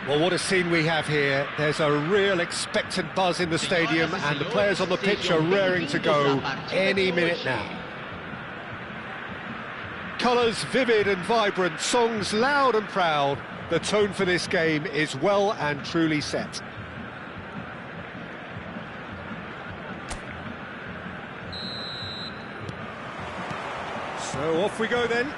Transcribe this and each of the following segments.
Well, what a scene we have here. There's a real expectant buzz in the stadium, and the players on the pitch are raring to go any minute now. Colours vivid and vibrant, songs loud and proud. The tone for this game is well and truly set. So off we go then.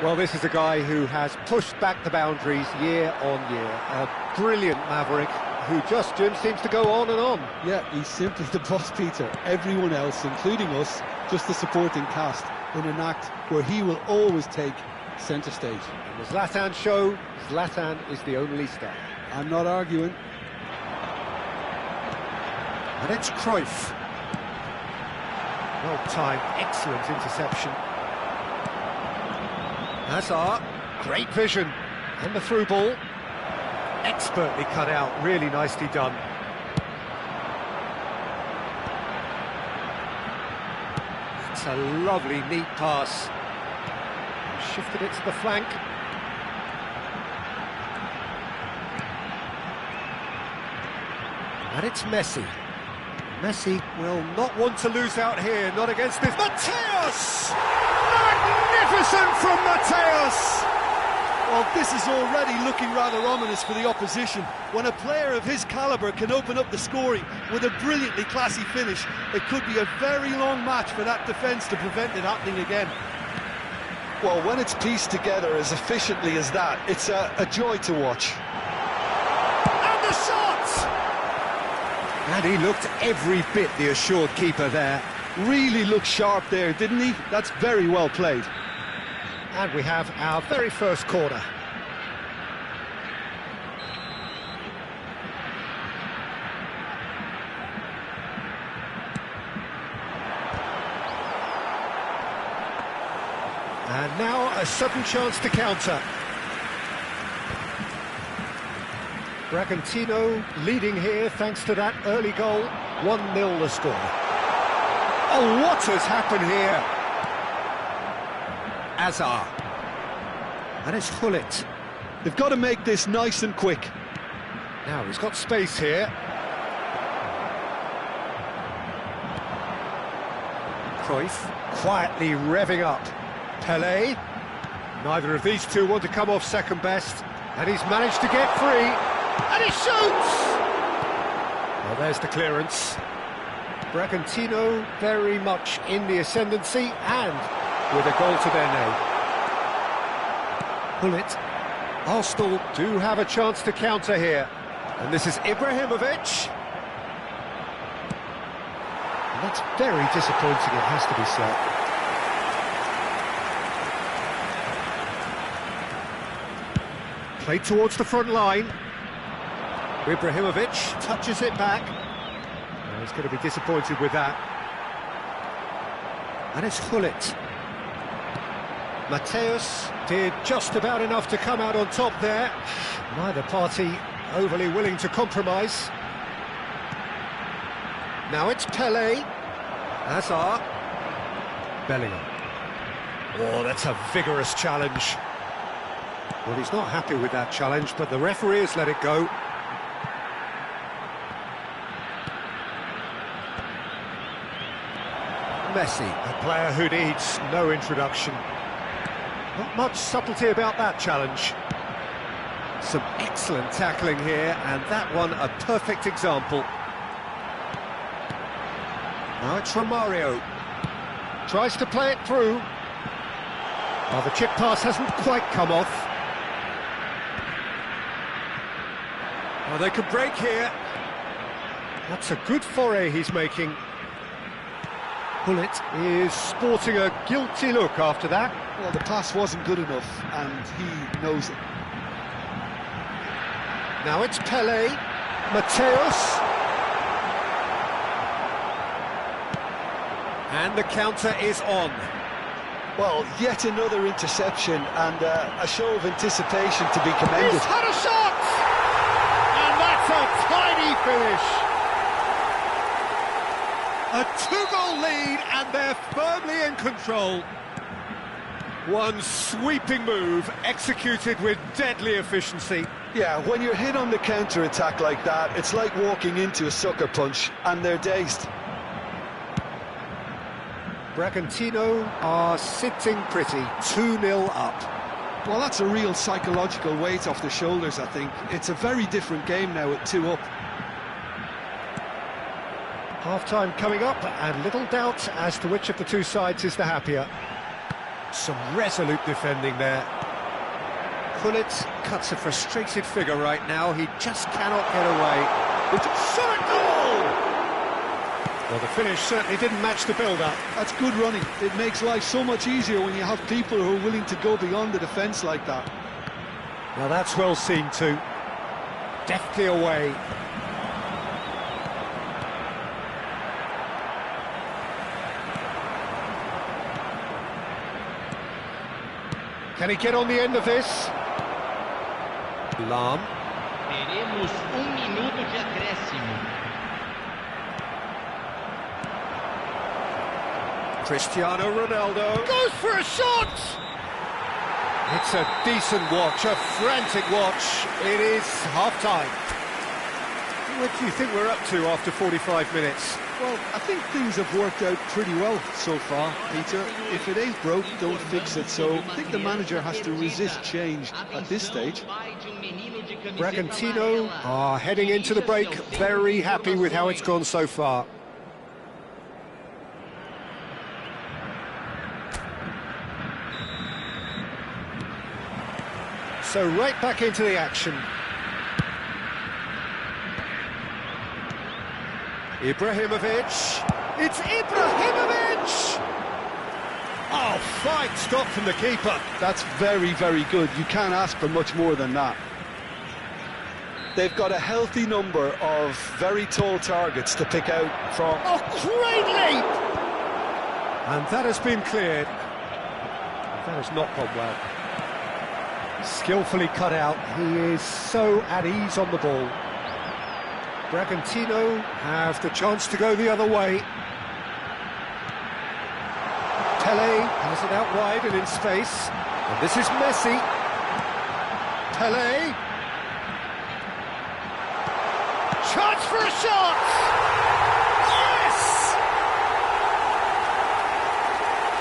Well, this is a guy who has pushed back the boundaries year on year. A brilliant maverick who just, Jim, seems to go on and on. Yeah, he's simply the boss, Peter. Everyone else, including us, just the supporting cast in an act where he will always take centre stage. In the Zlatan show, Zlatan is the only star. I'm not arguing. And it's Cruyff. Well-timed, excellent interception. Hazard, great vision, and the through ball, expertly cut out, really nicely done. It's a lovely, neat pass. Shifted it to the flank. And it's Messi. Messi will not want to lose out here, not against this. Mateus! Magnificent from Mateus! Well, this is already looking rather ominous for the opposition. When a player of his calibre can open up the scoring with a brilliantly classy finish, it could be a very long match for that defence to prevent it happening again. Well, when it's pieced together as efficiently as that, it's a joy to watch. And the shot! And he looked every bit the assured keeper there. Really looked sharp there, didn't he? That's very well played. And we have our very first corner. And now a sudden chance to counter. Bragantino leading here thanks to that early goal. 1-0 the score. Oh, what has happened here? Hazard. And it's Gullit. They've got to make this nice and quick. Now he's got space here. Cruyff quietly revving up. Pelé. Neither of these two want to come off second best. And he's managed to get free. And he shoots! Well, there's the clearance. Bragantino very much in the ascendancy and with a goal to their name. Gullit. Arsenal do have a chance to counter here. And this is Ibrahimovic. And that's very disappointing, it has to be said. Played towards the front line. Ibrahimovic touches it back. Oh, he's going to be disappointed with that. And it's Gullit. Mateus did just about enough to come out on top there. Neither party overly willing to compromise. Now it's Pelé. Hazard. Bellingham. Oh, that's a vigorous challenge. Well, he's not happy with that challenge, but the referee has let it go. Messi, a player who needs no introduction. Not much subtlety about that challenge. Some excellent tackling here, and that one a perfect example. Now it's Romario. Tries to play it through. Well, the chip pass hasn't quite come off. Well, they could break here. That's a good foray he's making. Gullit is sporting a guilty look after that. Well, the pass wasn't good enough, and he knows it. Now it's Pelé. Mateus. And the counter is on. Well, yet another interception and a show of anticipation to be commended. He's had a shot! And that's a tiny finish. A 2-goal lead, and they're firmly in control. One sweeping move, executed with deadly efficiency. Yeah, when you're hit on the counter-attack like that, it's like walking into a sucker punch, and they're dazed. Bragantino are sitting pretty, 2-0 up. Well, that's a real psychological weight off the shoulders, I think. It's a very different game now at 2 up. Half-time coming up, and little doubt as to which of the two sides is the happier. Some resolute defending there. Gullit cuts a frustrated figure right now. He just cannot get away. It's a shot at goal! Well, the finish certainly didn't match the build-up. That's good running. It makes life so much easier when you have people who are willing to go beyond the defence like that. Now that's well seen too. Deftly away. Can he get on the end of this? Lam. Teremos minuto de acréscimo. Cristiano Ronaldo goes for a shot! It's a decent watch, a frantic watch. It is half-time. What do you think we're up to after 45 minutes? Well, I think things have worked out pretty well so far, Peter. If it ain't broke, don't fix it. So I think the manager has to resist change at this stage. Bragantino are heading into the break, very happy with how it's gone so far. So right back into the action. Ibrahimovic. It's Ibrahimovic! Oh, fine stop from the keeper. That's very, very good. You can't ask for much more than that. They've got a healthy number of very tall targets to pick out from. Oh, great leap! And that has been cleared. That has not gone well. Skillfully cut out. He is so at ease on the ball. Bragantino have the chance to go the other way. Pele has it out wide and in space. And this is Messi. Pele. Chance for a shot! Yes!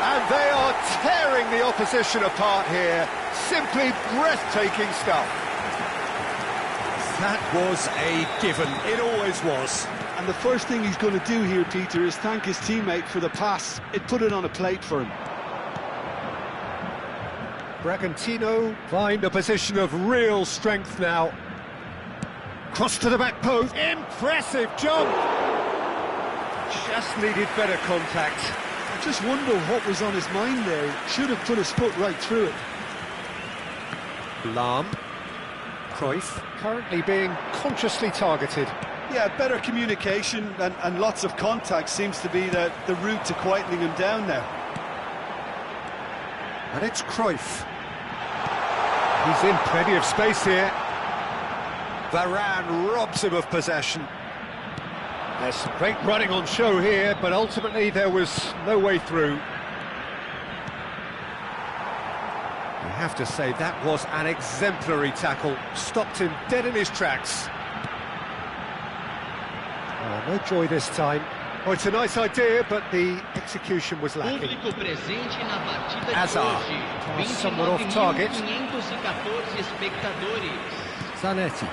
And they are tearing the opposition apart here. Simply breathtaking stuff. That was a given. It always was. And the first thing he's going to do here, Peter, is thank his teammate for the pass. It put it on a plate for him. Bragantino find a position of real strength now. Cross to the back post. Impressive jump. Just needed better contact. I just wonder what was on his mind there. He should have put his foot right through it. Lam. Cruyff currently being consciously targeted. Yeah, better communication and lots of contact seems to be the route to quietening him down now. And it's Cruyff. He's in plenty of space here. Varane robs him of possession. There's some great running on show here, but ultimately there was no way through. I have to say that was an exemplary tackle. Stopped him dead in his tracks. Oh, no joy this time. Oh, it's a nice idea, but the execution was lacking. Hazard, pass somewhat off target. Zanetti.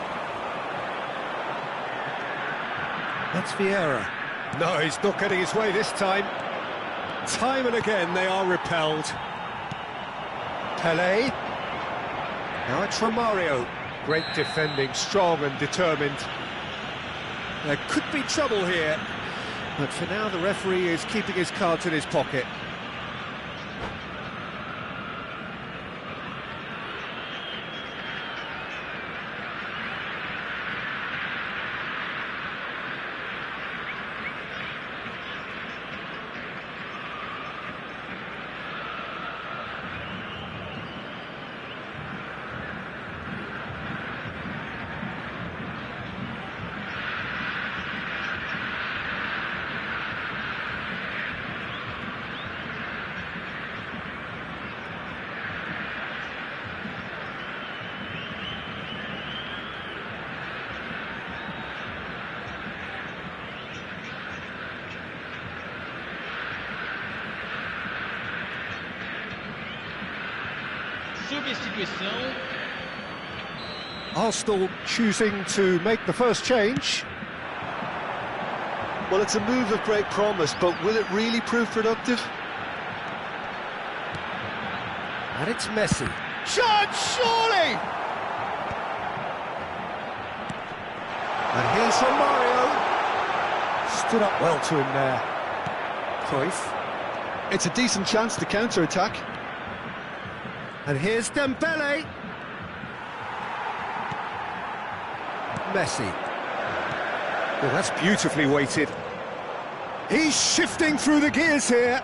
That's Vieira. No, he's not getting his way this time. Time and again they are repelled. Pele. Now it's Romario. Great defending, strong and determined. There could be trouble here, but for now the referee is keeping his cards in his pocket. substituição. Arsenal choosing to make the first change. Well, it's a move of great promise, but will it really prove productive? And it's Messi. Shot, surely! And here's from Mario. Stood up well to him there. Cruyff. It's a decent chance to counter-attack. And here's Dembele. Messi. Oh, that's beautifully weighted. He's shifting through the gears here.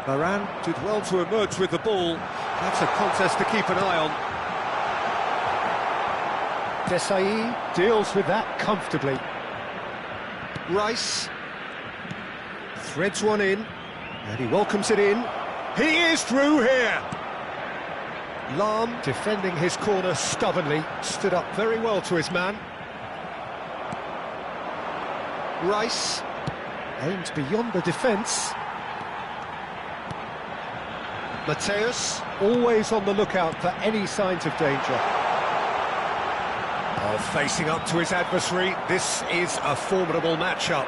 Varane did well to emerge with the ball. That's a contest to keep an eye on. Desailly deals with that comfortably. Rice threads one in, and he welcomes it in. He is through here. Lahm, defending his corner stubbornly, stood up very well to his man. Rice aimed beyond the defence. Mateus, always on the lookout for any signs of danger. Oh, facing up to his adversary, this is a formidable matchup.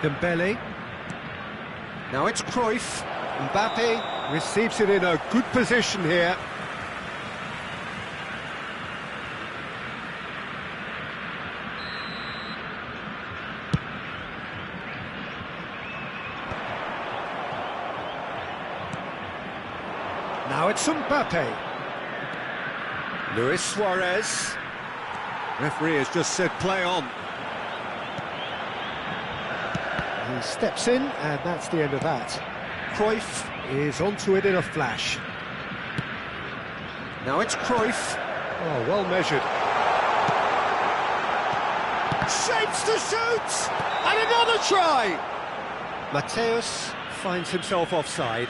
Dembele. Now it's Cruyff. Mbappe receives it in a good position here. Now it's Mbappe. Luis Suarez. Referee has just said play on. He steps in, and that's the end of that. Cruyff is onto it in a flash. Now it's Cruyff. Oh, well measured. Shapes to shoot! And another try! Mateus finds himself offside.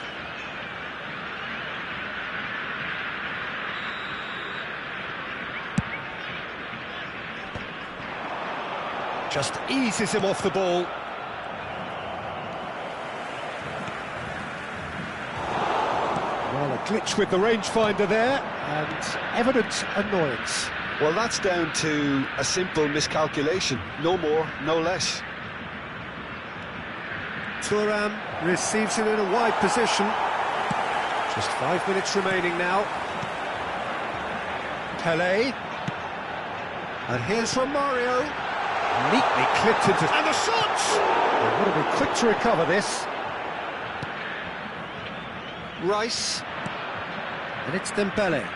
Just eases him off the ball. Well, a glitch with the rangefinder there, and evident annoyance. Well, that's down to a simple miscalculation. No more, no less. Thuram receives it in a wide position. Just 5 minutes remaining now. Pelé. And here's from Mario. Neatly clipped into... And the shot! They would have been quick to recover this. Rice. And it's Dembele.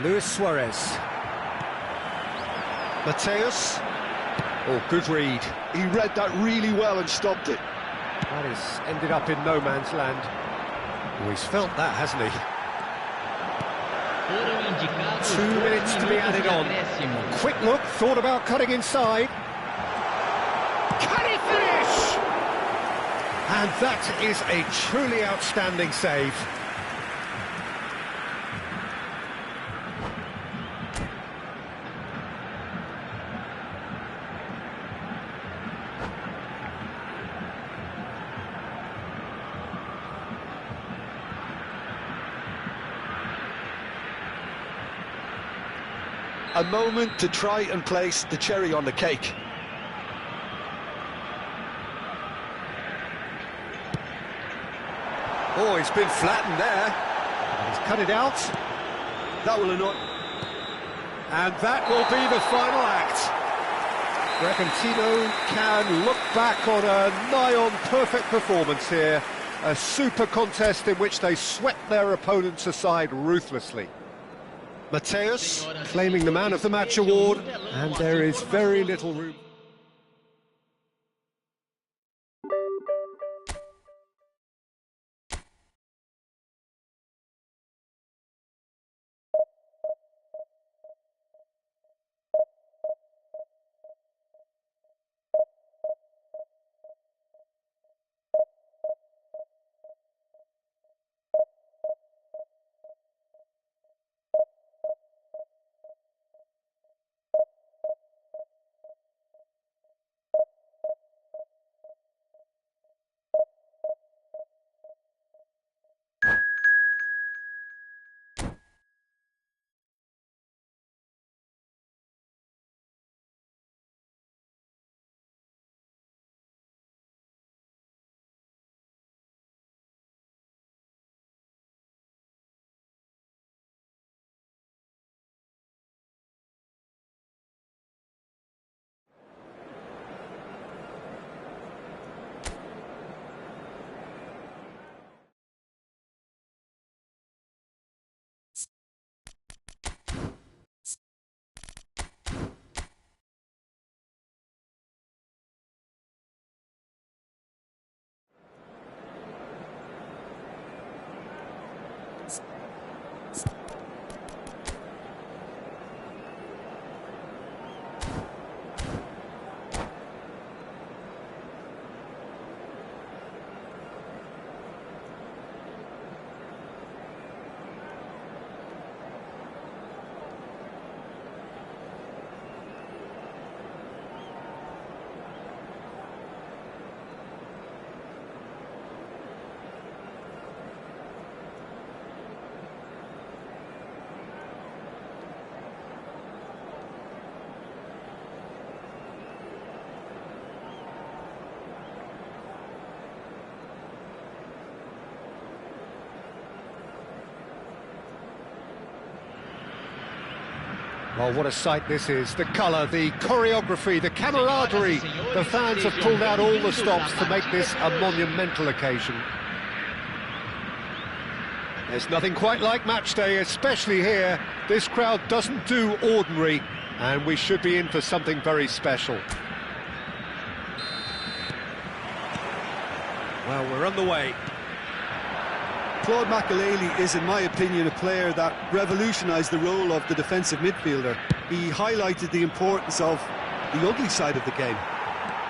Luis Suarez. Mateus. Oh, good read. He read that really well and stopped it. That has ended up in no man's land. Oh, he's felt that, hasn't he? 2 minutes to be added on. Quick look, thought about cutting inside. Can he finish? And that is a truly outstanding save. A moment to try and place the cherry on the cake. Oh, he's been flattened there. He's cut it out. That will annoy... And that will be the final act. Bragantino can look back on a nigh-on perfect performance here. A super contest in which they swept their opponents aside ruthlessly. Mateus claiming the Man of the Match award, and there is very little room. Well, what a sight this is. The colour, the choreography, the camaraderie. The fans have pulled out all the stops to make this a monumental occasion. There's nothing quite like match day, especially here. This crowd doesn't do ordinary, and we should be in for something very special. Well, we're on the way. Claude Makelele is, in my opinion, a player that revolutionised the role of the defensive midfielder. He highlighted the importance of the ugly side of the game.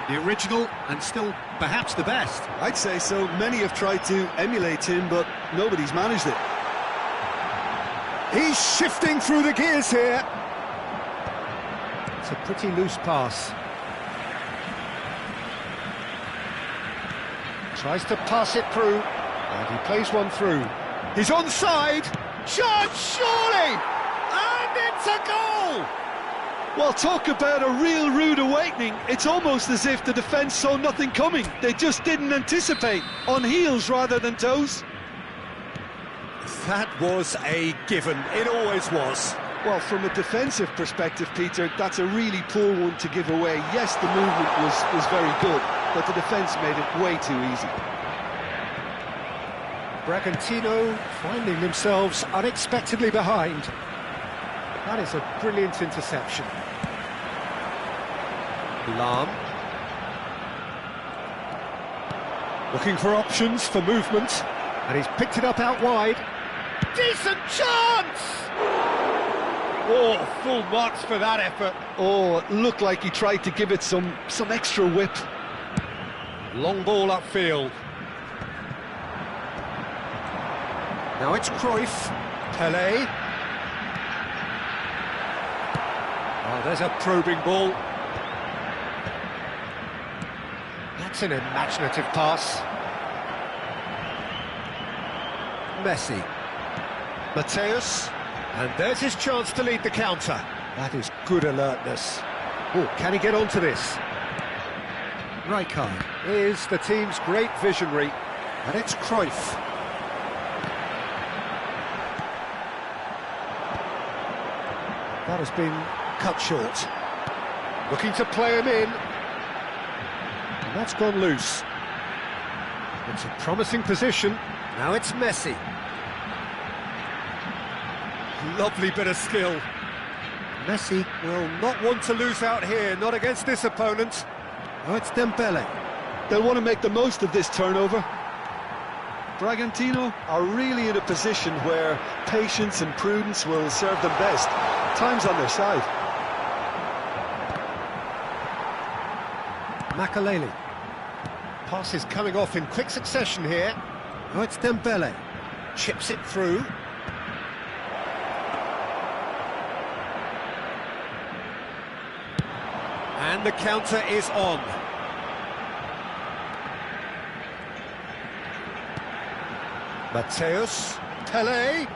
The original, and still perhaps the best. I'd say so. Many have tried to emulate him, but nobody's managed it. He's shifting through the gears here. It's a pretty loose pass. Tries to pass it through, and he plays one through. He's onside. Chance, surely! And it's a goal! Well, talk about a real rude awakening. It's almost as if the defence saw nothing coming. They just didn't anticipate. On heels rather than toes. That was a given. It always was. Well, from a defensive perspective, Peter, that's a really poor one to give away. Yes, the movement was very good, but the defence made it way too easy. Bragantino finding themselves unexpectedly behind. That is a brilliant interception. Lam. Looking for options for movement, and he's picked it up out wide. Decent chance! Oh, full marks for that effort. Oh, it looked like he tried to give it some extra whip. Long ball upfield. Now it's Cruyff. Pelé. Oh, there's a probing ball. That's an imaginative pass. Messi. Mateus. And there's his chance to lead the counter. That is good alertness. Oh, can he get onto this? Rijkaard is the team's great visionary, and it's Cruyff. That has been cut short. Looking to play him in. And that's gone loose. It's a promising position. Now it's Messi. Lovely bit of skill. Messi will not want to lose out here, not against this opponent. Oh, it's Dembele. They'll want to make the most of this turnover. Bragantino are really in a position where patience and prudence will serve them best. Time's on their side. Makelele. Pass is coming off in quick succession here. Oh, it's Dembele. Chips it through. And the counter is on. Mateus, Pelé.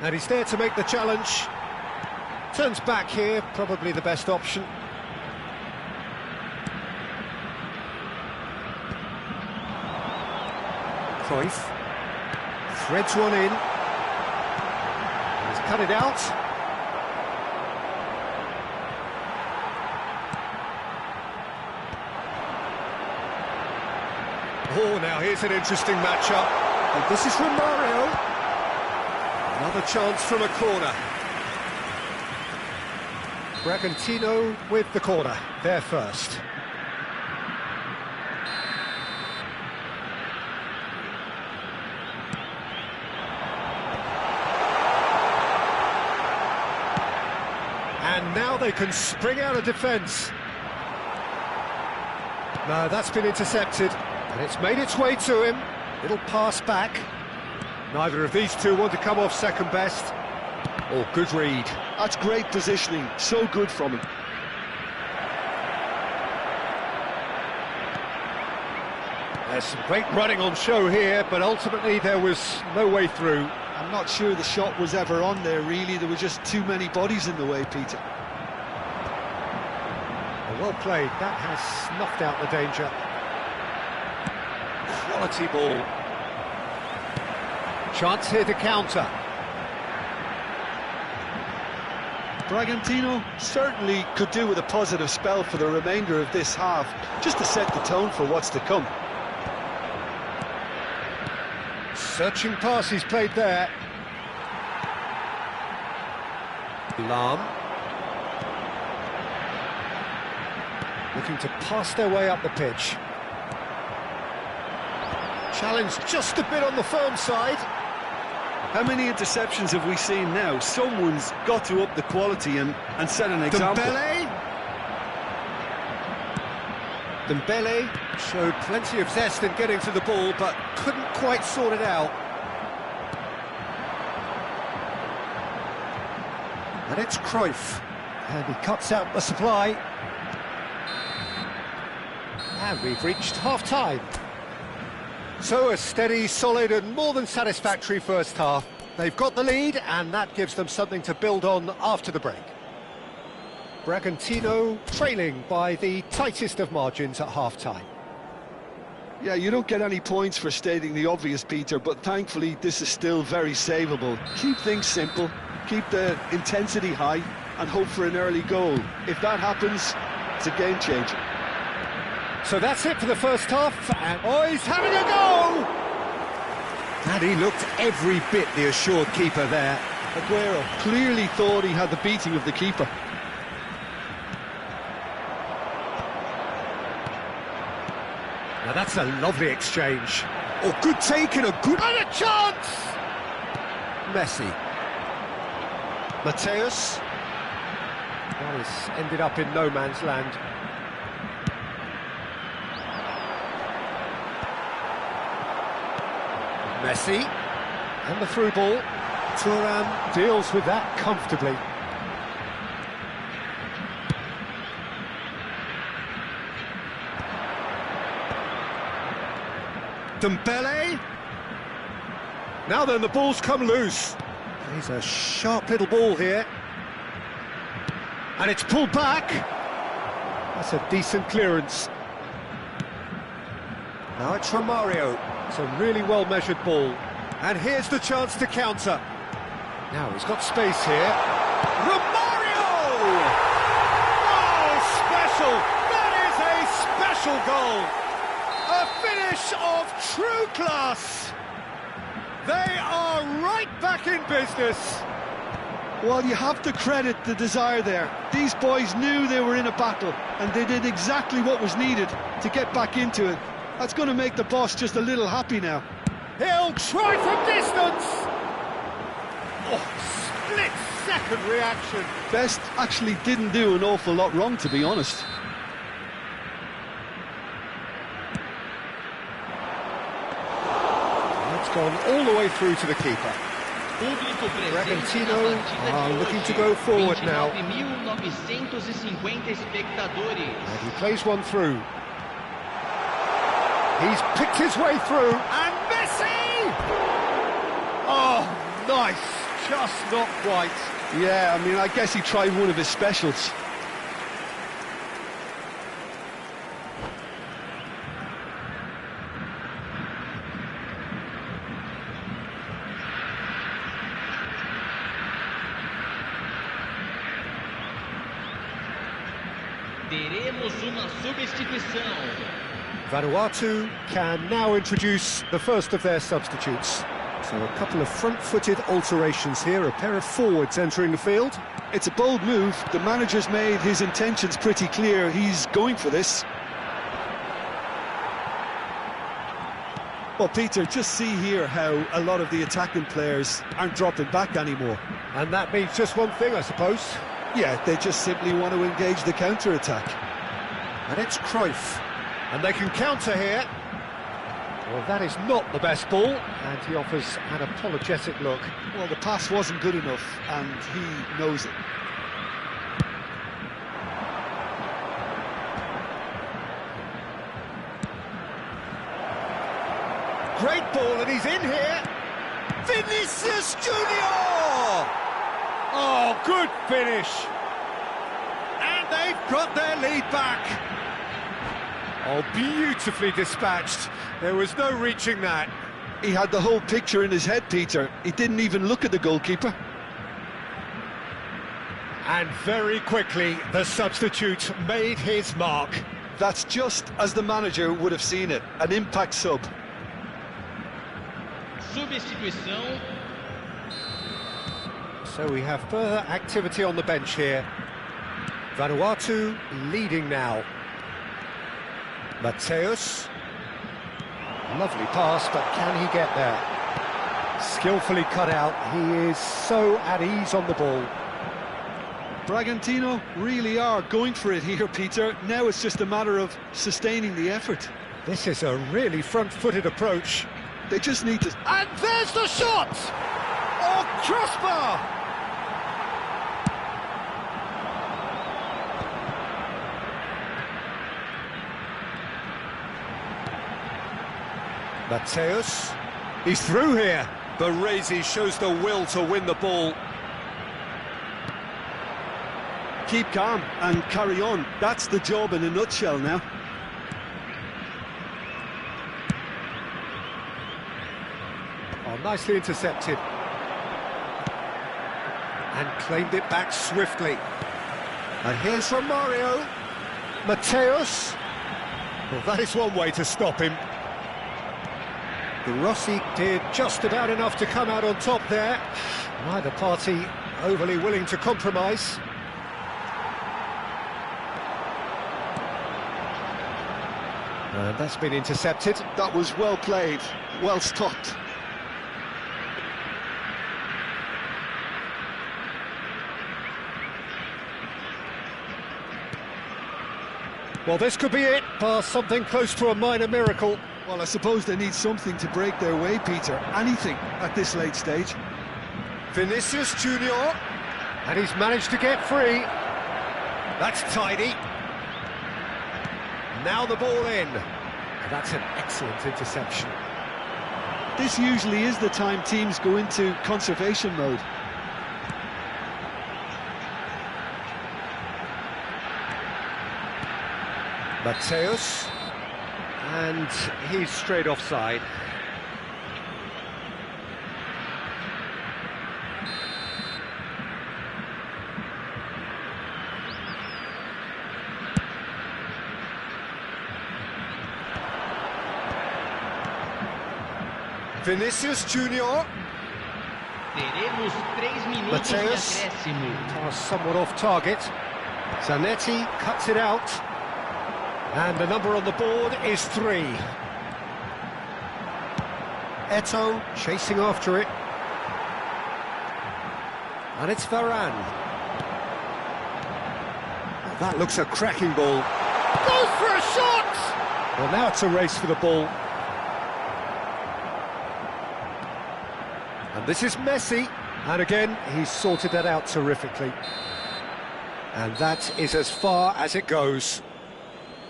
And he's there to make the challenge. Turns back here, probably the best option. Cruyff threads one in. He's cut it out. Oh, now here's an interesting matchup. And this is from Mario. Another chance from a corner. Bragantino with the corner, there first. And now they can spring out of defence. No, that's been intercepted, and it's made its way to him. Little pass back. Neither of these two want to come off second best. Oh, good read. That's great positioning, so good from him. There's some great running on show here, but ultimately there was no way through. I'm not sure the shot was ever on there, really. There were just too many bodies in the way, Peter. Well played. That has snuffed out the danger. Quality ball. Chance here to counter. Bragantino certainly could do with a positive spell for the remainder of this half, just to set the tone for what's to come. Searching pass he's played there. Lam. Looking to pass their way up the pitch. Challenge just a bit on the firm side. How many interceptions have we seen now? Someone's got to up the quality and set an example. Dembele showed plenty of zest in getting to the ball, but couldn't quite sort it out. And it's Cruyff, and he cuts out the supply. And we've reached half-time. So a steady, solid and more than satisfactory first half. They've got the lead and that gives them something to build on after the break. Bragantino trailing by the tightest of margins at half-time. Yeah, you don't get any points for stating the obvious, Peter, but thankfully this is still very savable. Keep things simple, keep the intensity high and hope for an early goal. If that happens, it's a game changer. So that's it for the first half, and oh, he's having a go! And he looked every bit the assured keeper there. Aguero clearly thought he had the beating of the keeper. Now that's a lovely exchange. Oh, good take and a good... And a chance! Messi. Mateus. That has ended up in no man's land. Messi, and the through ball. Thuram deals with that comfortably. Dembele. Now then, the ball's come loose. He's a sharp little ball here. And it's pulled back. That's a decent clearance. Now it's Romario. It's a really well-measured ball. And here's the chance to counter. Now he's got space here. Romario! Oh, special! That is a special goal! A finish of true class! They are right back in business. Well, you have to credit the desire there. These boys knew they were in a battle, and they did exactly what was needed to get back into it. That's going to make the boss just a little happy now. He'll try from distance! Oh, split-second reaction. Best actually didn't do an awful lot wrong, to be honest. That's gone all the way through to the keeper. Bragantino are looking to go forward now. And he plays one through. He's picked his way through, and Messi! Oh, nice, just not quite. Yeah, I mean, I guess he tried one of his specials. Teremos uma substituição. Vanuatu can now introduce the first of their substitutes. So a couple of front-footed alterations here, a pair of forwards entering the field. It's a bold move. The manager's made his intentions pretty clear. He's going for this. Well, Peter, just see here how a lot of the attacking players aren't dropping back anymore. And that means just one thing, I suppose. Yeah, they just simply want to engage the counter-attack. And it's Cruyff. And they can counter here. Well, that is not the best ball, and he offers an apologetic look. Well, the pass wasn't good enough, and he knows it. Great ball, and he's in here. Vinicius Junior! Oh, good finish. And they've got their lead back. Oh, beautifully dispatched. There was no reaching that. He had the whole picture in his head, Peter. He didn't even look at the goalkeeper. And very quickly, the substitute made his mark. That's just as the manager would have seen it, an impact sub. Substituição. So we have further activity on the bench here. Vanuatu leading now. Mateus. Lovely pass, but can he get there? Skillfully cut out. He is so at ease on the ball. Bragantino really are going for it here, Peter. Now it's just a matter of sustaining the effort. This is a really front-footed approach. They just need to... And there's the shot! Oh, crossbar! Mateus, he's through here. Baresi shows the will to win the ball. Keep calm and carry on. That's the job in a nutshell now. Oh, nicely intercepted. And claimed it back swiftly. And here's from Mario. Mateus. Well, that is one way to stop him. The Rossi did just about enough to come out on top there. Neither party overly willing to compromise. And that's been intercepted. That was well played, well stopped. Well, this could be it, past something close to a minor miracle. Well, I suppose they need something to break their way, Peter. Anything at this late stage. Vinicius Junior, and he's managed to get free. That's tidy. Now the ball in. That's an excellent interception. This usually is the time teams go into conservation mode. Mateus, and he's straight offside. Vinicius Junior. Teremos 3 minutos Mateus. de acréscimo. Somewhat off target. Zanetti cuts it out. And the number on the board is 3. Eto'o chasing after it. And it's Varane. Well, that looks a cracking ball. Goes for a shot! Well, now it's a race for the ball. And this is Messi. And again, he's sorted that out terrifically. And that is as far as it goes.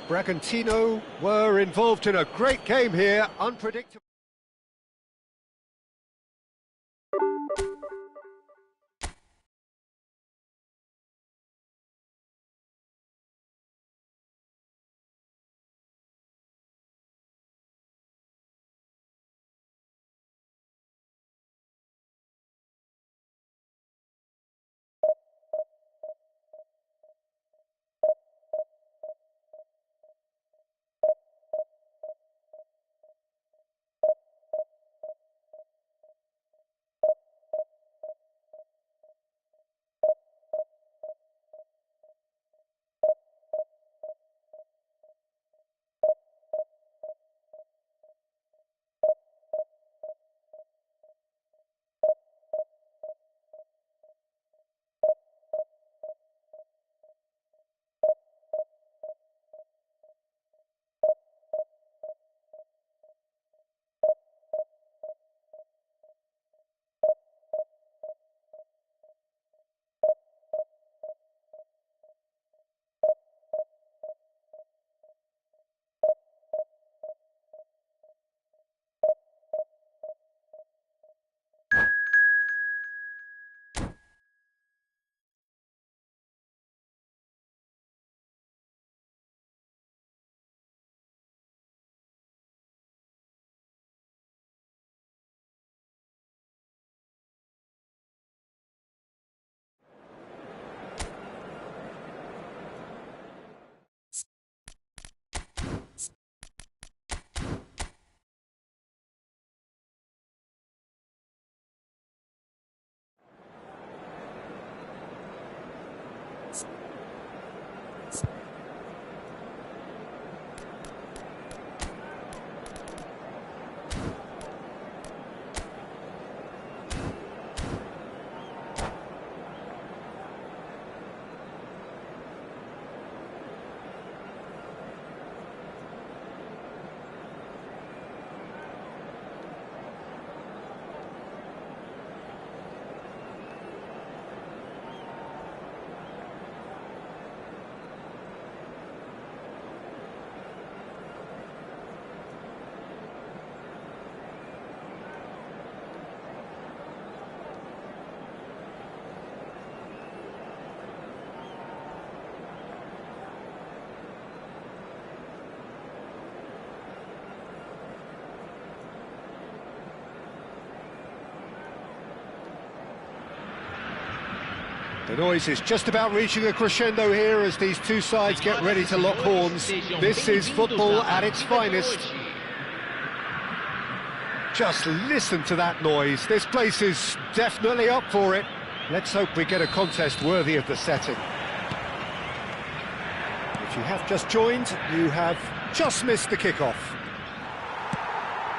Bragantino were involved in a great game here, unpredictable. The noise is just about reaching a crescendo here as these two sides get ready to lock horns. This is football at its finest. Just listen to that noise. This place is definitely up for it. Let's hope we get a contest worthy of the setting. If you have just joined, you have just missed the kickoff.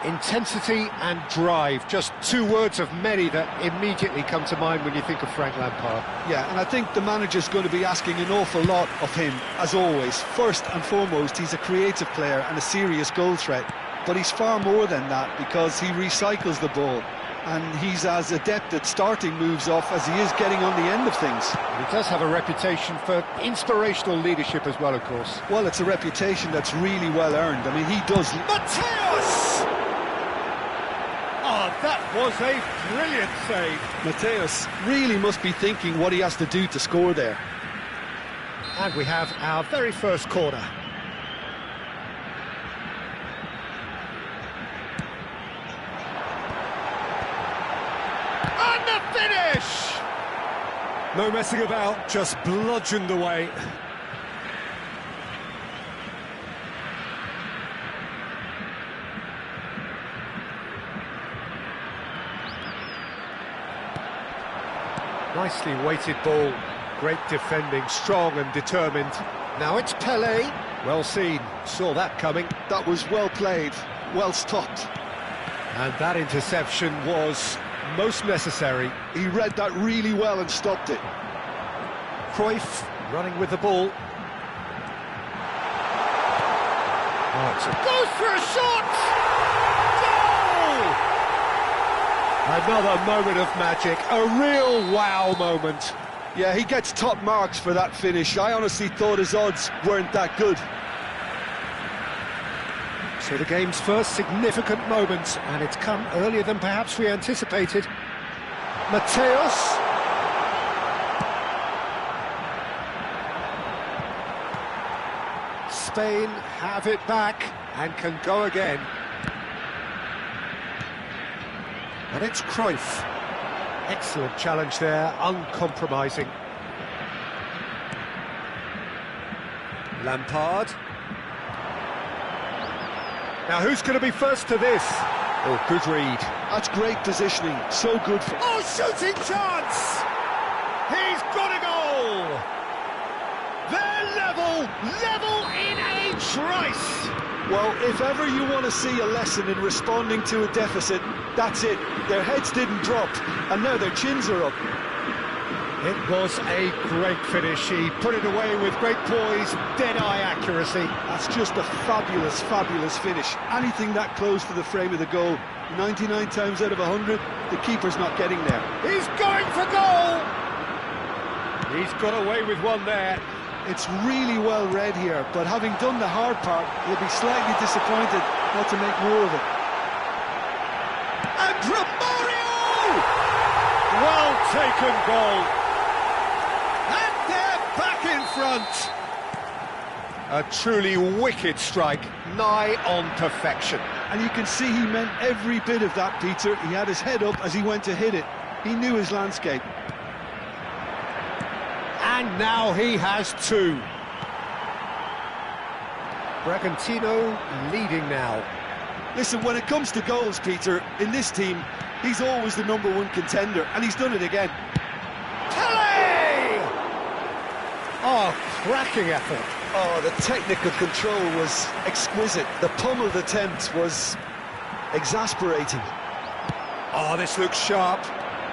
Intensity and drive, just two words of many that immediately come to mind when you think of Frank Lampard. Yeah, and I think the manager's going to be asking an awful lot of him, as always. First and foremost, he's a creative player and a serious goal threat, but he's far more than that because he recycles the ball, and he's as adept at starting moves off as he is getting on the end of things. And he does have a reputation for inspirational leadership as well, of course. Well, it's a reputation that's really well earned. I mean, he does... Mateus! Oh, that was a brilliant save. Mateus really must be thinking what he has to do to score there. And we have our very first corner. And the finish! No messing about, just bludgeoned away. Nicely weighted ball, great defending, strong and determined. Now it's Pelé. Well seen, saw that coming. That was well played, well stopped. And that interception was most necessary. He read that really well and stopped it. Cruyff running with the ball. Oh, goes for a shot! Another moment of magic, a real wow moment. Yeah, he gets top marks for that finish. I honestly thought his odds weren't that good. So the game's first significant moment, and it's come earlier than perhaps we anticipated. Mateus. Spain have it back and can go again. And it's Cruyff. Excellent challenge there, uncompromising. Lampard. Now who's going to be first to this? Oh, good read. That's great positioning, so good for... Oh, shooting chance! He's got a goal! They're level in a trice! Well, if ever you want to see a lesson in responding to a deficit, that's it. Their heads didn't drop, and now their chins are up. It was a great finish. He put it away with great poise, dead-eye accuracy. That's just a fabulous, fabulous finish. Anything that close to the frame of the goal, 99 times out of 100, the keeper's not getting there. He's going for goal! He's got away with one there. It's really well read here, but having done the hard part, he'll be slightly disappointed not to make more of it. And Romario! Well taken goal. And they're back in front. A truly wicked strike, nigh on perfection. And you can see he meant every bit of that, Peter. He had his head up as he went to hit it. He knew his landscape. And now he has two. Bragantino leading now. Listen, when it comes to goals, Peter, in this team, he's always the #1 contender, and he's done it again. Pelé! Oh, cracking effort. Oh, the technical control was exquisite. The pummeled attempt was exasperating. Oh, this looks sharp.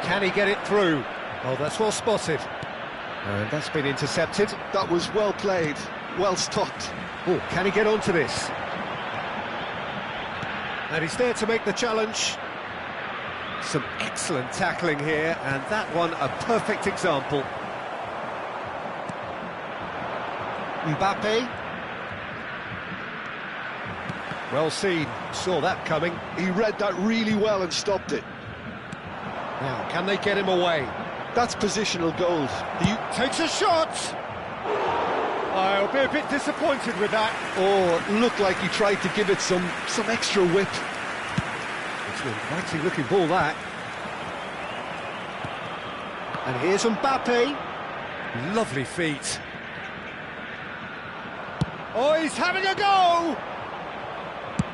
Can he get it through? Oh, that's well spotted. And that's been intercepted. That was well played, well stopped. Oh, can he get onto this? And he's there to make the challenge. Some excellent tackling here, and that one a perfect example. Mbappe. Well seen, saw that coming. He read that really well and stopped it. Now, can they get him away? That's positional gold. He takes a shot! I'll be a bit disappointed with that. Oh, it looked like he tried to give it some extra whip. It's an inviting looking ball, that. And here's Mbappe. Lovely feet. Oh, he's having a go!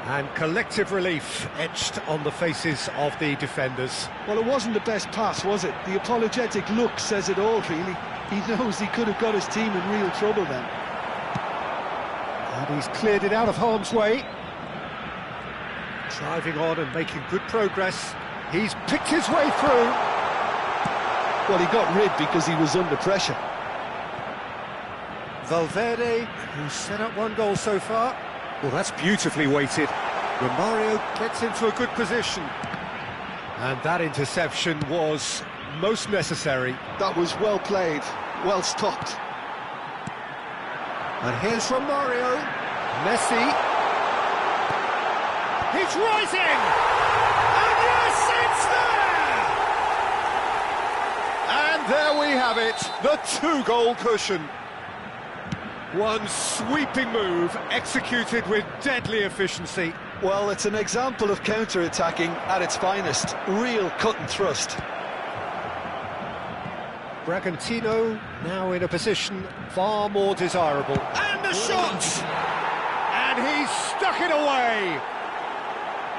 And collective relief etched on the faces of the defenders. Well, it wasn't the best pass, was it? The apologetic look says it all, really. He knows he could have got his team in real trouble then. And he's cleared it out of harm's way. Driving on and making good progress. He's picked his way through. Well, he got rid because he was under pressure. Valverde, who's set up one goal so far. Well, that's beautifully weighted. Romario gets into a good position. And that interception was most necessary. That was well played, well stopped. And here's Romario. Messi. He's rising! And yes, it's there! And there we have it, the two-goal cushion. One sweeping move, executed with deadly efficiency. Well, it's an example of counter-attacking at its finest. Real cut and thrust. Bragantino now in a position far more desirable. And the shot! And he's stuck it away!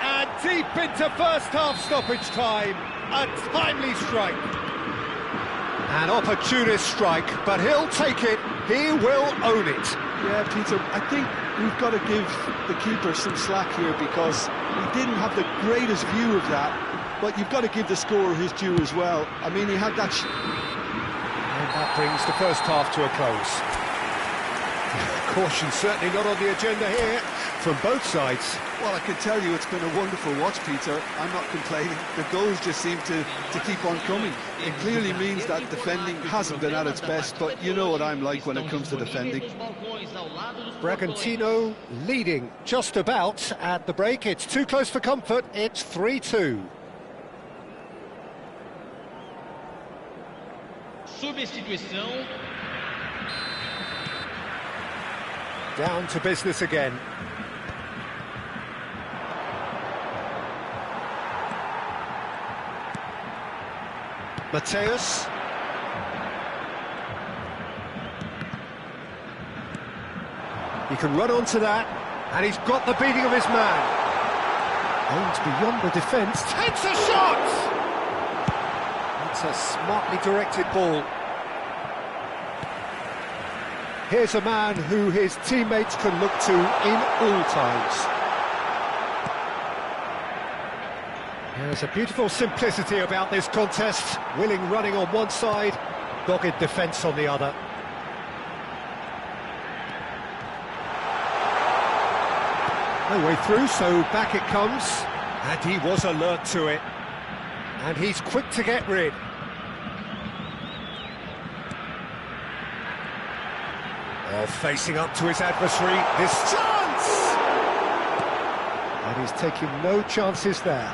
And deep into first-half stoppage time, a timely strike. An opportunist strike, but he'll take it, he will own it. Yeah, Peter, I think we've got to give the keeper some slack here because he didn't have the greatest view of that, but you've got to give the scorer his due as well. I mean, he had that... And that brings the first half to a close. Caution certainly not on the agenda here from both sides. Well, I can tell you it's been a wonderful watch, Peter. I'm not complaining. The goals just seem to keep on coming. It clearly means that defending hasn't been at its best, but you know what I'm like when it comes to defending. Bragantino leading just about at the break. It's too close for comfort. It's 3-2. Substituição. Down to business again. Mateus. He can run onto that, and he's got the beating of his man. Aims beyond the defence, takes a shot! It's a smartly directed ball. Here's a man who his teammates can look to in all times. There's a beautiful simplicity about this contest. Willing running on one side, dogged defence on the other. No way through, so back it comes. And he was alert to it. And he's quick to get rid. Oh, facing up to his adversary, this chance! And he's taking no chances there.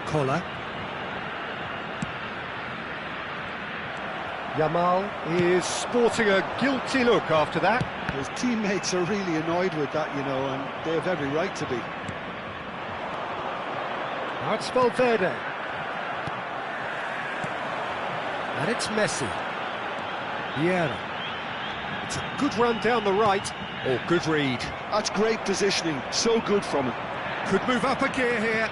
Collar. Yamal is sporting a guilty look after that. His teammates are really annoyed with that, you know, and they have every right to be. Now it's Valverde. And it's Messi. Vieira. It's a good run down the right, or good read. That's great positioning, so good from him. Could move up a gear here.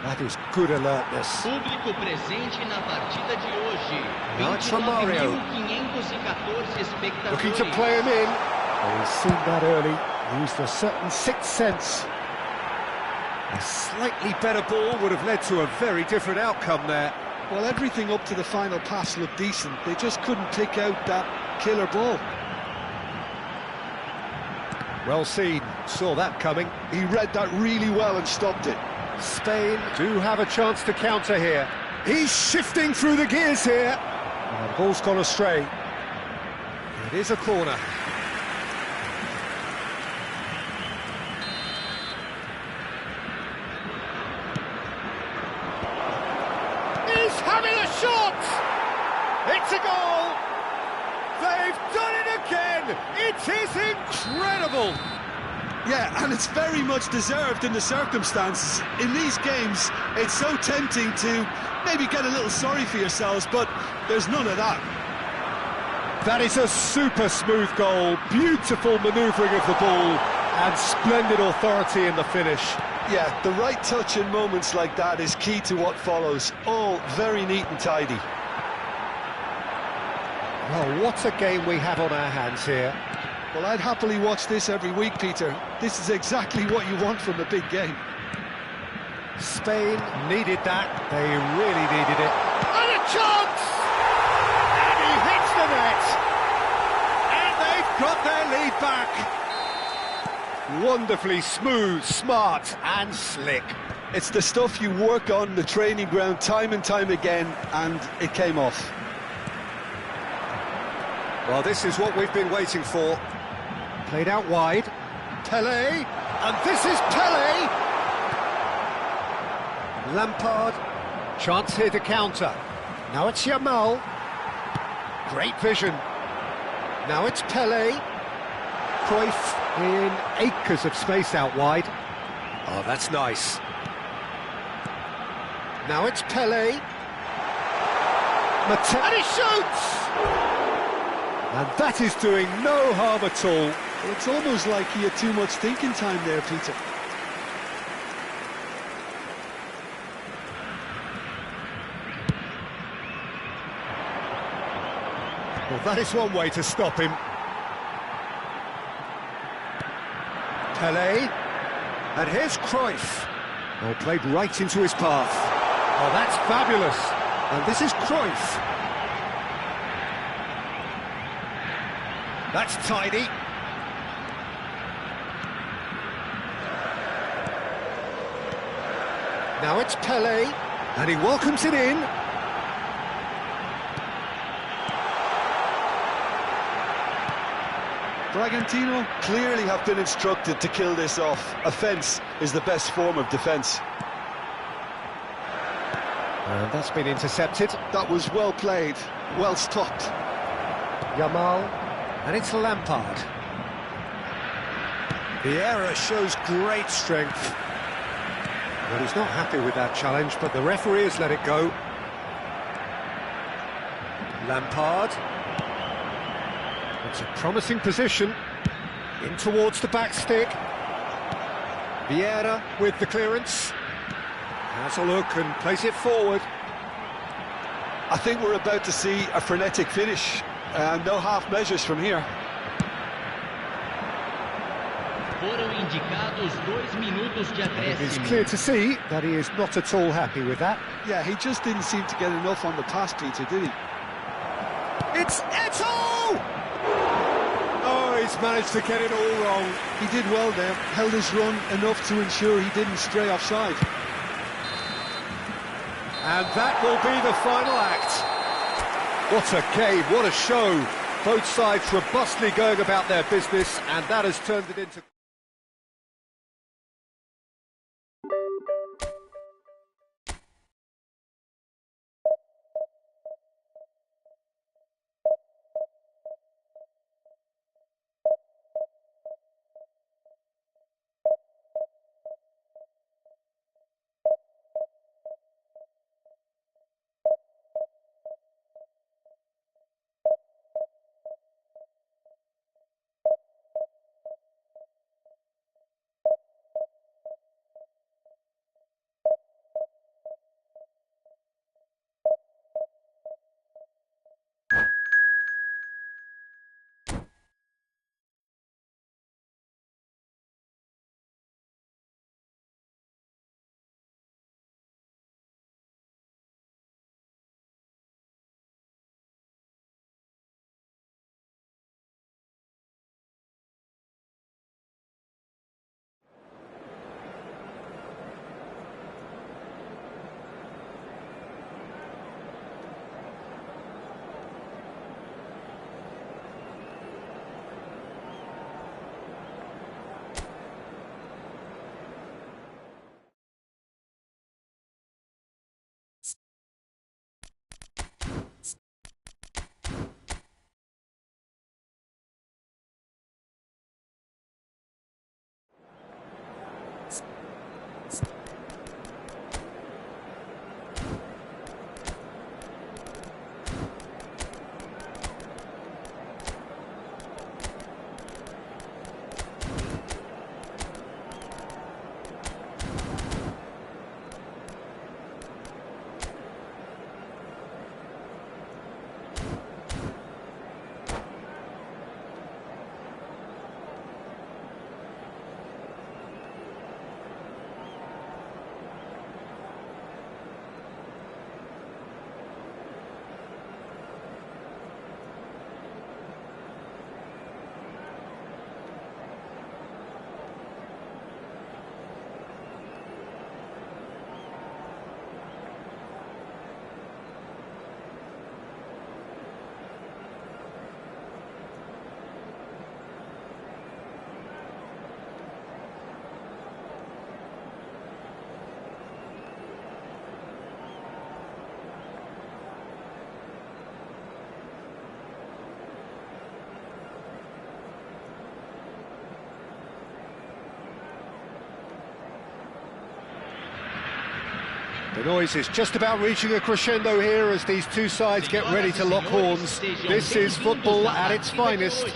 That is good alertness. Público presente na partida de hoje. Now it's Romario. 29.514 espectadores. Looking to play him in. Oh, he's seen that early. Used a certain sixth sense. A slightly better ball would have led to a very different outcome there. Well, everything up to the final pass looked decent. They just couldn't pick out that killer ball. Well seen. Saw that coming. He read that really well and stopped it. Spain do have a chance to counter here. He's shifting through the gears here. And the ball's gone astray. It is a corner. He's having a shot! It's a goal! They've done it again! It is incredible! Yeah, and it's very much deserved in the circumstances. In these games, it's so tempting to maybe get a little sorry for yourselves, but there's none of that. That is a super smooth goal, beautiful manoeuvring of the ball, and splendid authority in the finish. Yeah, the right touch in moments like that is key to what follows. All very neat and tidy. Well, what a game we have on our hands here. Well, I'd happily watch this every week, Peter. This is exactly what you want from a big game. Spain needed that. They really needed it. And a chance! And he hits the net! And they've got their lead back. Wonderfully smooth, smart and slick. It's the stuff you work on the training ground time and time again, and it came off. Well, this is what we've been waiting for. Played out wide. Pelé, and this is Pelé! Lampard, chance here to counter. Now it's Yamal. Great vision. Now it's Pelé. Cruyff in acres of space out wide. Oh, that's nice. Now it's Pelé. And he shoots! And that is doing no harm at all. It's almost like he had too much thinking time there, Peter. Well, that is one way to stop him. Pelé, and here's Cruyff. Oh, played right into his path. Oh, that's fabulous. And this is Cruyff. That's tidy. Now it's Pelé, and he welcomes it in. Bragantino clearly have been instructed to kill this off. Offence is the best form of defence. And that's been intercepted. That was well played, well stopped. Yamal, and it's Lampard. The error shows great strength. Well, he's not happy with that challenge, but the referee has let it go. Lampard. It's a promising position. In towards the back stick. Vieira with the clearance. Has a look and plays it forward. I think we're about to see a frenetic finish. No half measures from here. Foram indicados 2 minutos de It's acréscimo. clear to see that he is not at all happy with that. Yeah, he just didn't seem to get enough on the pass, Peter, did he? It's Eto'o! Oh, he's managed to get it all wrong. He did well there, held his run enough to ensure he didn't stray offside. And that will be the final act. What a game, what a show. Both sides robustly going about their business, and that has turned it into... The noise is just about reaching a crescendo here as these two sides get ready to lock horns. This is football at its finest.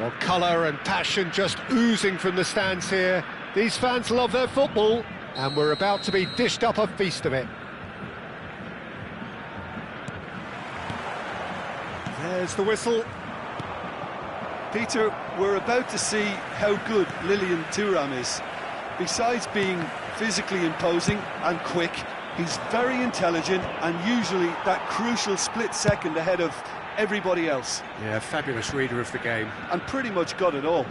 Well, colour and passion just oozing from the stands here. These fans love their football, and we're about to be dished up a feast of it. There's the whistle. Peter, we're about to see how good Lilian Thuram is. Besides being physically imposing and quick, he's very intelligent and usually that crucial split second ahead of everybody else. Yeah, fabulous reader of the game. And pretty much got it all.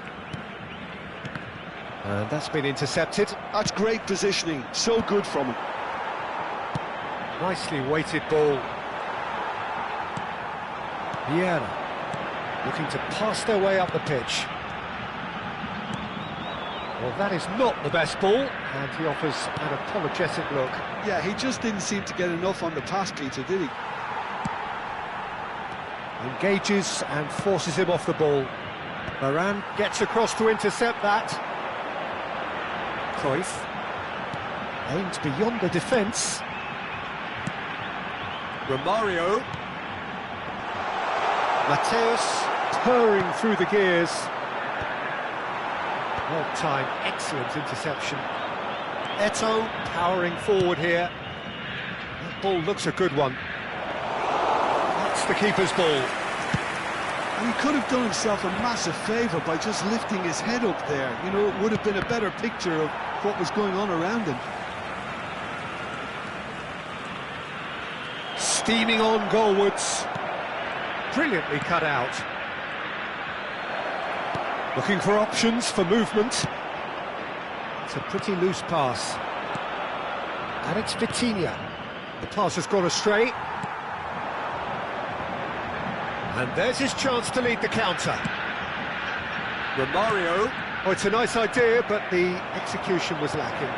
And that's been intercepted. That's great positioning, so good from him. Nicely weighted ball. Vieira looking to pass their way up the pitch. Well, that is not the best ball, and he offers an apologetic look. Yeah, he just didn't seem to get enough on the pass, Peter, did he? Engages and forces him off the ball. Varane gets across to intercept that. Cruyff aims beyond the defence. Romario. Mateus purring through the gears. Well-timed, excellent interception. Eto'o powering forward here. That ball looks a good one. That's the keeper's ball. And he could have done himself a massive favour by just lifting his head up there. You know, it would have been a better picture of what was going on around him. Steaming on goalwards. Brilliantly cut out. Looking for options for movement. It's a pretty loose pass. And it's Vitinha. The pass has gone astray. And there's his chance to lead the counter. Romario. Oh, it's a nice idea, but the execution was lacking.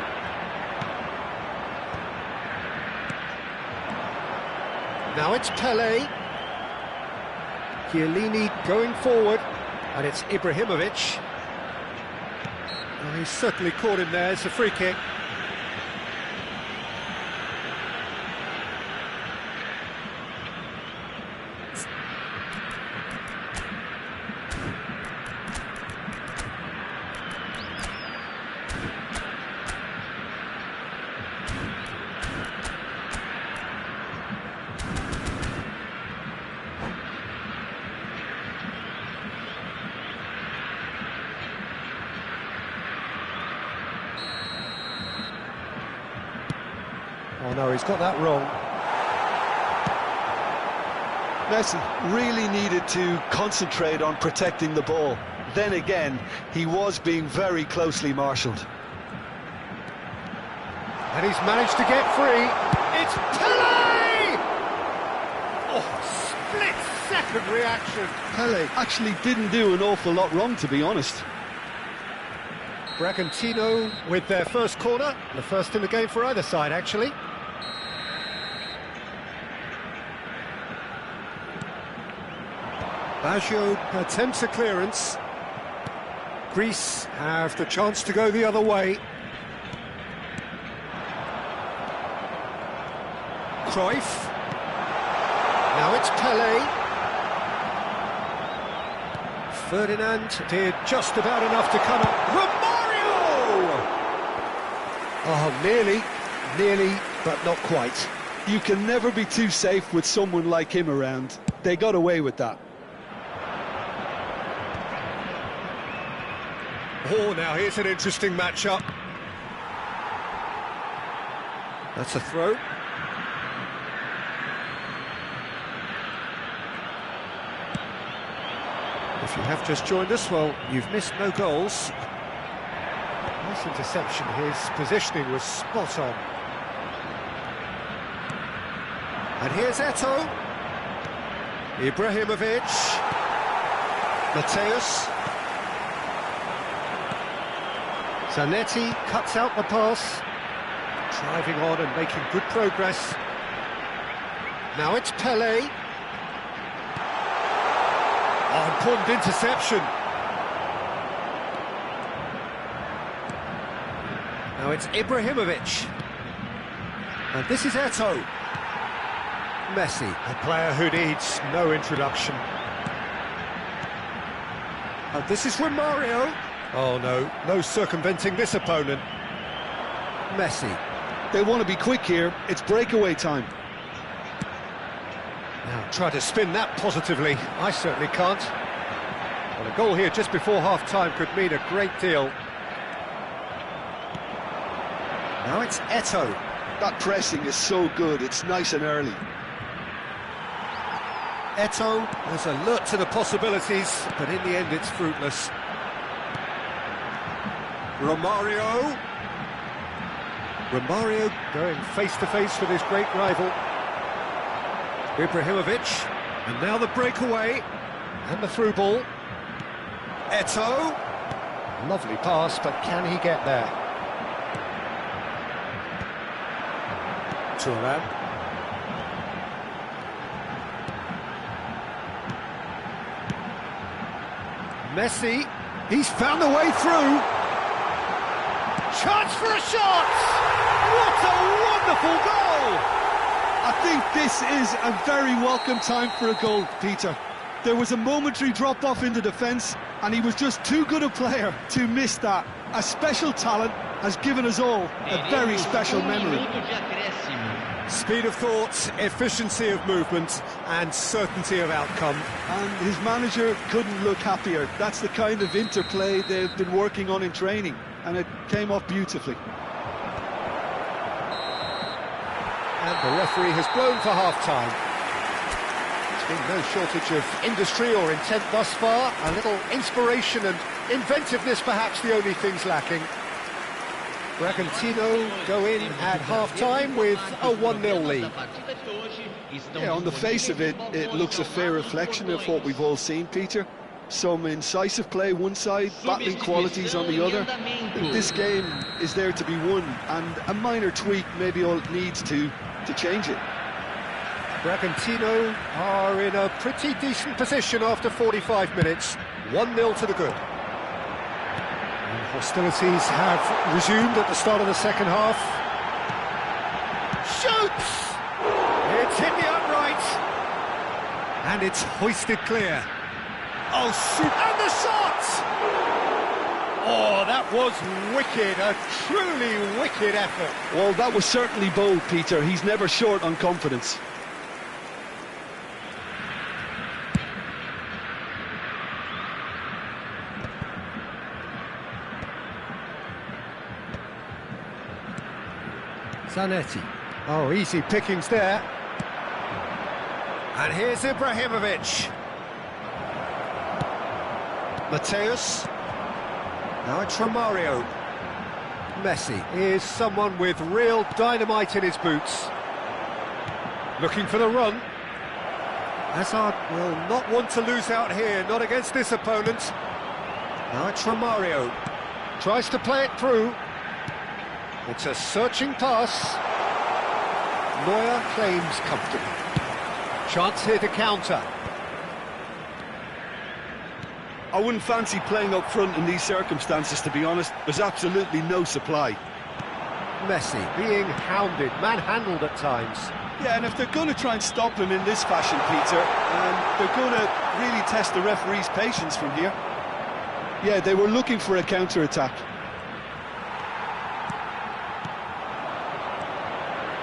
Now it's Pelé. Chiellini going forward, and it's Ibrahimovic. Oh, he's certainly caught him there. It's a free kick. Oh no, he's got that wrong. Messi really needed to concentrate on protecting the ball. Then again, he was being very closely marshalled. And he's managed to get free. It's Pelé! Oh, split-second reaction. Pelé actually didn't do an awful lot wrong, to be honest. Bragantino with their first corner, the first in the game for either side, actually. Baggio attempts a clearance. Greece have the chance to go the other way. Cruyff. Now it's Pelé. Ferdinand did just about enough to come up. Romario! Oh, nearly, but not quite. You can never be too safe with someone like him around. They got away with that. Oh, now here's an interesting matchup. That's a throw. If you have just joined us, well, you've missed no goals. Nice interception. His positioning was spot on. And here's Eto'o. Ibrahimovic. Mateus. Zanetti cuts out the pass. Driving on and making good progress. Now it's Pelé. Oh, important interception. Now it's Ibrahimovic. And this is Eto'o. Messi, a player who needs no introduction. And this is Romario. Oh no, no circumventing this opponent. Messi. They want to be quick here, it's breakaway time. Now try to spin that positively. I certainly can't. Well, a goal here just before half-time could mean a great deal. Now it's Eto'o. That pressing is so good, it's nice and early. Eto'o was alert to the possibilities, but in the end it's fruitless. Romario going face-to-face with his great rival. Ibrahimovic, and now the breakaway, and the through ball. Eto'o, lovely pass, but can he get there? Turan. Messi, he's found a way through. Chance for a shot! What a wonderful goal! I think this is a very welcome time for a goal, Peter. There was a momentary drop-off into defence, and he was just too good a player to miss that. A special talent has given us all a very special memory. Speed of thought, efficiency of movement, and certainty of outcome. And his manager couldn't look happier. That's the kind of interplay they've been working on in training, and it came off beautifully. And the referee has blown for half-time. There's been no shortage of industry or intent thus far. A little inspiration and inventiveness, perhaps the only things lacking. Bragantino go in at half-time with a 1-0 lead. Yeah, on the face of it, it looks a fair reflection of what we've all seen, Peter. Some incisive play one side, battling qualities on the other. This game is there to be won, and a minor tweak maybe all it needs to change it. Bragantino are in a pretty decent position after 45 minutes. 1-0 to the good. And hostilities have resumed at the start of the second half. Shoots! It's hit the upright. And it's hoisted clear. Oh, shoot! And the shot! Oh, that was wicked, a truly wicked effort. Well, that was certainly bold, Peter. He's never short on confidence. Zanetti. Oh, easy pickings there. And here's Ibrahimovic. Mateus. Now it's Romario. Messi is someone with real dynamite in his boots. Looking for the run. Hazard will not want to lose out here, not against this opponent. Now it's Romario. Tries to play it through. It's a searching pass. Neuer claims comfortably. Chance here to counter. I wouldn't fancy playing up front in these circumstances, to be honest. There's absolutely no supply. Messi being hounded, manhandled at times. Yeah, and if they're going to try and stop him in this fashion, Peter, they're going to really test the referee's patience from here. Yeah, they were looking for a counter-attack.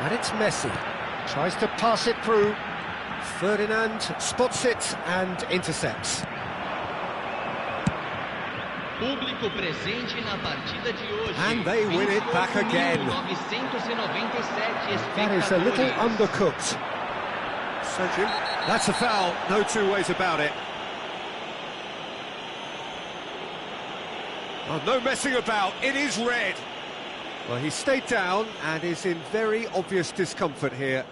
And it's Messi. Tries to pass it through. Ferdinand spots it and intercepts. Público presente na partida de hoje. And they win it back again. 997 That is a little undercooked. Sergio. That's a foul, no two ways about it. Oh, no messing about, it is red. Well, he stayed down and is in very obvious discomfort here.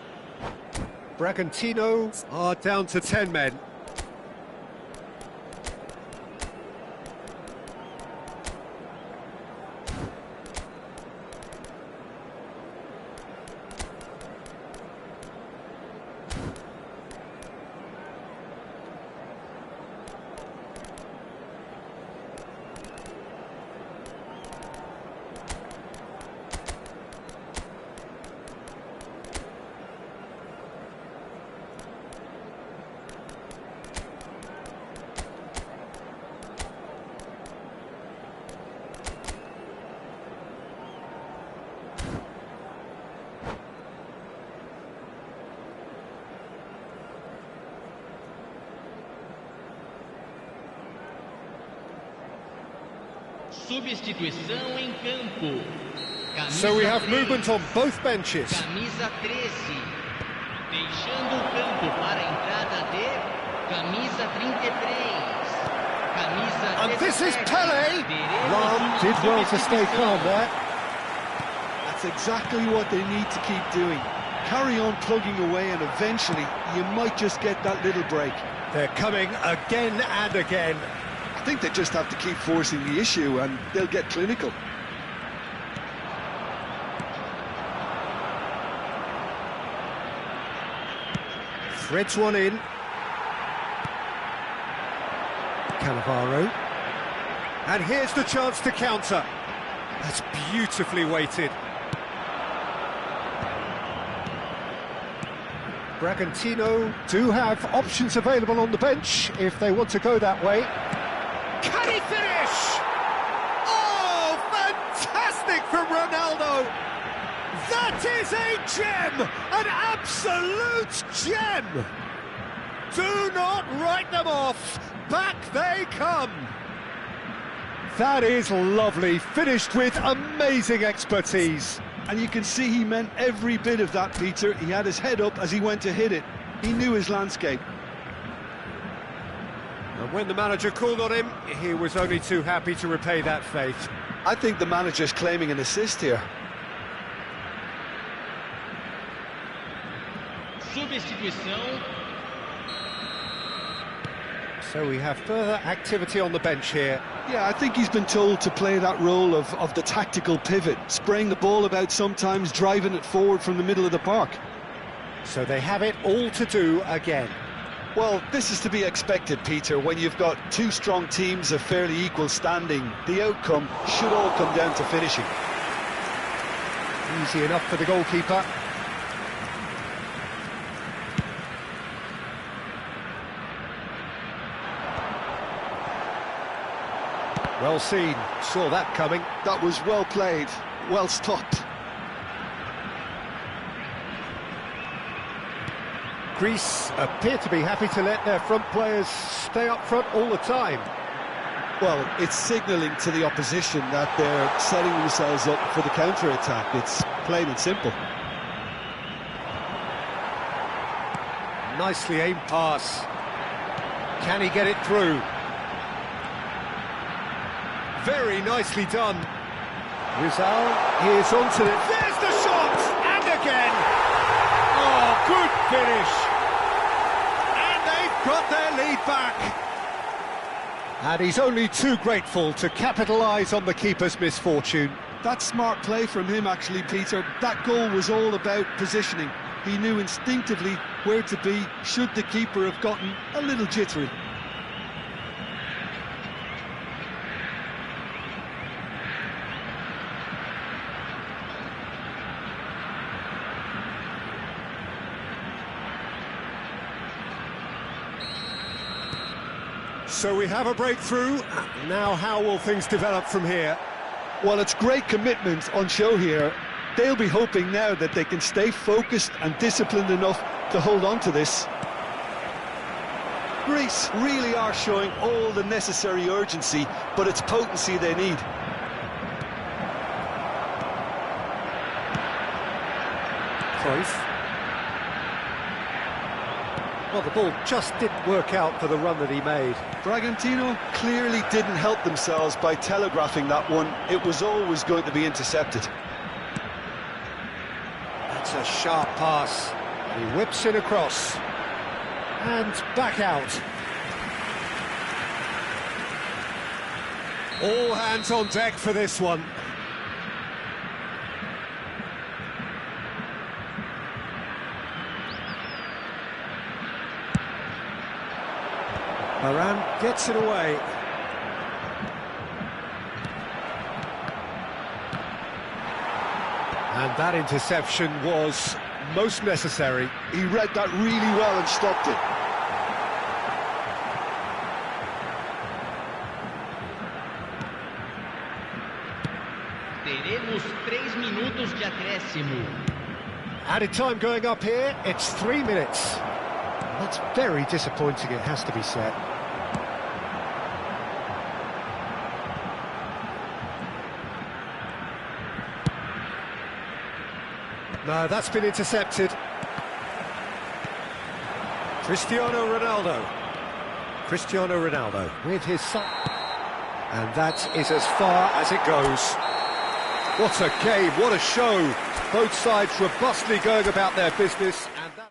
Bragantino are down to 10 men. Substituição em campo. Camisa So we have 3, movement on both benches. Camisa 13. Deixando o campo para a entrada de camisa 33. Camisa 17. And this is Pele. Lam did well to stay calm there. That's exactly what they need to keep doing. Carry on plugging away and eventually you might just get that little break. They're coming again and again. I think they just have to keep forcing the issue and they'll get clinical. Threads one in. Cannavaro. And here's the chance to counter. That's beautifully weighted. Bragantino do have options available on the bench if they want to go that way. Can he finish? Oh, fantastic from Ronaldo! That is a gem! An absolute gem! Do not write them off! Back they come! That is lovely, finished with amazing expertise. And you can see he meant every bit of that, Peter. He had his head up as he went to hit it. He knew his landscape. And when the manager called on him, he was only too happy to repay that faith. I think the manager's claiming an assist here. Substituição. So we have further activity on the bench here. Yeah, I think he's been told to play that role of the tactical pivot, spraying the ball about sometimes, driving it forward from the middle of the park. So they have it all to do again. Well, this is to be expected, Peter, when you've got two strong teams of fairly equal standing. The outcome should all come down to finishing. Easy enough for the goalkeeper. Well seen, saw that coming. That was well played, well stopped. Greece appear to be happy to let their front players stay up front all the time. Well, it's signalling to the opposition that they're setting themselves up for the counter-attack. It's plain and simple. Nicely aimed pass. Can he get it through? Very nicely done. Rizal is onto it. There's the shot! And again! Oh, good finish! And they've got their lead back. And he's only too grateful to capitalise on the keeper's misfortune. That's smart play from him, actually, Peter. That goal was all about positioning. He knew instinctively where to be should the keeper have gotten a little jittery. So we have a breakthrough. Now how will things develop from here? Well, it's great commitment on show here. They'll be hoping now that they can stay focused and disciplined enough to hold on to this. Greece really are showing all the necessary urgency, but it's potency they need. Cruyff. Well, the ball just didn't work out for the run that he made. Bragantino clearly didn't help themselves by telegraphing that one. It was always going to be intercepted. That's a sharp pass. He whips it across. And back out. All hands on deck for this one. Varane gets it away. And that interception was most necessary. He read that really well and stopped it. Teremos 3 minutos de acréscimo. Added time going up here, it's 3 minutes. That's very disappointing, it has to be said. No, that's been intercepted. Cristiano Ronaldo. Cristiano Ronaldo with his son. And that is as far as it goes. What a game, what a show. Both sides robustly going about their business. And that...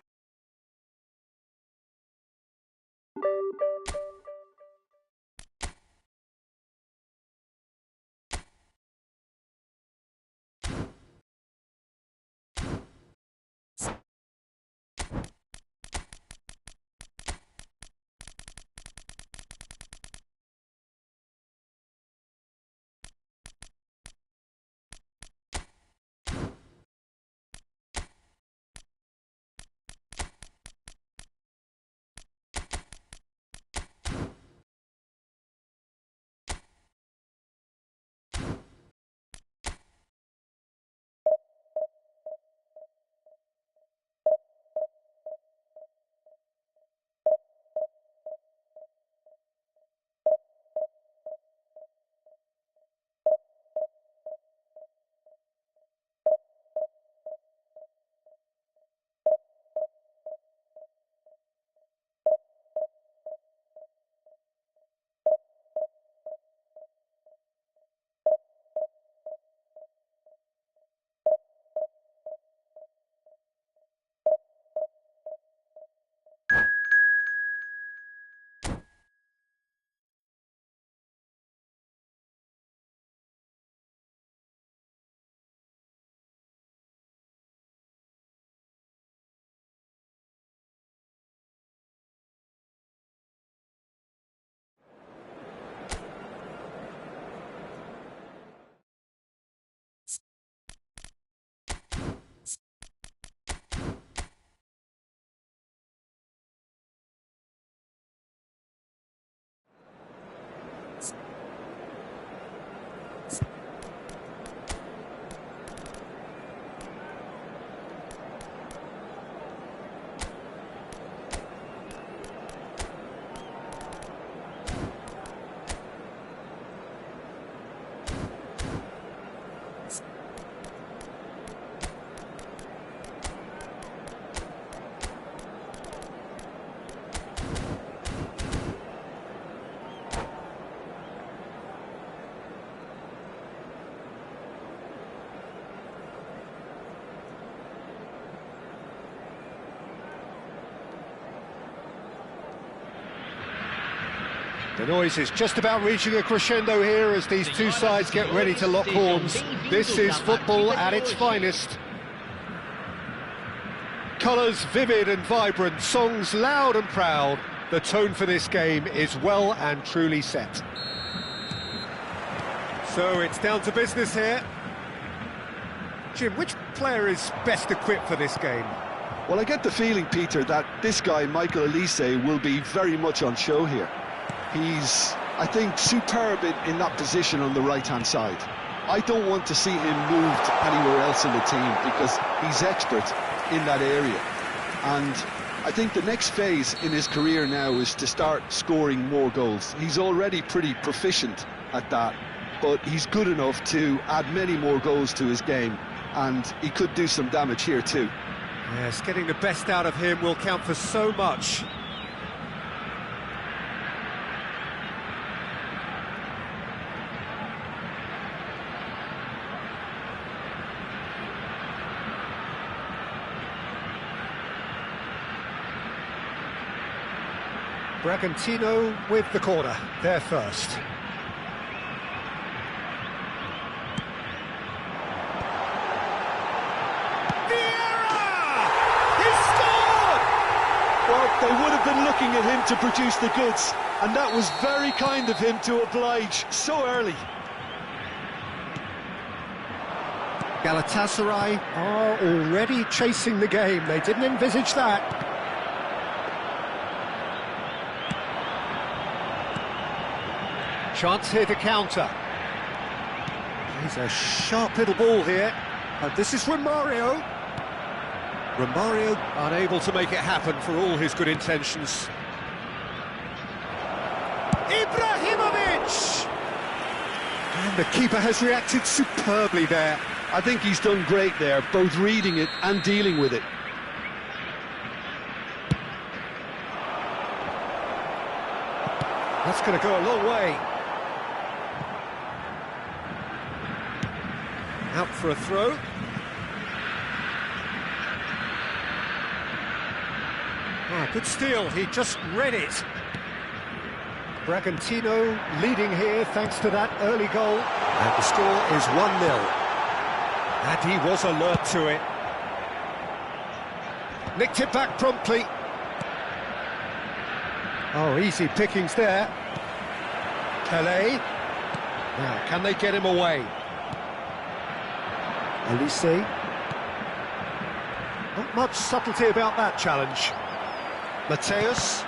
The noise is just about reaching a crescendo here as these two sides get ready to lock horns. This is football at its finest. Colours vivid and vibrant, songs loud and proud. The tone for this game is well and truly set. So it's down to business here. Jim, which player is best equipped for this game? Well, I get the feeling, Peter, that this guy, Michael Elise, will be very much on show here. He's, I think, superb in that position on the right-hand side. I don't want to see him moved anywhere else in the team because he's expert in that area. And I think the next phase in his career now is to start scoring more goals. He's already pretty proficient at that, but he's good enough to add many more goals to his game, and he could do some damage here too. Yes, getting the best out of him will count for so much. Bragantino with the corner, there first. Vieira! He scored! Well, they would have been looking at him to produce the goods, and that was very kind of him to oblige so early. Galatasaray are already chasing the game. They didn't envisage that. Chance here to counter. He's a sharp little ball here. And this is Romario. Romario unable to make it happen for all his good intentions. Ibrahimovic! And the keeper has reacted superbly there. I think he's done great there, both reading it and dealing with it. That's going to go a long way. Out for a throw. Ah, good steal, he just read it. Bragantino leading here thanks to that early goal. And the score is 1-0. And he was alert to it. Nicked it back promptly. Oh, easy pickings there. Pelé. Now, can they get him away? Liveeee. Not much subtlety about that challenge. Mateus.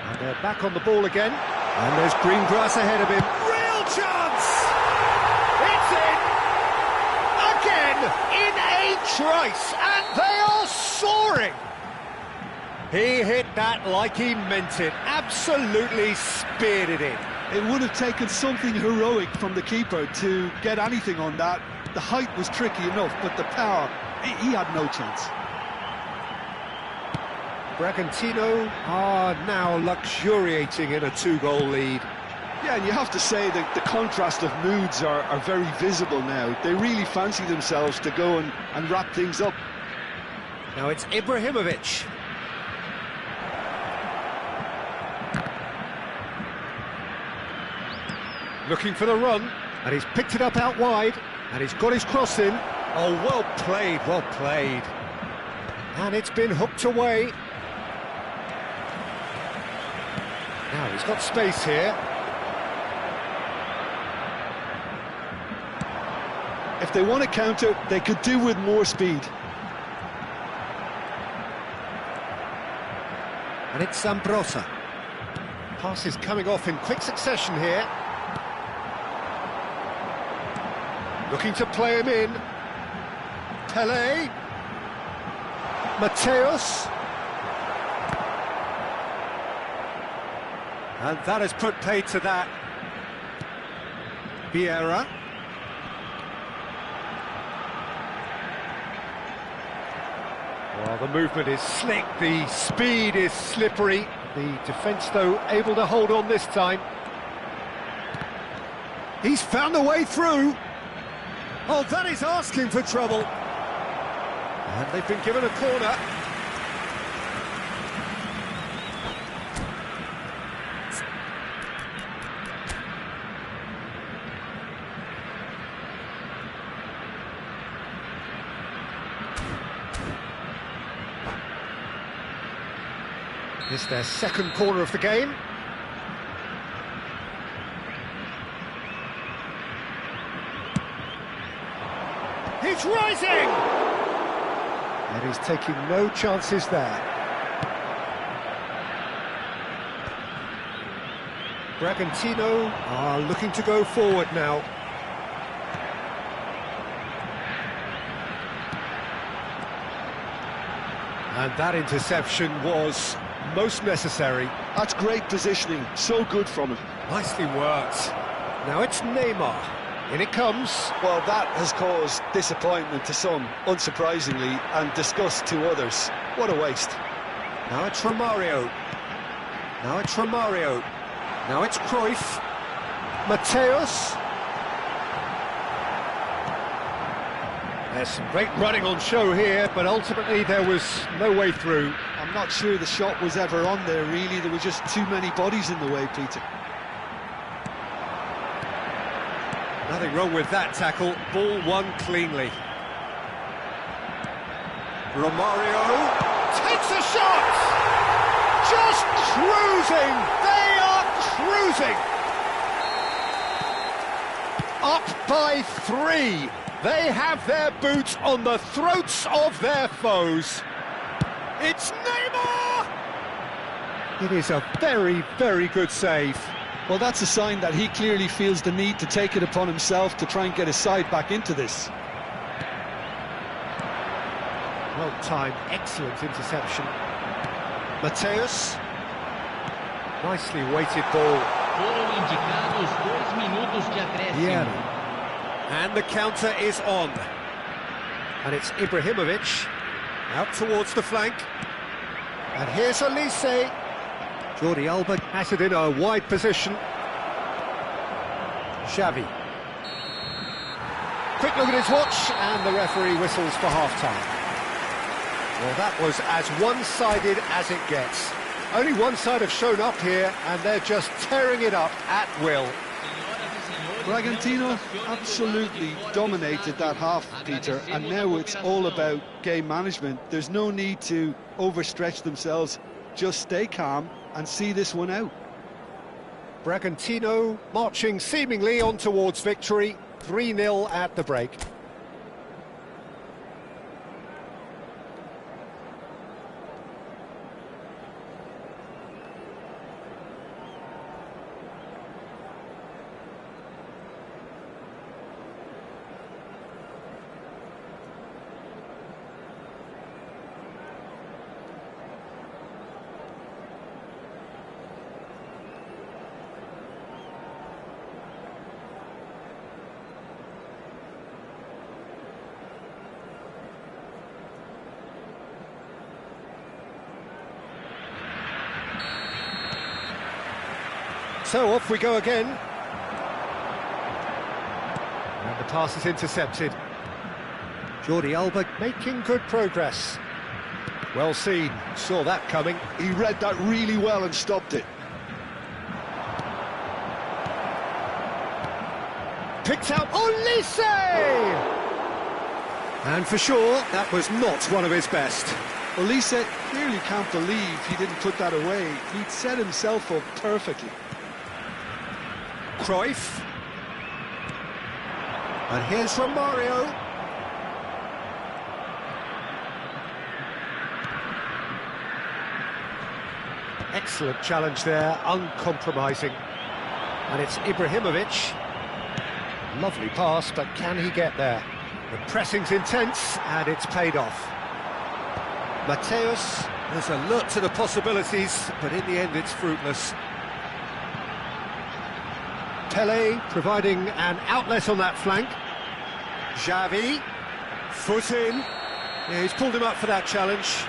And they're back on the ball again. And there's green grass ahead of him. Real chance! It's in! Again, in a trice, and they are soaring! He hit that like he meant it. Absolutely speared it in. It would have taken something heroic from the keeper to get anything on that. The height was tricky enough, but the power, he had no chance. Bragantino are now luxuriating in a 2-goal lead. Yeah, and you have to say that the contrast of moods are very visible now. They really fancy themselves to go and wrap things up. Now it's Ibrahimovic. Looking for the run, and he's picked it up out wide, and he's got his cross in. Oh, well played, well played. And it's been hooked away. Now he's got space here. If they want to counter, they could do with more speed. And it's Zambrotta. Passes coming off in quick succession here. Looking to play him in. Pelé. Mateus. And that has put paid to that. Vieira. Well, the movement is slick, the speed is slippery. The defence, though, able to hold on this time. He's found a way through. Oh, that is asking for trouble. And they've been given a corner. It's their second corner of the game. He's rising! And he's taking no chances there. Bragantino are looking to go forward now. And that interception was most necessary. That's great positioning, so good from him. Nicely worked. Now it's Neymar. In it comes. Well, that has caused disappointment to some, unsurprisingly, and disgust to others. What a waste. Now it's Romario. Now it's Romario. Now it's Cruyff. Mateus. There's some great running on show here, but ultimately there was no way through. I'm not sure the shot was ever on there, really. There were just too many bodies in the way, Peter. Nothing wrong with that tackle. Ball won cleanly. Romario takes a shot! Just cruising! They are cruising! Up by 3. They have their boots on the throats of their foes. It's Neymar! It is a very, very good save. Well, that's a sign that he clearly feels the need to take it upon himself to try and get his side back into this. Well timed, excellent interception. Mateus. Nicely weighted ball. Foram indicados 2 minutos de acréscimo. Yeah. And the counter is on. And it's Ibrahimovic out towards the flank. And here's Liveeee. Jordi Alba has it in a wide position. Xavi. Quick look at his watch, and the referee whistles for half-time. Well, that was as one-sided as it gets. Only one side have shown up here, and they're just tearing it up at will. Bragantino absolutely dominated that half, Peter, and now it's all about game management. There's no need to overstretch themselves. Just stay calm and see this one out. Bragantino marching seemingly on towards victory, 3-0 at the break. So off we go again. And the pass is intercepted. Jordi Alba making good progress. Well seen, saw that coming. He read that really well and stopped it. Picked out Liveeee! And for sure, that was not one of his best. Well, Liveeee clearly can't believe he didn't put that away. He'd set himself up perfectly. Cruyff. And here's from Mario. Excellent challenge there, uncompromising. And it's Ibrahimovic. Lovely pass, but can he get there? The pressing's intense, and it's paid off. Mateus is alert to the possibilities, but in the end it's fruitless. Pelé providing an outlet on that flank. Xavi, foot in. Yeah, he's pulled him up for that challenge.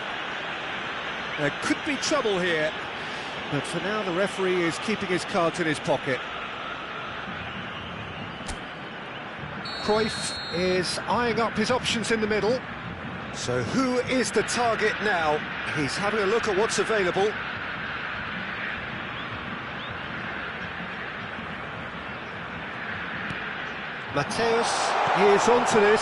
There could be trouble here, but for now the referee is keeping his cards in his pocket. Cruyff is eyeing up his options in the middle. So who is the target now? He's having a look at what's available. Mateus is onto this.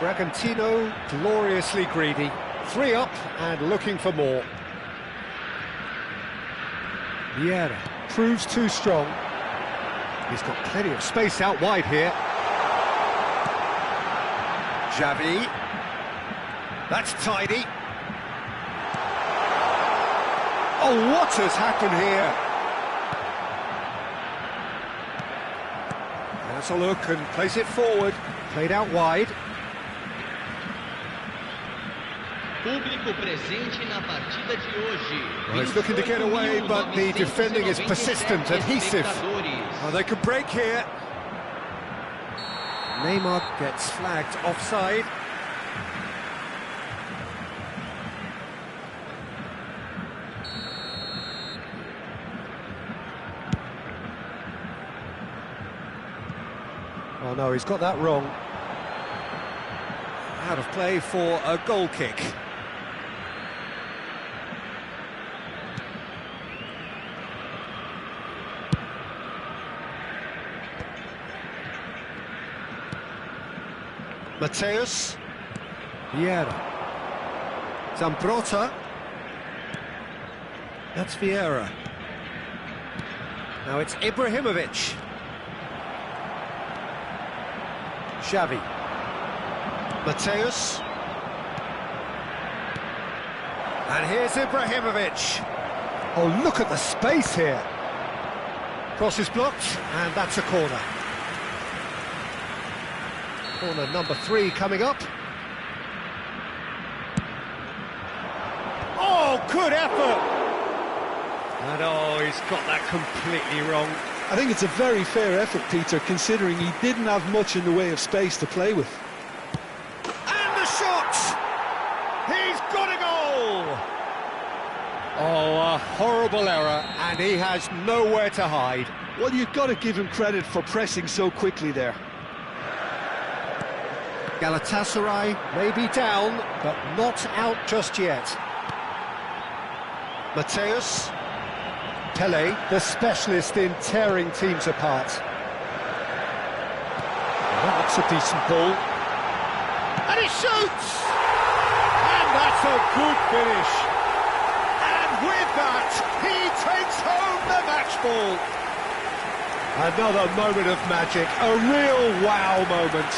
Bragantino gloriously greedy. 3 up and looking for more. Vieira proves too strong. He's got plenty of space out wide here. Xavi. That's tidy. Oh, what has happened here? Has a look and plays it forward. Played out wide. Público presente na partida de hoje. Well, he's looking to get away, but the defending is persistent, adhesive. Oh, they could break here. Neymar gets flagged offside. Oh no, he's got that wrong. Out of play for a goal kick. Mateus. Vieira. Zambrotta. That's Vieira. Now it's Ibrahimovic. Xavi. Mateus. And here's Ibrahimovic. Oh, look at the space here. Cross is blocked, and that's a corner. Corner number 3 coming up. Oh, good effort! And oh, he's got that completely wrong. I think it's a very fair effort, Peter, considering he didn't have much in the way of space to play with. And the shot! He's got a goal! Oh, a horrible error, and he has nowhere to hide. Well, you've got to give him credit for pressing so quickly there. Galatasaray may be down, but not out just yet. Mateus. Pele, the specialist in tearing teams apart. That's a decent ball. And he shoots! And that's a good finish. And with that, he takes home the match ball. Another moment of magic, a real wow moment.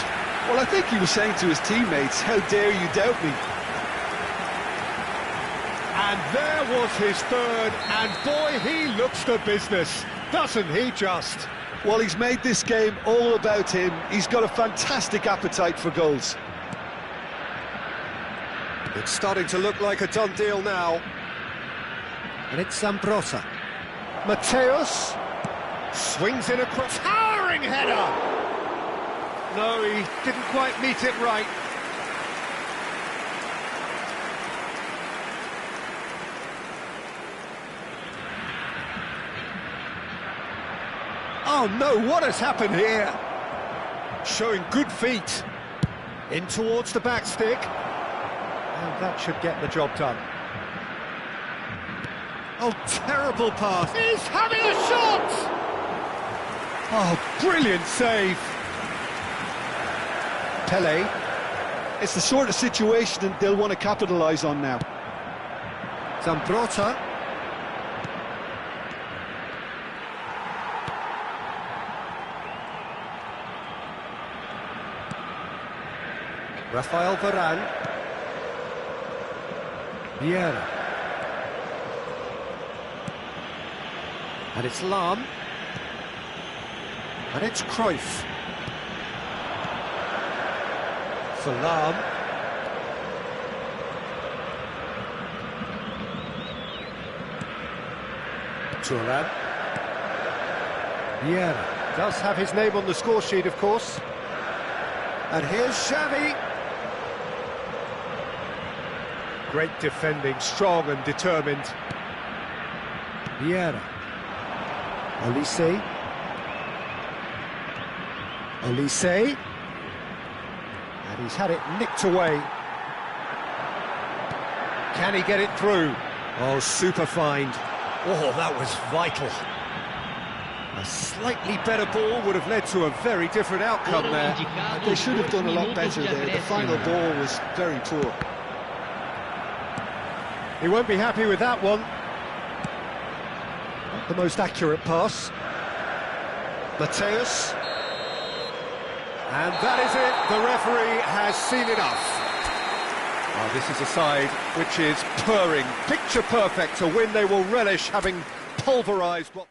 Well, I think he was saying to his teammates, how dare you doubt me? And there was his third, and boy, he looks the business, doesn't he just? Well, he's made this game all about him. He's got a fantastic appetite for goals. It's starting to look like a done deal now. And it's Zambrotta. Mateus swings in a towering header! No, he didn't quite meet it right. Oh no, what has happened here? Showing good feet. In towards the back stick. And that should get the job done. Oh, terrible pass. He's having a shot! Oh, brilliant save. Pele. It's the sort of situation that they'll want to capitalise on now. Zambrotta. Rafael Varane. Vieira. And it's Lam. And it's Cruyff. For Lam. Turan. Vieira does have his name on the score sheet, of course. And here's Xavi. Great defending, strong and determined. Vieira. Olise. Olise. And he's had it nicked away. Can he get it through? Oh, super find. Oh, that was vital. A slightly better ball would have led to a very different outcome there. They should have done a lot better there. The final ball was very poor. He won't be happy with that one. Not the most accurate pass. Mateus. And that is it. The referee has seen enough. Oh, this is a side which is purring, picture perfect, a win they will relish, having pulverised what...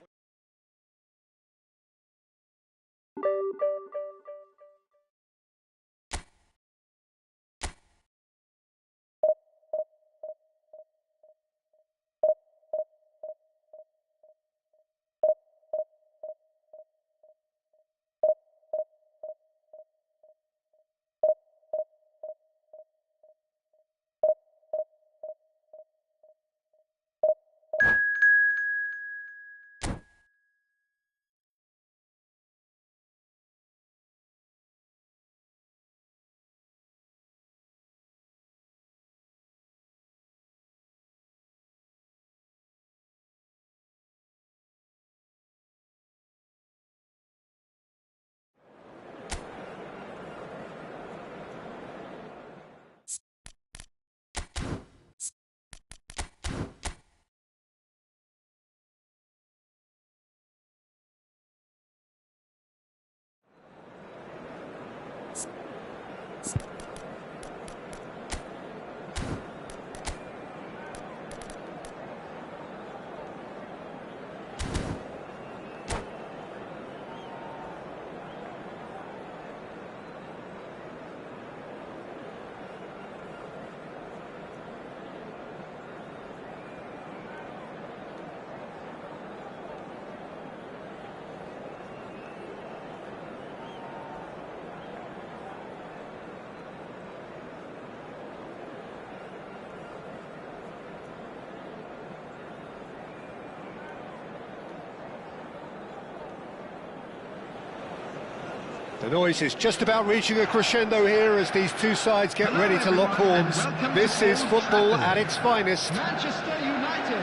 The noise is just about reaching a crescendo here as these two sides get ready to lock horns. This is football at its finest. Manchester United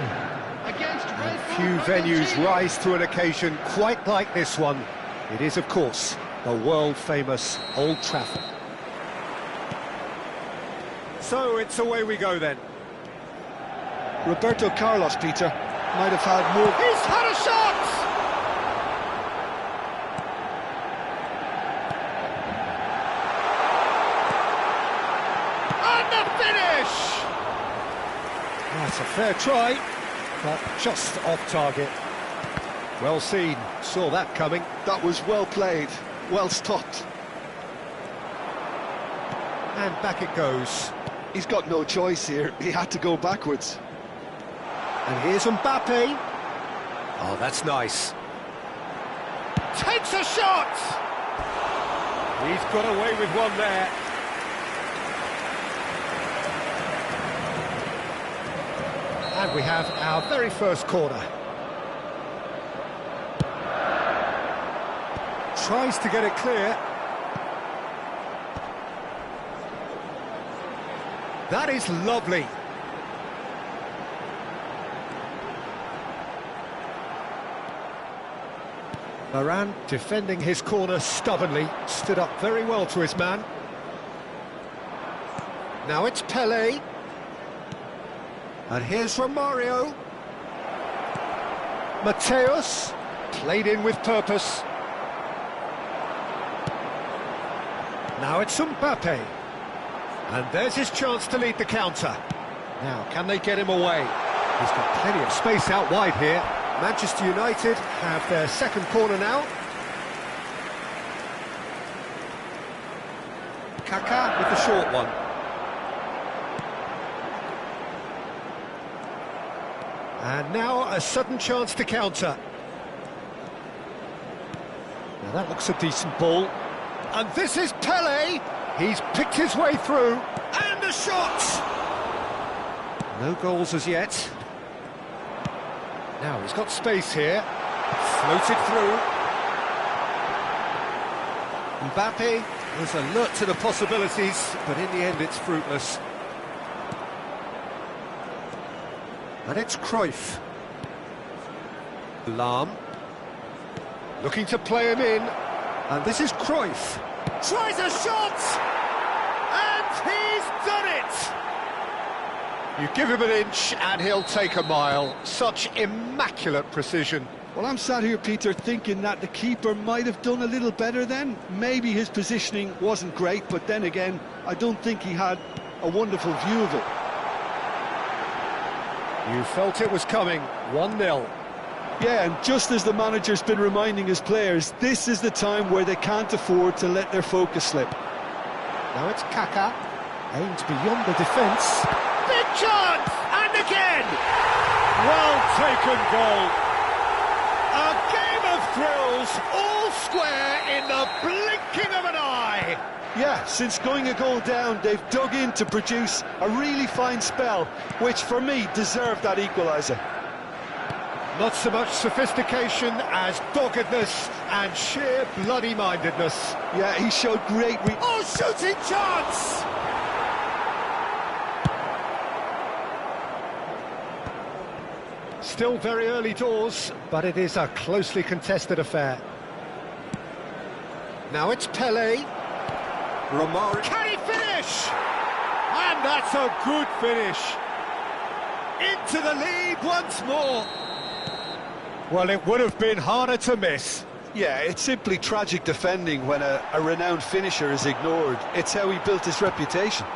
against Red Bull Few venues rise to an occasion quite like this one. It is, of course, the world-famous Old Trafford. So it's away we go then. Roberto Carlos, Peter, might have had more. He's had a shot! And the finish! That's a fair try, but just off target. Well seen, saw that coming. That was well played, well stopped. And back it goes. He's got no choice here, he had to go backwards. And here's Mbappe. Oh, that's nice. Takes a shot! He's got away with one there. And we have our very first corner. Tries to get it clear. That is lovely. Varane defending his corner stubbornly, stood up very well to his man. Now it's Pelé. And here's Romario. Mateus, played in with purpose. Now it's Mbappe. And there's his chance to lead the counter. Now, can they get him away? He's got plenty of space out wide here. Manchester United have their second corner now. Kaká with the short one. And now a sudden chance to counter. Now that looks a decent ball. And this is Pelé. He's picked his way through. And a shot! No goals as yet. Now he's got space here. Floated through. Mbappe was alert to the possibilities, but in the end it's fruitless. And it's Cruyff. Lahm. Looking to play him in. And this is Cruyff. Tries a shot! And he's done it! You give him an inch and he'll take a mile. Such immaculate precision. Well, I'm sat here, Peter, thinking that the keeper might have done a little better then. Maybe his positioning wasn't great, but then again, I don't think he had a wonderful view of it. You felt it was coming, 1-0. Yeah, and just as the manager's been reminding his players, this is the time where they can't afford to let their focus slip. Now it's Kaká, aimed beyond the defence. Big chance! And again! Well taken goal. A game of thrills, all square in the blinking of an eye. Yeah, since going a goal down, they've dug in to produce a really fine spell, which for me deserved that equaliser. Not so much sophistication as doggedness and sheer bloody-mindedness. Yeah, he showed great... Oh, shooting chance! Still very early doors, but it is a closely contested affair. Now it's Pelé. Romario. Can he finish? And that's a good finish. Into the lead once more. Well, it would have been harder to miss. Yeah, it's simply tragic defending when a renowned finisher is ignored. It's how he built his reputation.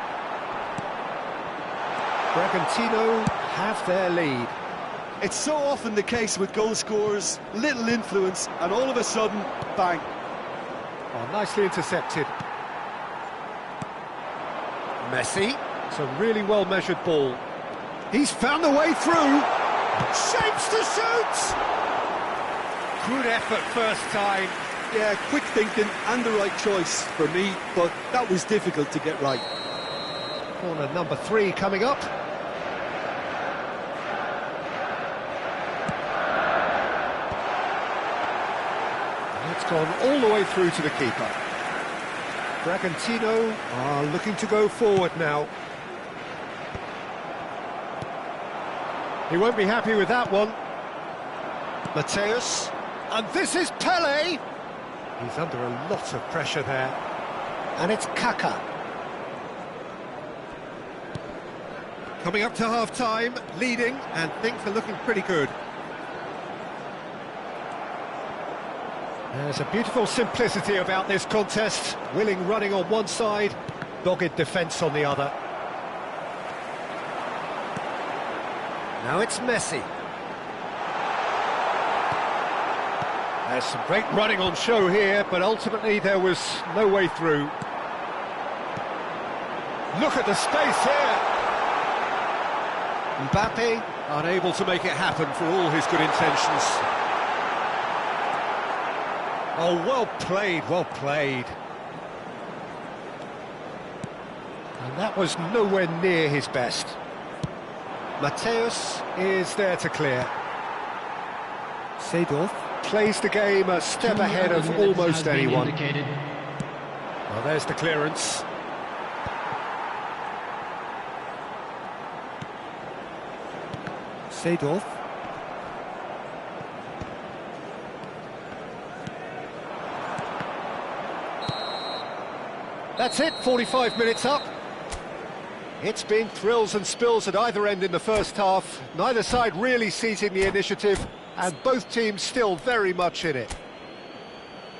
Bragantino have their lead. It's so often the case with goal scorers, little influence, and all of a sudden, bang. Oh, nicely intercepted. Messi. It's a really well-measured ball. He's found the way through. Shapes to shoot. Good effort first time. Yeah, quick thinking and the right choice for me, but that was difficult to get right. Corner number 3 coming up. And it's gone all the way through to the keeper. Bragantino are looking to go forward now. He won't be happy with that one. Mateus, and this is Pele. He's under a lot of pressure there. And it's Kaka. Coming up to half-time, leading, and things are looking pretty good. There's a beautiful simplicity about this contest. Willing running on one side, dogged defence on the other. Now it's Messi. There's some great running on show here, but ultimately there was no way through. Look at the space here. Mbappe unable to make it happen for all his good intentions. Oh, well played, well played. And that was nowhere near his best. Mateus is there to clear. Seedorf plays the game a step ahead of almost anyone. Well, there's the clearance. Seedorf. That's it, 45 minutes up. It's been thrills and spills at either end in the first half. Neither side really seizing the initiative, and both teams still very much in it.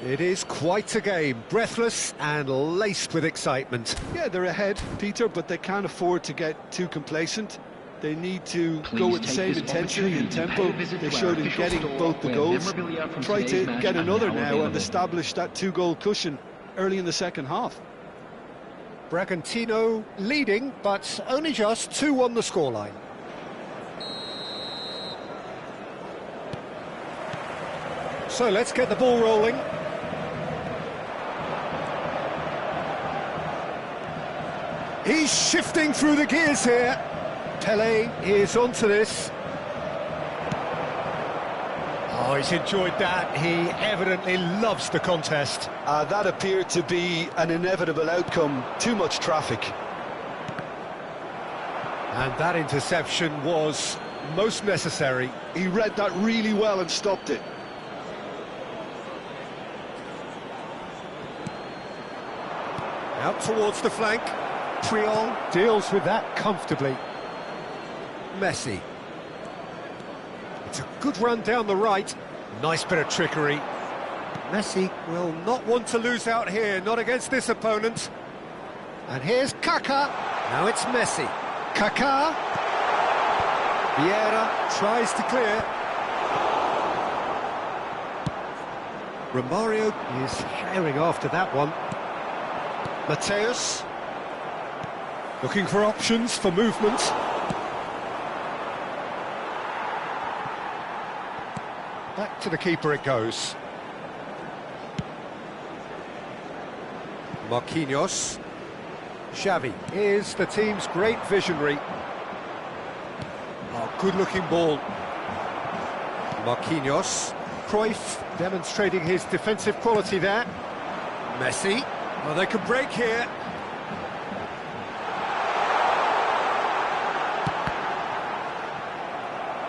It is quite a game, breathless and laced with excitement. Yeah, they're ahead, Peter, but they can't afford to get too complacent. They need to go with the same intensity and tempo they showed in getting both the goals. Try to get another now and establish that two-goal cushion early in the second half. Bragantino leading, but only just 2-1 the scoreline. So let's get the ball rolling. He's shifting through the gears here. Pele is onto this. Oh, he's enjoyed that. He evidently loves the contest. That appeared to be an inevitable outcome. Too much traffic. And that interception was most necessary. He read that really well and stopped it. Out towards the flank. Triol deals with that comfortably. Messi. It's a good run down the right. Nice bit of trickery. Messi will not want to lose out here, not against this opponent. And here's Kaka. Now it's Messi. Kaka. Vieira tries to clear. Romario is herring after that one. Mateus. Looking for options for movement. Back to the keeper it goes. Marquinhos. Xavi is the team's great visionary. Oh, good-looking ball. Marquinhos. Cruyff demonstrating his defensive quality there. Messi. Oh, they can break here.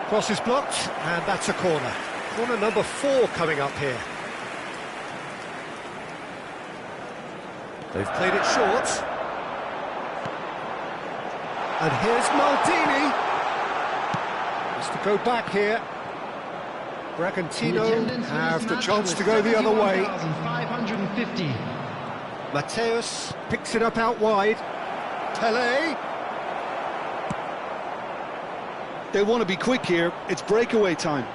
Cross is blocked, and that's a corner. Corner number 4 coming up here. They've played it short. And here's Maldini. Has to go back here. Bragantino have the chance to go the other way. 550. Mateus picks it up out wide. Pele. They want to be quick here. It's breakaway time.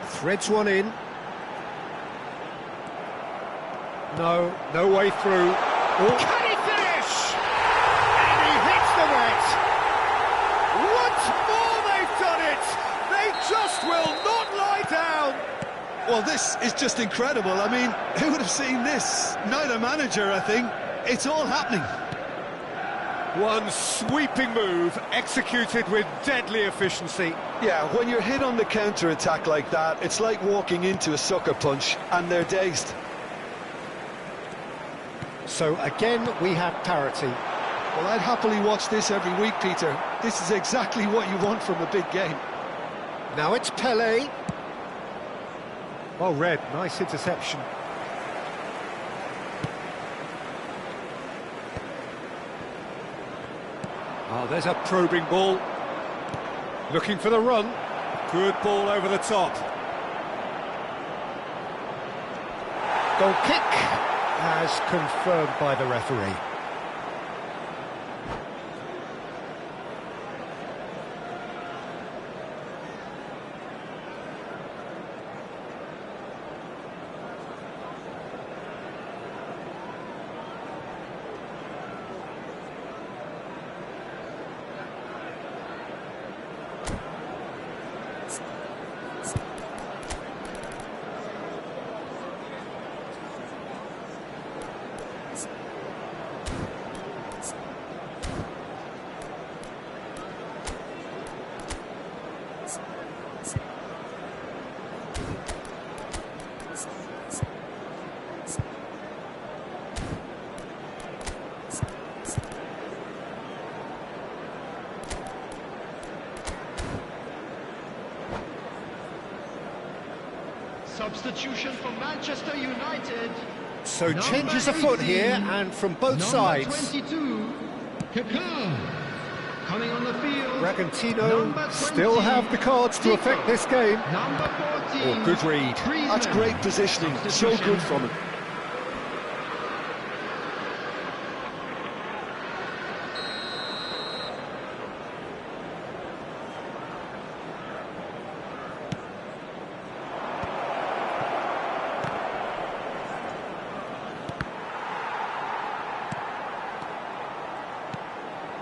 Threads one in. No way through. Oh. Can he finish? And he hits the net. Once more they've done it. They just will not lie down. Well, this is just incredible. I mean, who would have seen this? Neither manager, I think. It's all happening. One sweeping move, executed with deadly efficiency. Yeah, when you're hit on the counter-attack like that, it's like walking into a sucker punch, and they're dazed. So again, we have parity. Well, I'd happily watch this every week, Peter. This is exactly what you want from a big game. Now it's Pelé. Well read, nice interception. Oh, there's a probing ball. Looking for the run. Good ball over the top. Goal kick, as confirmed by the referee. Substitution for Manchester United. So changes afoot here, and from both sides. 22, Kaká. Coming on the field. Bragantino still have the cards to affect this game. Number 14. Oh, good read. That's great positioning, so good from him.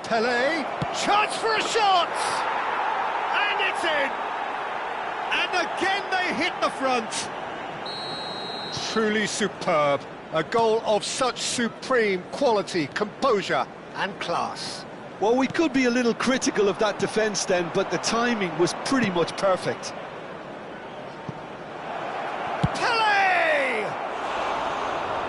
Pelé, chance for a shot! And it's in! And again they hit the front. Truly superb. A goal of such supreme quality, composure and class. Well, we could be a little critical of that defence then, but the timing was pretty much perfect. Pelé!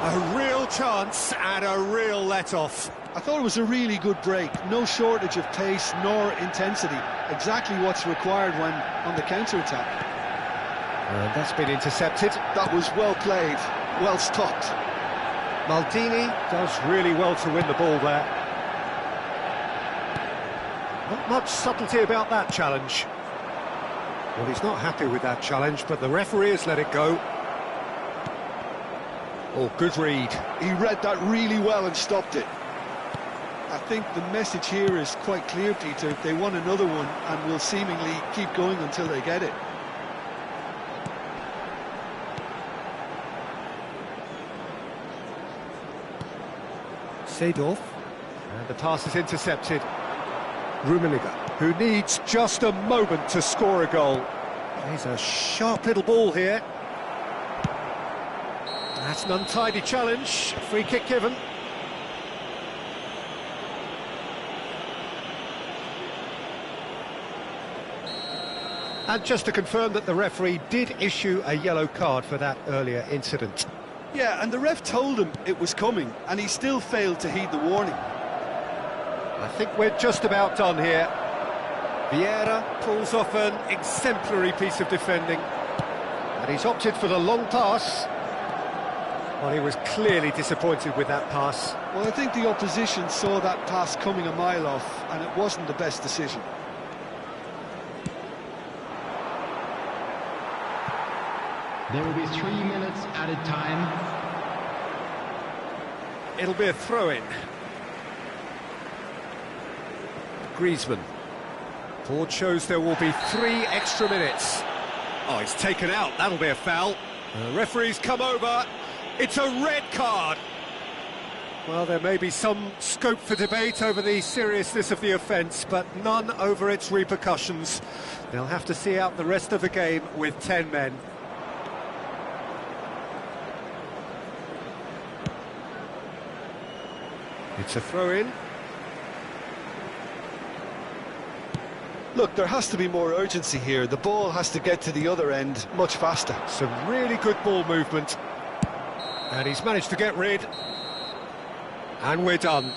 A real chance and a real let-off. I thought it was a really good break. No shortage of pace nor intensity. Exactly what's required when on the counter-attack. And that's been intercepted. That was well played, well stopped. Maldini does really well to win the ball there. Not much subtlety about that challenge. Well, he's not happy with that challenge, but the referee has let it go. Oh, good read. He read that really well and stopped it. I think the message here is quite clear, Peter. They want another one and will seemingly keep going until they get it. Seedorf. And the pass is intercepted. Rummenigge, who needs just a moment to score a goal. He's a sharp little ball here. That's an untidy challenge. Free kick given. And just to confirm that the referee did issue a yellow card for that earlier incident. Yeah, and the ref told him it was coming, and he still failed to heed the warning. I think we're just about done here. Vieira pulls off an exemplary piece of defending. And he's opted for the long pass. Well, he was clearly disappointed with that pass. Well, I think the opposition saw that pass coming a mile off, and it wasn't the best decision. There will be 3 minutes added time. It'll be a throw-in. Griezmann. Board shows there will be 3 extra minutes. Oh, he's taken out. That'll be a foul. The referee's come over. It's a red card. Well, there may be some scope for debate over the seriousness of the offence, but none over its repercussions. They'll have to see out the rest of the game with 10 men. It's a throw-in. Look, there has to be more urgency here. The ball has to get to the other end much faster. Some really good ball movement. And he's managed to get rid. And we're done.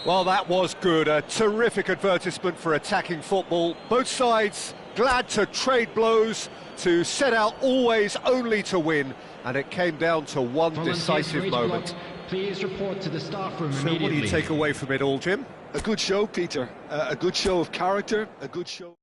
Well, that was good. A terrific advertisement for attacking football. Both sides glad to trade blows, to set out always only to win. And it came down to one decisive moment. Please report to the staff room So what do you take away from it all, Jim? A good show, Peter. A good show of character, a good show...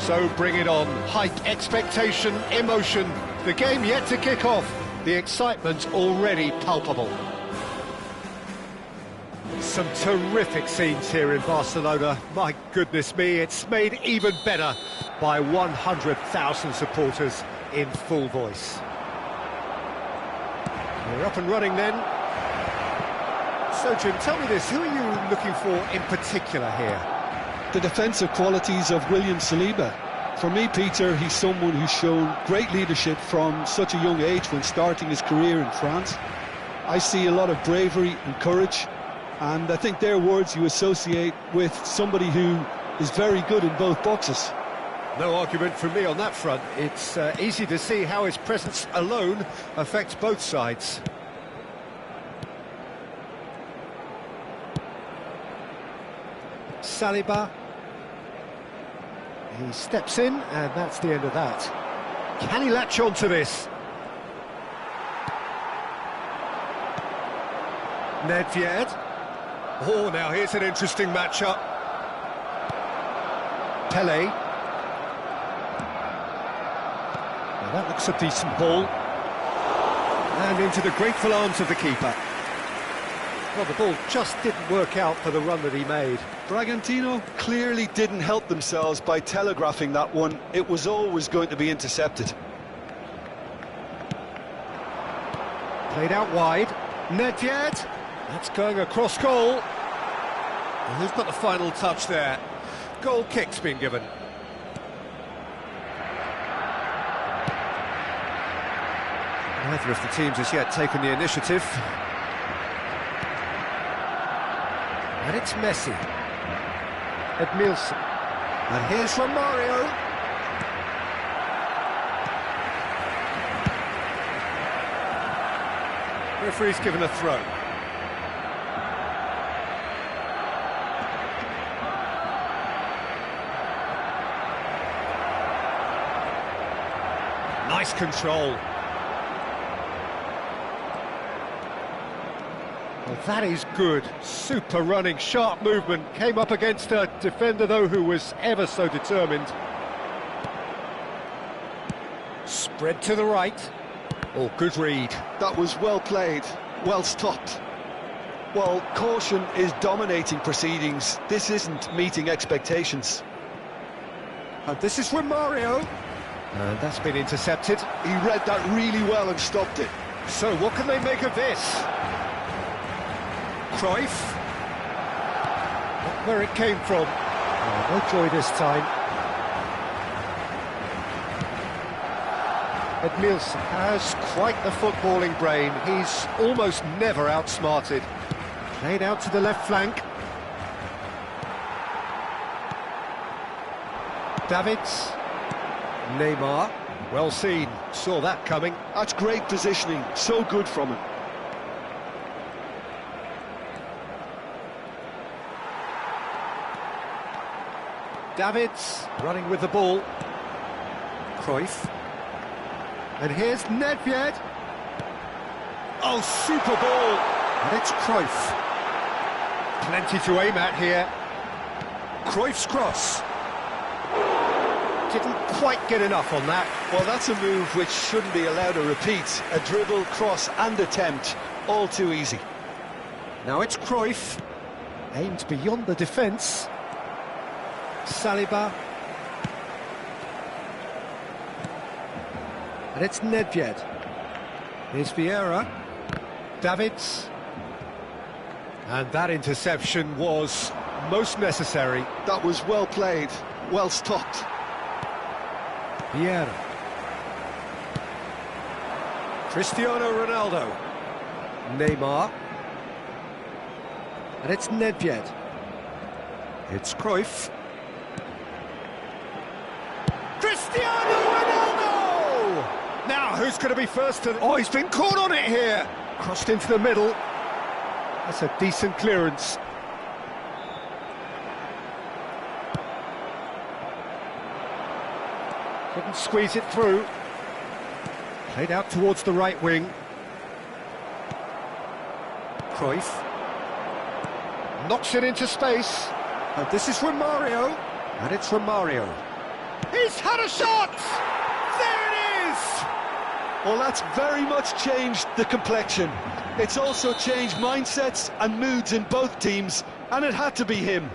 So bring it on. Hype, expectation, emotion. The game yet to kick off. The excitement already palpable. Some terrific scenes here in Barcelona. My goodness me, it's made even better by 100,000 supporters in full voice. We're up and running then. So Jim, tell me this, who are you looking for in particular here? The defensive qualities of William Saliba. For me, Peter, he's someone who's shown great leadership from such a young age when starting his career in France. I see a lot of bravery and courage, and I think they're words you associate with somebody who is very good in both boxes. No argument from me on that front. It's easy to see how his presence alone affects both sides. Saliba. He steps in, and that's the end of that. Can he latch on to this? Nedved. Oh, now here's an interesting matchup. Pelé. Now that looks a decent ball. And into the grateful arms of the keeper. Well, the ball just didn't work out for the run that he made. Bragantino clearly didn't help themselves by telegraphing that one. It was always going to be intercepted. Played out wide. Nedved. That's going across goal. And who's got the final touch there? Goal kick's been given. Neither of the teams has yet taken the initiative. And it's Messi. Edmilson. And here's Romario. Referee's given a throw. Nice control. Well, that is good. Super running, sharp movement. Came up against a defender, though, who was ever so determined. Spread to the right. Oh, good read. That was well played, well stopped. Well, caution is dominating proceedings. This isn't meeting expectations. And this is Romario. And that's been intercepted. He read that really well and stopped it. So what can they make of this? Cruyff. Not where it came from. Oh, no joy this time. Edmilson has quite the footballing brain. He's almost never outsmarted. Played out to the left flank. Davids. Neymar. Well seen. Saw that coming. That's great positioning. So good from him. Davids running with the ball. Cruyff. And here's Nedved. Oh, super ball. And it's Cruyff. Plenty to aim at here. Cruyff's cross. Didn't quite get enough on that. Well, that's a move which shouldn't be allowed to repeat. A dribble, cross and attempt. All too easy. Now it's Cruyff. Aimed beyond the defence. Saliba. And it's Nedved. Here's Vieira. Davids. And that interception was most necessary. That was well played, well stopped. Vieira. Cristiano Ronaldo. Neymar. And it's Nedved. It's Cruyff. Cristiano Ronaldo! Now, who's going to be first to... Oh, he's been caught on it here! Crossed into the middle. That's a decent clearance. Couldn't squeeze it through. Played out towards the right wing. Cruyff. Knocks it into space. And this is Romario. And it's Romario. He's had a shot! There it is! Well, that's very much changed the complexion. It's also changed mindsets and moods in both teams, and it had to be him.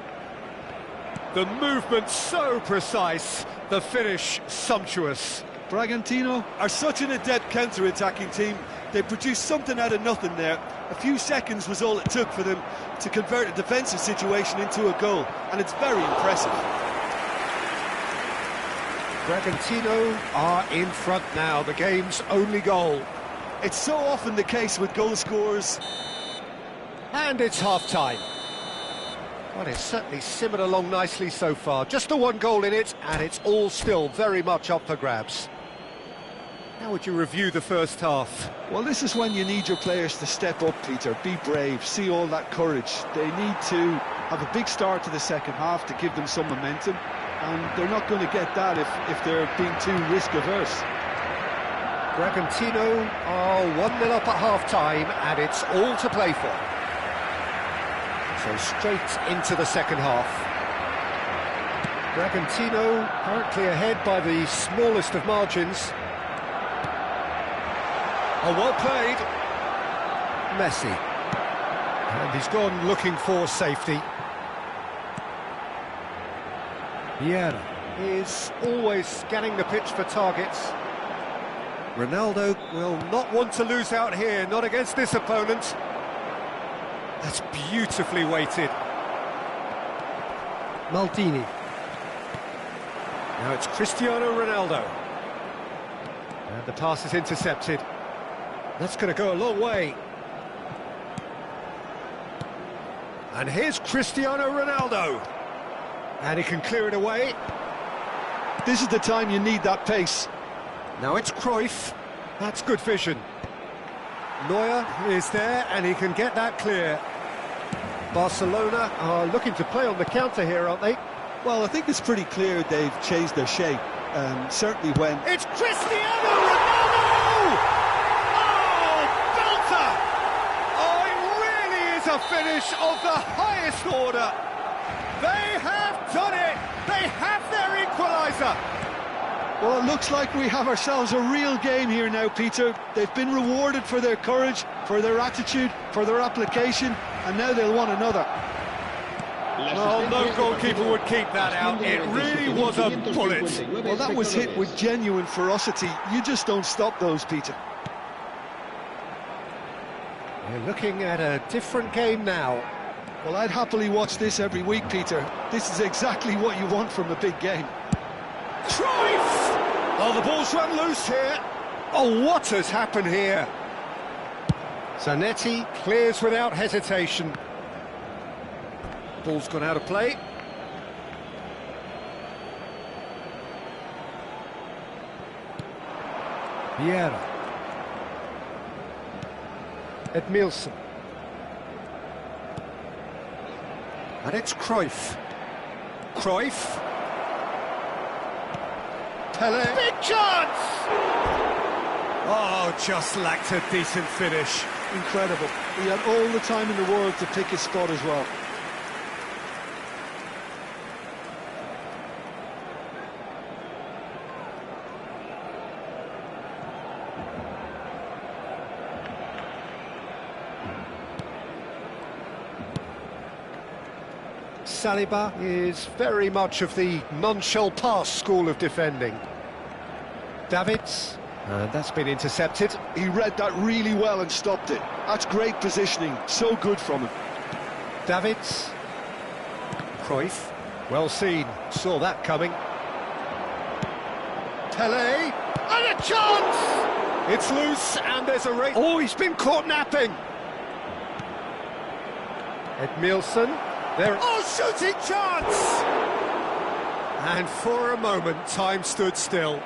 The movement so precise, the finish sumptuous. Bragantino are such an adept counter-attacking team. They produced something out of nothing there. A few seconds was all it took for them to convert a defensive situation into a goal, and it's very impressive. Bragantino are in front now, the game's only goal. It's so often the case with goal scorers. And it's half-time. Well, it's certainly simmered along nicely so far. Just the one goal in it, and it's all still very much up for grabs. How would you review the first half? Well, this is when you need your players to step up, Peter. Be brave, see all that courage. They need to have a big start to the second half to give them some momentum, and they're not going to get that if they're being too risk-averse. Bragantino are 1-0 up at half-time, and it's all to play for. So straight into the second half. Bragantino currently ahead by the smallest of margins. Oh, well played. Messi. And he's gone looking for safety. Vieira is always scanning the pitch for targets. Ronaldo will not want to lose out here, not against this opponent. That's beautifully weighted. Maldini. Now it's Cristiano Ronaldo. And the pass is intercepted. That's going to go a long way. And here's Cristiano Ronaldo. And he can clear it away. This is the time you need that pace. Now it's Cruyff. That's good vision. Neuer is there, and he can get that clear. Barcelona are looking to play on the counter here, aren't they? Well, I think it's pretty clear they've changed their shape. Certainly when... It's Cristiano Ronaldo! Oh, belter! Oh, it really is a finish of the highest order. They have done it! They have their equaliser! Well, it looks like we have ourselves a real game here now, Peter. They've been rewarded for their courage, for their attitude, for their application, and now they'll want another. Well, no goalkeeper would keep that out. It really was a bullet. Well, that was hit with genuine ferocity. You just don't stop those, Peter. We're looking at a different game now. Well, I'd happily watch this every week, Peter. This is exactly what you want from a big game. Cruyff! Oh, the ball's run loose here. Oh, what has happened here? Zanetti clears without hesitation. Ball's gone out of play. Vieira. Edmilson. And it's Cruyff. Cruyff. Pelé. Big chance! Oh, just lacked a decent finish. Incredible. He had all the time in the world to pick his spot as well. Saliba is very much of the none-shall-pass school of defending. Davids, and that's been intercepted. He read that really well and stopped it. That's great positioning, so good from him. Davids. Cruyff, well seen, saw that coming. Pelé, and a chance! It's loose, and there's a race. Oh, he's been caught napping. Edmilson. There. Oh, shooting chance! And for a moment, time stood still.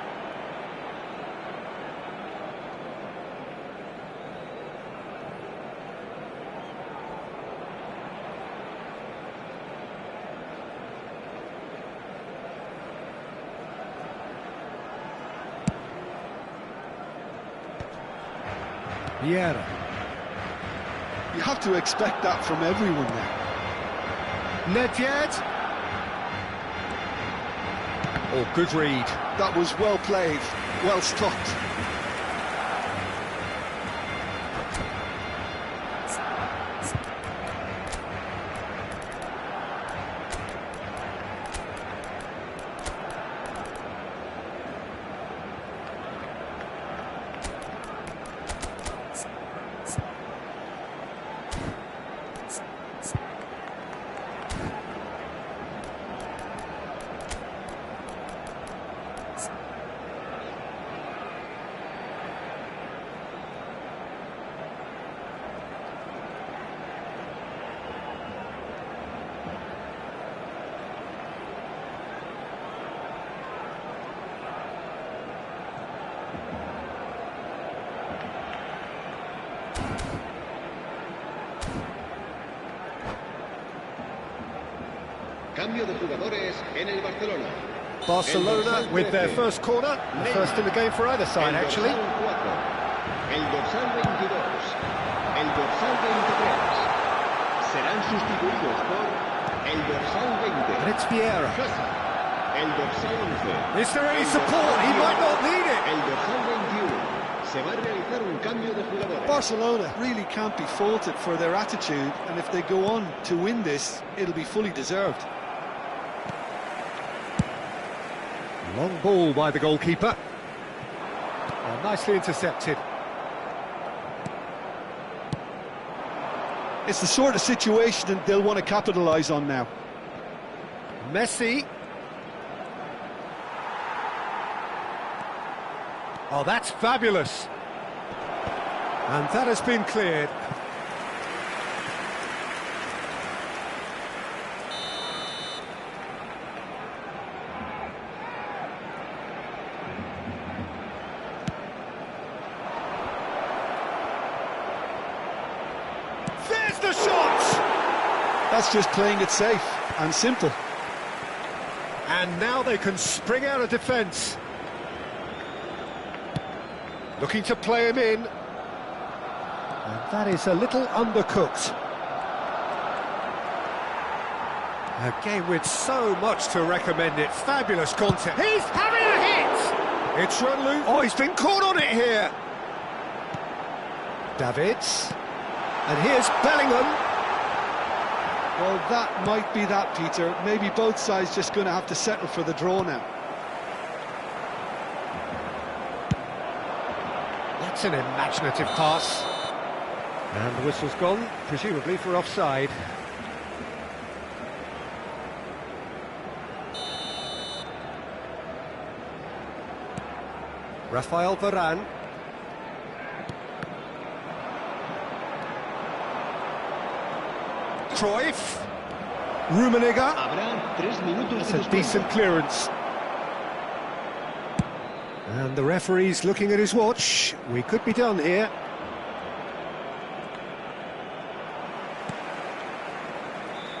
Vieira. You have to expect that from everyone now. Nedved. Oh, good read. That was well played, well stopped. Cambio de jugadores en el Barcelona. Barcelona with their first corner, the first in the game for either side, actually. El dorsal 22, el dorsal 23 serán sustituidos por el dorsal 20. And it's Vieira. El dorsal 11. Is there any support? He might not need it. El dorsal 21. Se va a realizar un cambio de jugadores. Barcelona really can't be faulted for their attitude, and if they go on to win this, it'll be fully deserved. Long ball by the goalkeeper. Oh, nicely intercepted. It's the sort of situation that they'll want to capitalise on now. Messi. Oh, that's fabulous. And that has been cleared. There's the shot! That's just playing it safe and simple. And now they can spring out of defence. Looking to play him in. And that is a little undercooked. A game with so much to recommend it. Fabulous content. He's having a hit! It's run loose. Oh, he's been caught on it here. Davids. And here's Bellingham. Well, that might be that, Peter. Maybe both sides just going to have to settle for the draw now. That's an imaginative pass. And the whistle's gone, presumably for offside. Rafael Varane. Cruyff. Rummenigge. Habrá 3 minutos That's a decent clearance. And the referee's looking at his watch. We could be done here.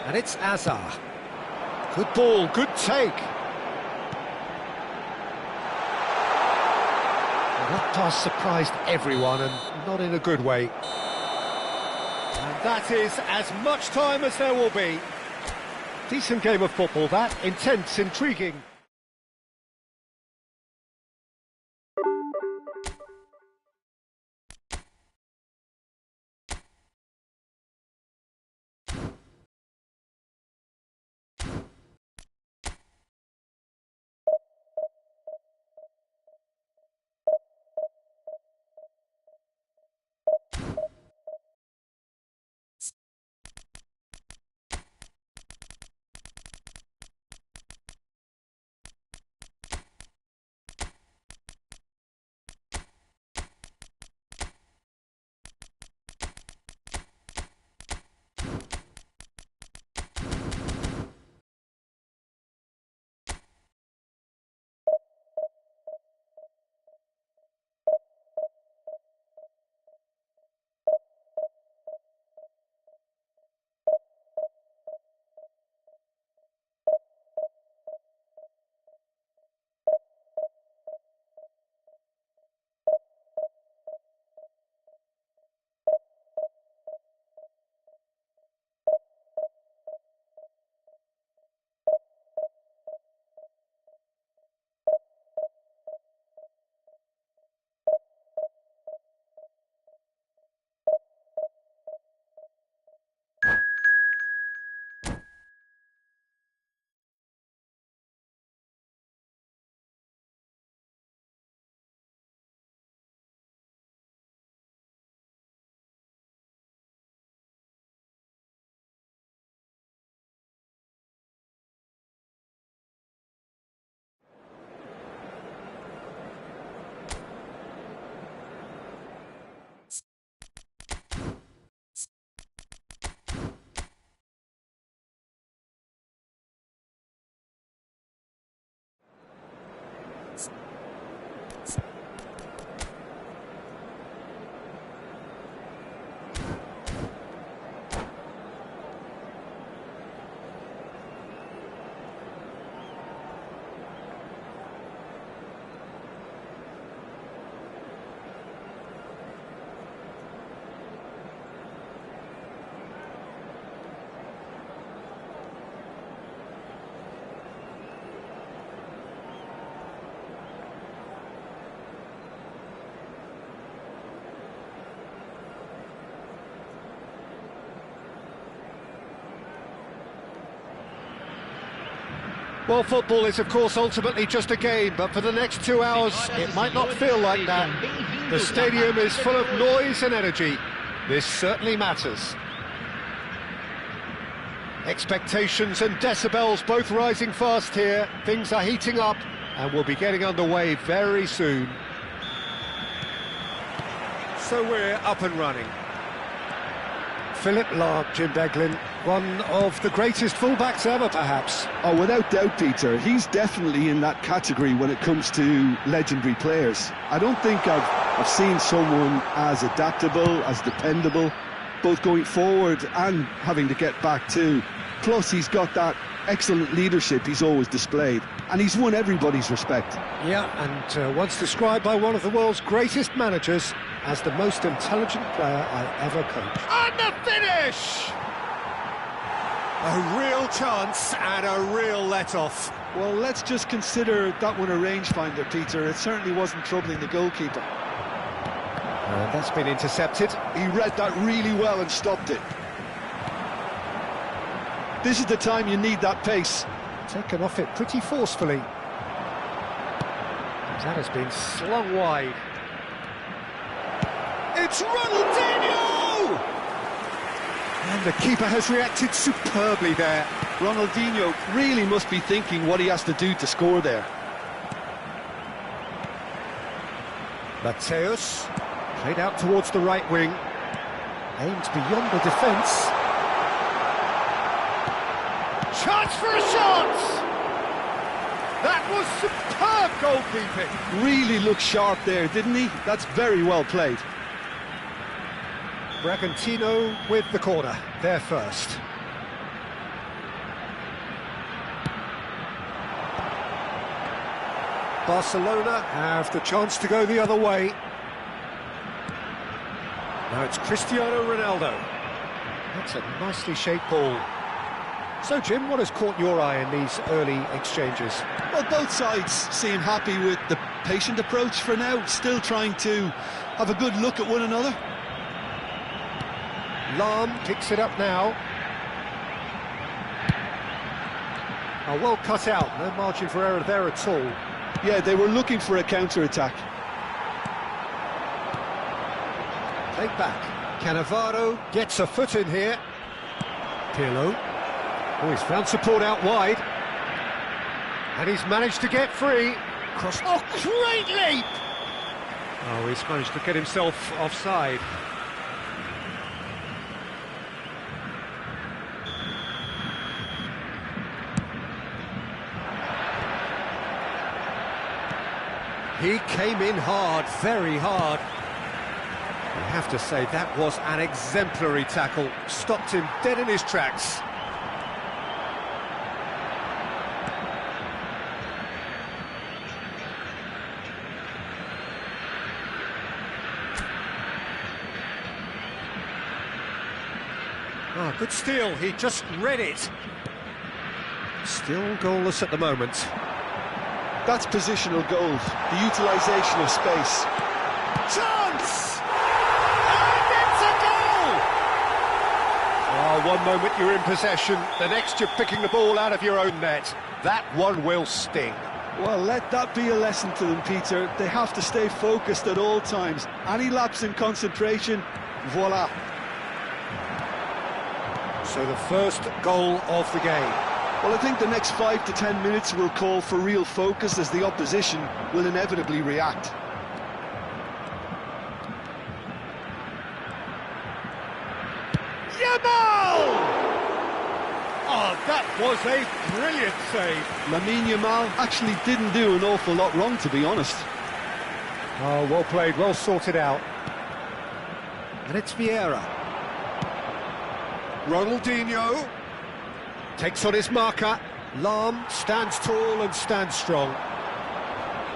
And it's Azar. Good ball, good take. Well, that pass surprised everyone, and not in a good way. And that is as much time as there will be. Decent game of football, that. Intense, intriguing. Well, football is, of course, ultimately just a game, but for the next 2 hours, it might not feel like that. The stadium is full of noise and energy. This certainly matters. Expectations and decibels both rising fast here. Things are heating up, and we'll be getting underway very soon. So we're up and running. Philip Lahm, Jim Beglin, one of the greatest fullbacks ever, perhaps. Oh, without doubt, Peter. He's definitely in that category when it comes to legendary players. I don't think I've seen someone as adaptable, as dependable, both going forward and having to get back too. Plus, he's got that excellent leadership he's always displayed, and he's won everybody's respect. Yeah, and once described by one of the world's greatest managers as the most intelligent player I ever coached. And the finish! A real chance and a real let-off. Well, let's just consider that one a rangefinder, Peter. It certainly wasn't troubling the goalkeeper. That's been intercepted. He read that really well and stopped it. This is the time you need that pace. Taken off it pretty forcefully. That has been slung wide. It's Ronaldinho! And the keeper has reacted superbly there. Ronaldinho really must be thinking what he has to do to score there. Mateus, played out towards the right wing. Aimed beyond the defence. Chance for a shot! That was superb goalkeeping. Really looked sharp there, didn't he? That's very well played. Bragantino with the corner, there first. Barcelona have the chance to go the other way. Now it's Cristiano Ronaldo. That's a nicely shaped ball. So, Jim, what has caught your eye in these early exchanges? Well, both sides seem happy with the patient approach for now, still trying to have a good look at one another. Lahm picks it up now. Oh, well cut out, no margin for error there at all. Yeah, they were looking for a counter-attack. Played back. Cannavaro gets a foot in here. Pirlo. Oh, he's found support out wide. And he's managed to get free. Cross. Oh, great leap! Oh, he's managed to get himself offside. He came in hard, very hard. I have to say, that was an exemplary tackle. Stopped him dead in his tracks. Oh, good steal, he just read it. Still goalless at the moment. That's positional goals, the utilisation of space. Chance! And it's a goal! Oh, one moment you're in possession, the next you're picking the ball out of your own net. That one will sting. Well, let that be a lesson to them, Peter. They have to stay focused at all times. Any lapse in concentration, voila. So the first goal of the game. Well, I think the next 5 to 10 minutes will call for real focus as the opposition will inevitably react. Yamal! Oh, that was a brilliant save. Lamine Yamal actually didn't do an awful lot wrong, to be honest. Oh, well played, well sorted out. And it's Vieira. Ronaldinho takes on his marker. Lahm stands tall and stands strong.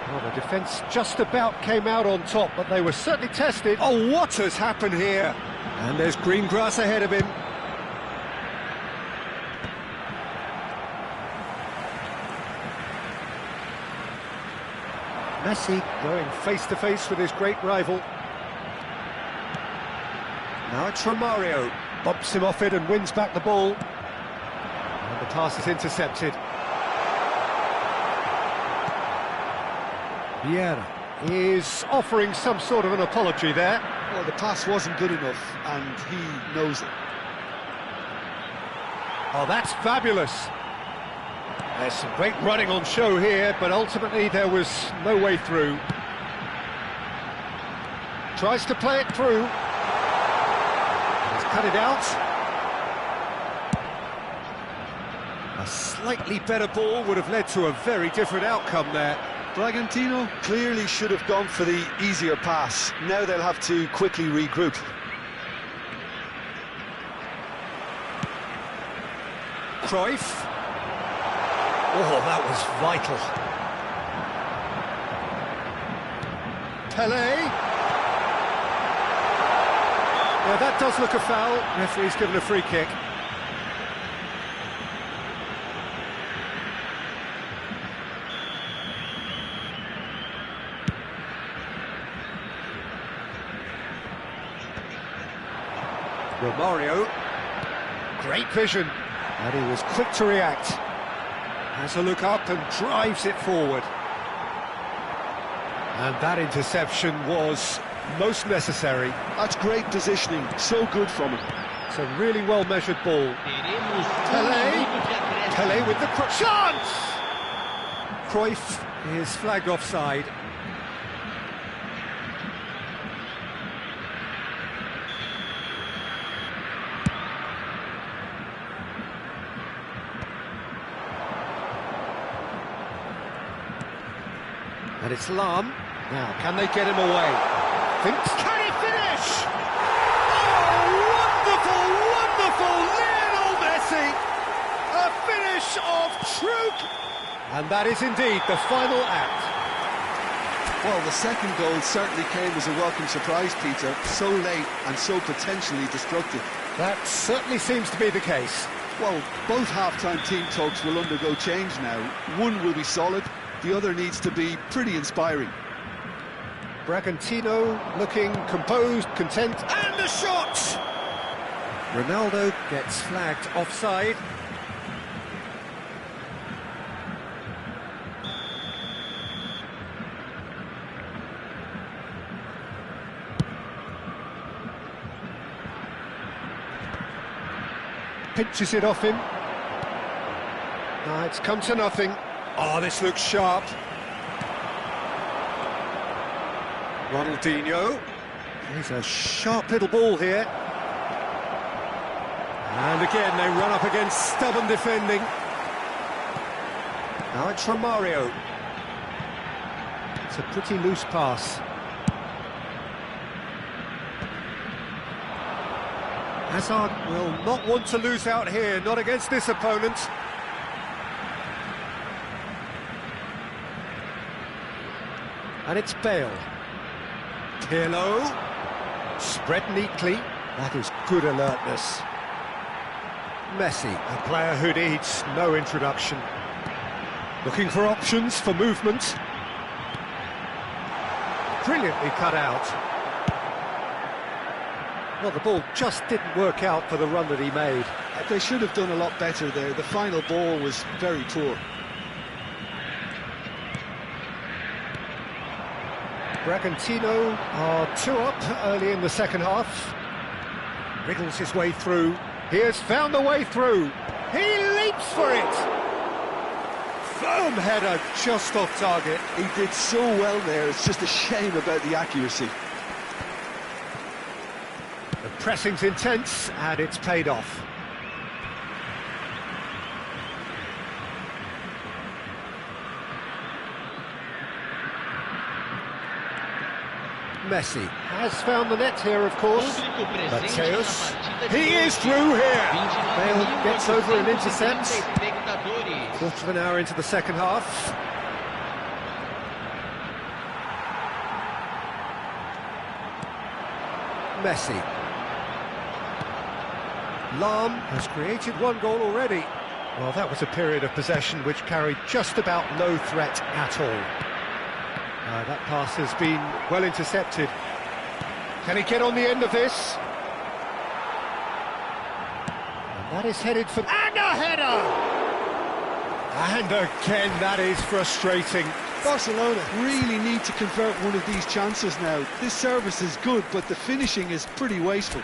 Well, the defence just about came out on top, but they were certainly tested. Oh, what has happened here? And there's green grass ahead of him. Messi going face-to-face with his great rival. Now it's Romario. Bumps him off it and wins back the ball. And the pass is intercepted. Vieira is offering some sort of an apology there. Well, the pass wasn't good enough, and he knows it. Oh, that's fabulous. There's some great running on show here, but ultimately there was no way through. Tries to play it through. He's cut it out. A slightly better ball would have led to a very different outcome there. Bragantino clearly should have gone for the easier pass. Now they'll have to quickly regroup. Cruyff. Oh, that was vital. Pelé. Yeah, that does look a foul. Referee's given a free kick. Romario, great vision, and he was quick to react. Has a look up and drives it forward. And that interception was most necessary. That's great positioning, so good from him. It's a really well-measured ball. Pelé, Pelé with the chance! Cruyff is flagged offside. And it's Lam. Now, can they get him away? Thinks, can he finish? Oh, wonderful, wonderful! Lionel Messi! A finish of truth! And that is indeed the final act. Well, the second goal certainly came as a welcome surprise, Peter. So late and so potentially destructive. That certainly seems to be the case. Well, both half-time team talks will undergo change now. One will be solid, the other needs to be pretty inspiring. Bragantino looking composed, content, and the shot! Ronaldo gets flagged offside. Pinches it off him. No, it's come to nothing. Oh, this looks sharp. Ronaldinho. He's a sharp little ball here. And again, they run up against stubborn defending. Now it's Romario. It's a pretty loose pass. Hazard will not want to lose out here, not against this opponent. And it's Bale. Pirlo, spread neatly. That is good alertness. Messi, a player who needs no introduction. Looking for options for movement. Brilliantly cut out. Well, the ball just didn't work out for the run that he made. They should have done a lot better there. The final ball was very poor. Bragantino are 2 up early in the second half. Wriggles his way through. He has found the way through. He leaps for it. Firm header just off target. He did so well there. It's just a shame about the accuracy. The pressing's intense and it's paid off. Messi has found the net here, of course. Mateus, he is through here. Bale gets over and intercepts. Quarter of an hour into the second half. Messi. Lam has created 1 goal already. Well, that was a period of possession which carried just about no threat at all. That pass has been well intercepted. Can he get on the end of this? And that is headed for... And a header! And again, that is frustrating. Barcelona really need to convert one of these chances now. This service is good, but the finishing is pretty wasteful.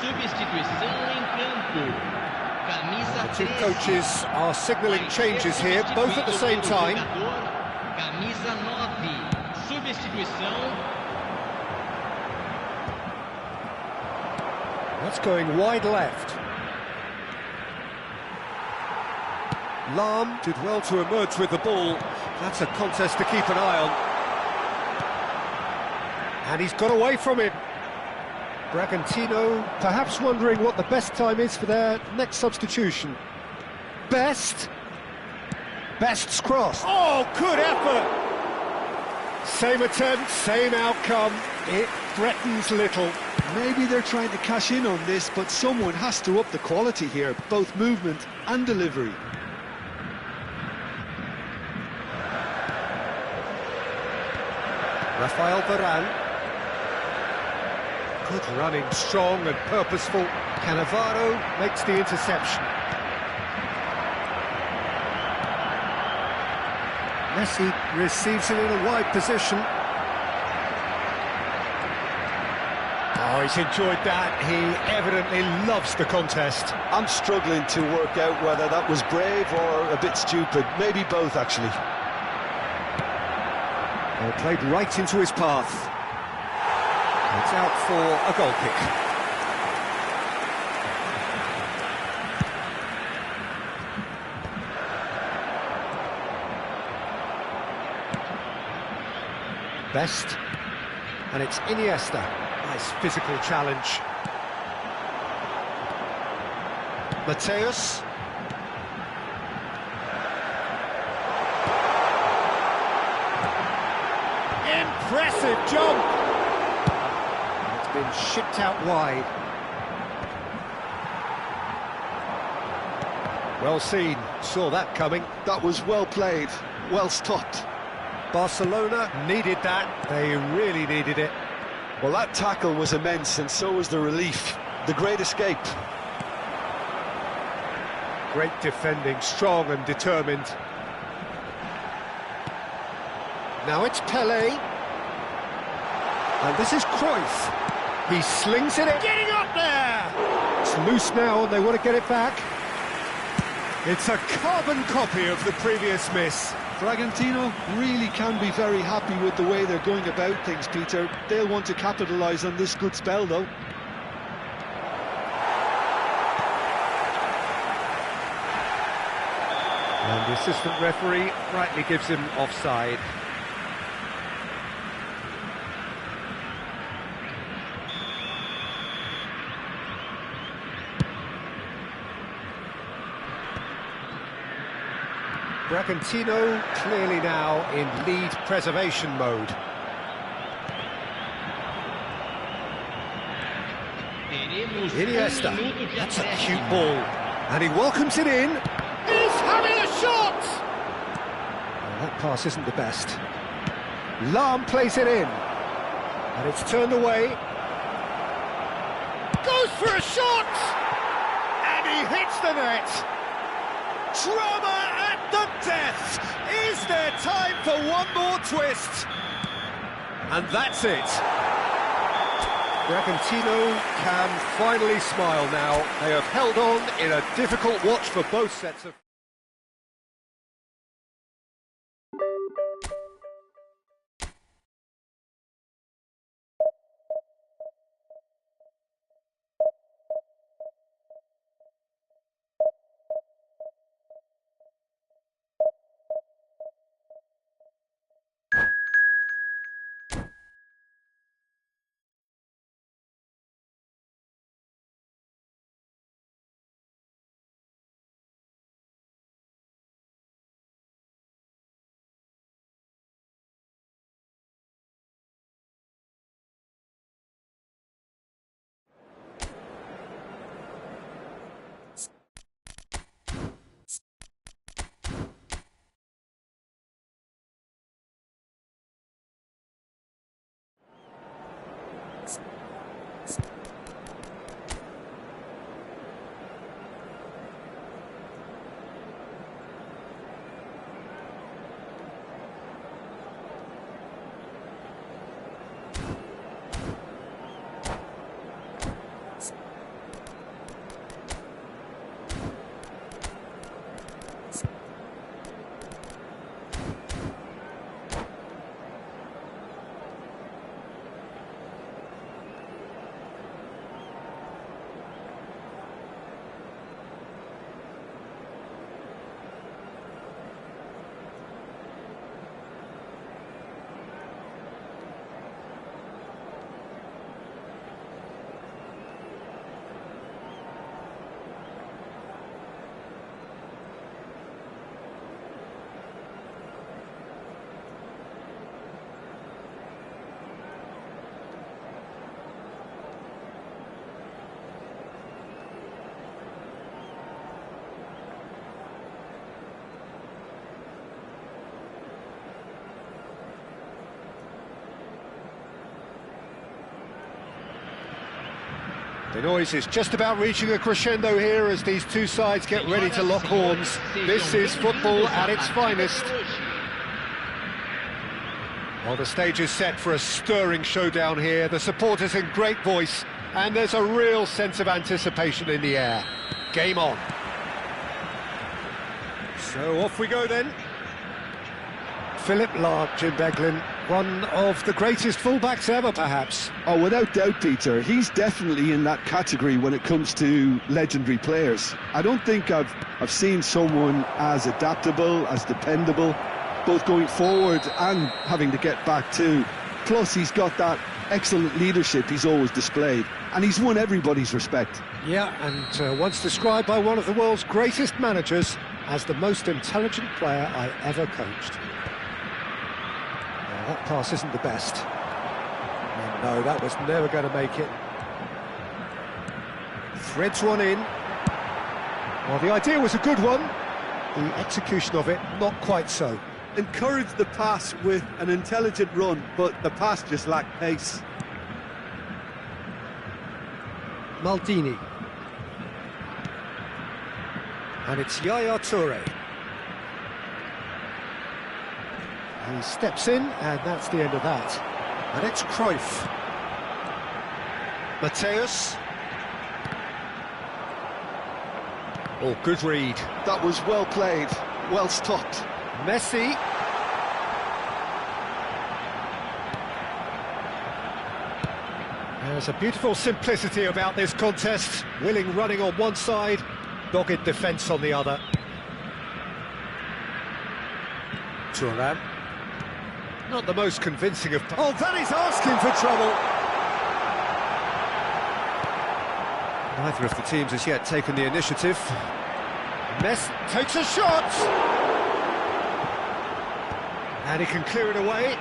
Substituição em campo. Camisa The two 13. coaches are signalling changes here, both at the same time. Camisa 9. Substituição. That's going wide left. Liveeee did well to emerge with the ball. That's a contest to keep an eye on. And he's got away from it. Bragantino perhaps wondering what the best time is for their next substitution. Best's cross. Oh, good effort! Same attempt, same outcome. It threatens little. Maybe they're trying to cash in on this, but someone has to up the quality here, both movement and delivery. Rafael Varane. Good running, strong and purposeful. Cannavaro makes the interception. Messi receives it in a wide position. Oh, he's enjoyed that. He evidently loves the contest. I'm struggling to work out whether that was brave or a bit stupid. Maybe both, actually. Well, played right into his path. It's out for a goal kick. Best, and it's Iniesta. Nice physical challenge. Mateus. Impressive jump. It's been shipped out wide. Well seen, saw that coming. That was well played, well stopped. Barcelona needed that, they really needed it. Well, that tackle was immense, and so was the relief. The great escape. Great defending, strong and determined. Now it's Pelé. And this is Cruyff. He slings it in. Getting up there! It's loose now and they want to get it back. It's a carbon copy of the previous miss. Bragantino really can be very happy with the way they're going about things, Peter. They'll want to capitalise on this good spell, though. And the assistant referee rightly gives him offside. Bragantino clearly now in lead preservation mode. Iniesta, that's a cute ball. And he welcomes it in. He's having a shot! Well, that pass isn't the best. Liveeee plays it in. And it's turned away. Goes for a shot! And he hits the net. Drama at the death! Is there time for one more twist? And that's it. Bragantino can finally smile now. They have held on in a difficult watch for both sets of... The noise is just about reaching a crescendo here as these two sides get ready to lock horns. This is football at its finest. Well, the stage is set for a stirring showdown here. The supporters in great voice, and there's a real sense of anticipation in the air. Game on. So off we go then. Philip Lahm, Jim Beglin, one of the greatest fullbacks ever, perhaps. Oh, without doubt, Peter. He's definitely in that category when it comes to legendary players. I don't think I've seen someone as adaptable, as dependable, both going forward and having to get back too. Plus, he's got that excellent leadership he's always displayed, and he's won everybody's respect. Yeah, and once described by one of the world's greatest managers as the most intelligent player I ever coached. That pass isn't the best. No, that was never going to make it. Threads one in. Well, the idea was a good one. The execution of it, not quite so. Encouraged the pass with an intelligent run, but the pass just lacked pace. Maldini. And it's Yaya Toure. He steps in, and that's the end of that. And it's Cruyff. Mateus. Oh, good read. That was well played, well stopped. Messi. There's a beautiful simplicity about this contest. Willing running on one side, dogged defence on the other. Thuram. Not the most convincing of... Oh, that is asking for trouble! Neither of the teams has yet taken the initiative. Messi takes a shot! And he can clear it away.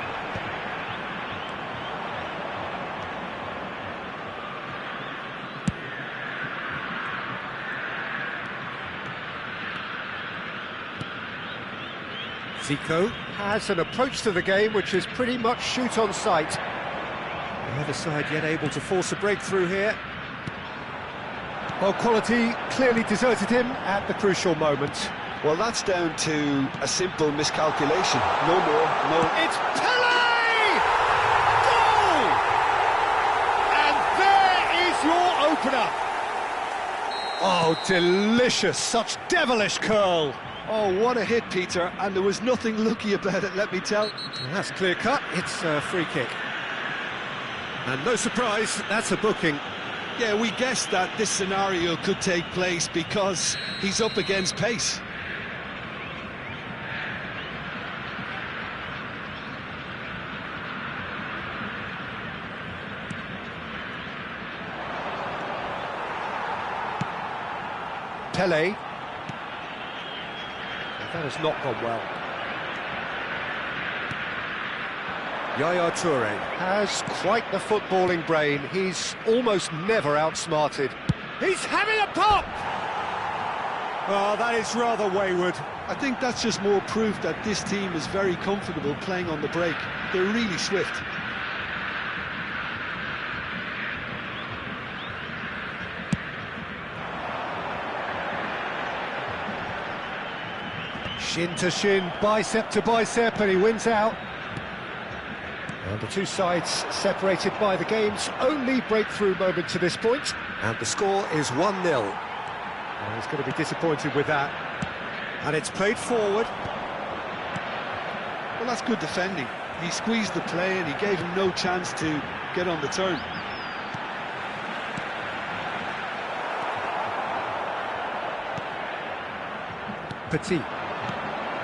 Zico has an approach to the game which is pretty much shoot on sight. The other side yet able to force a breakthrough here. Well, quality clearly deserted him at the crucial moment. Well, that's down to a simple miscalculation. No more, no... It's Pelé! Goal! And there is your opener. Oh, delicious, such devilish curl. Oh, what a hit, Peter, and there was nothing lucky about it, let me tell. That's clear cut, it's a free kick. And no surprise, that's a booking. Yeah, we guessed that this scenario could take place because he's up against pace. Pelé. That has not gone well. Yaya Toure has quite the footballing brain. He's almost never outsmarted. He's having a pop! Oh, that is rather wayward. I think that's just more proof that this team is very comfortable playing on the break. They're really swift. Shin to shin, bicep to bicep, and he wins out. And the two sides separated by the game's only breakthrough moment to this point. And the score is 1-0. Well, he's going to be disappointed with that. And it's played forward. Well, that's good defending. He squeezed the play and he gave him no chance to get on the turn. Petit.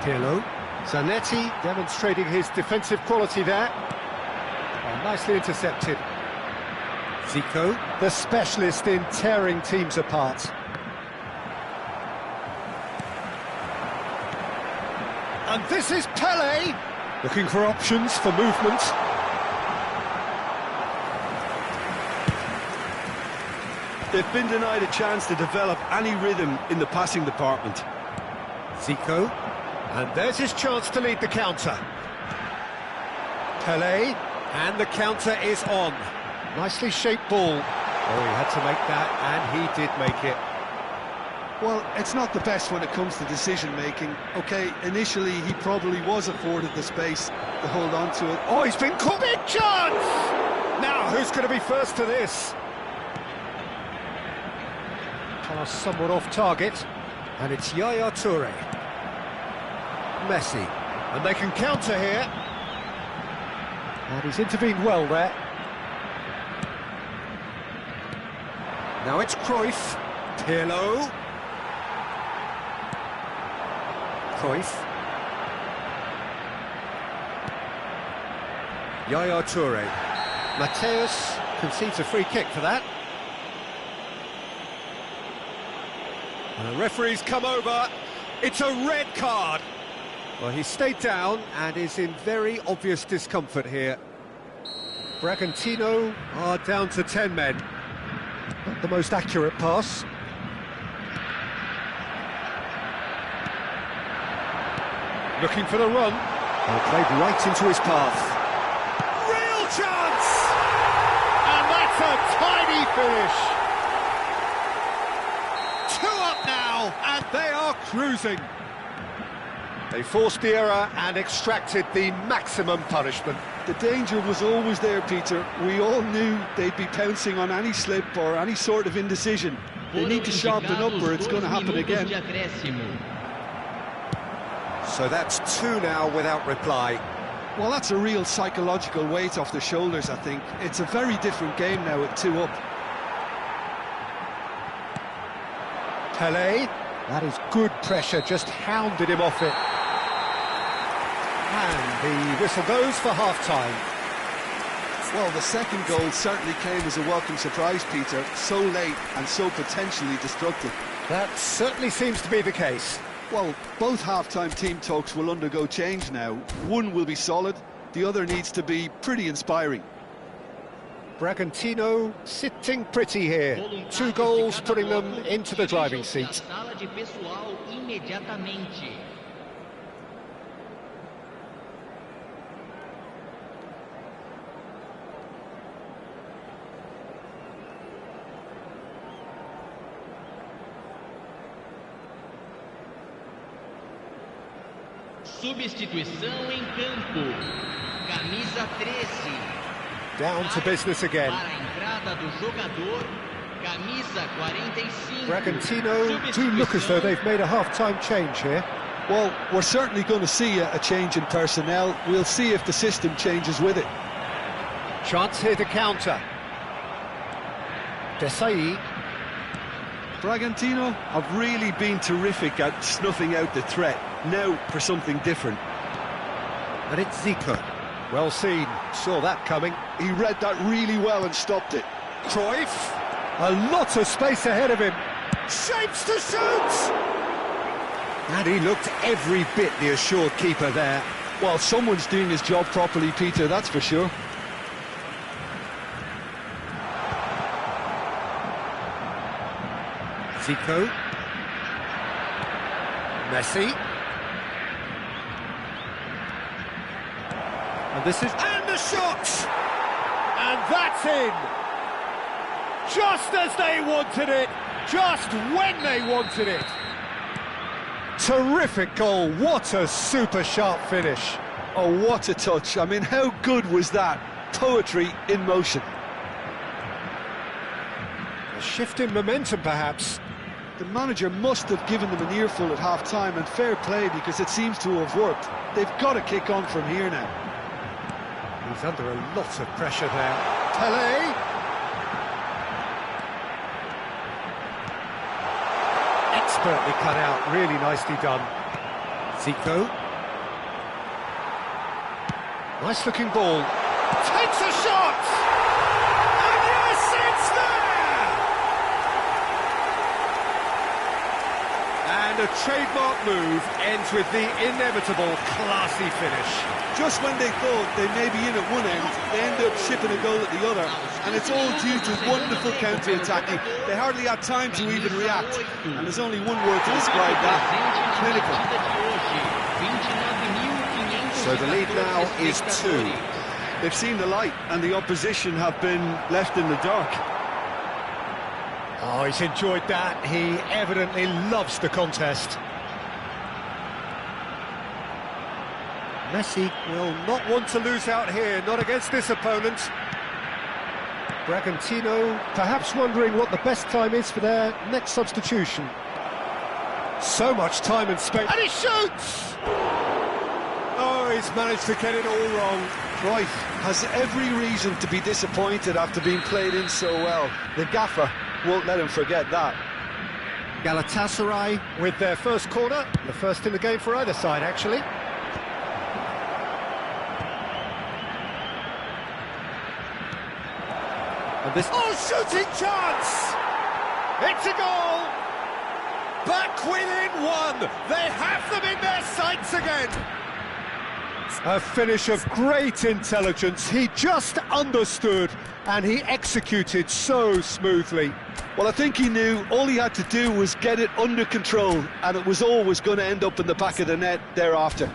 Pirlo. Zanetti demonstrating his defensive quality there. Oh, nicely intercepted. Zico, the specialist in tearing teams apart. And this is Pelé, looking for options for movement. They've been denied a chance to develop any rhythm in the passing department. Zico, and there's his chance to lead the counter. Pelé, and the counter is on. Nicely shaped ball. Oh, he had to make that, and he did make it. Well, it's not the best when it comes to decision-making. OK, initially he probably was afforded the space to hold on to it. Oh, he's been caught. Big chance! Now, who's going to be first to this? Pass somewhat off target, and it's Yaya Toure. Messi, and they can counter here. And he's intervened well there. Now it's Cruyff. Pirlo. Cruyff. Yaya Toure. Mateus concedes a free kick for that. And the referee's come over. It's a red card. Well, he stayed down and is in very obvious discomfort here. Bragantino are down to 10 men. Not the most accurate pass. Looking for the run. And played right into his path. Real chance! And that's a tiny finish. 2 up now, and they are cruising. They forced the error and extracted the maximum punishment. The danger was always there, Peter. We all knew they'd be pouncing on any slip or any sort of indecision. They need to sharpen up or it's going to happen again. So that's 2 now without reply. Well, that's a real psychological weight off the shoulders, I think. It's a very different game now with 2 up. Pelé, that is good pressure, just hounded him off it. And the whistle goes for half-time. Well, the second goal certainly came as a welcome surprise, Peter. So late and so potentially destructive. That certainly seems to be the case. Well, both half-time team talks will undergo change now. One will be solid, the other needs to be pretty inspiring. Bragantino sitting pretty here. 2 goals putting them into the driving seat. Substituição em campo. Camisa 13. Down to business again. Para a entrada do jogador, camisa 45. Bragantino do look as though they've made a half-time change here. Well, we're certainly going to see a change in personnel. We'll see if the system changes with it. Chance here to counter. Desai. Bragantino have really been terrific at snuffing out the threat. Now for something different. And it's Zico. Well seen, saw that coming. He read that really well and stopped it. Cruyff, a lot of space ahead of him. Shapes to shoot! And he looked every bit the assured keeper there. Well, someone's doing his job properly, Peter, that's for sure. Zico. Messi. And this is... And the shot! And that's in! Just as they wanted it, just when they wanted it. Terrific goal, what a super sharp finish. Oh, what a touch. I mean, how good was that? Poetry in motion. A shift in momentum, perhaps. The manager must have given them an earful at half-time, and fair play because it seems to have worked. They've got to kick on from here now. He's under a lot of pressure there. Pelé. Expertly cut out, really nicely done. Zico. Nice looking ball. Takes a shot! And yes, it's there! And a trademark move ends with the inevitable classy finish. Just when they thought they may be in at one end, they end up shipping a goal at the other, and it's all due to wonderful counter-attacking. They hardly had time to even react, and there's only one word to describe that: clinical. So the lead now is 2. They've seen the light, and the opposition have been left in the dark. Oh, he's enjoyed that. He evidently loves the contest. Messi will not want to lose out here, not against this opponent. Bragantino perhaps wondering what the best time is for their next substitution. So much time and space. And he shoots! Oh, he's managed to get it all wrong. Right, has every reason to be disappointed after being played in so well. The gaffer won't let him forget that. Galatasaray with their first corner, the first in the game for either side, actually. And this shooting chance! It's a goal! Back within one! They have them in their sights again! A finish of great intelligence. He just understood and he executed so smoothly. Well, I think he knew all he had to do was get it under control, and it was always going to end up in the back of the net thereafter.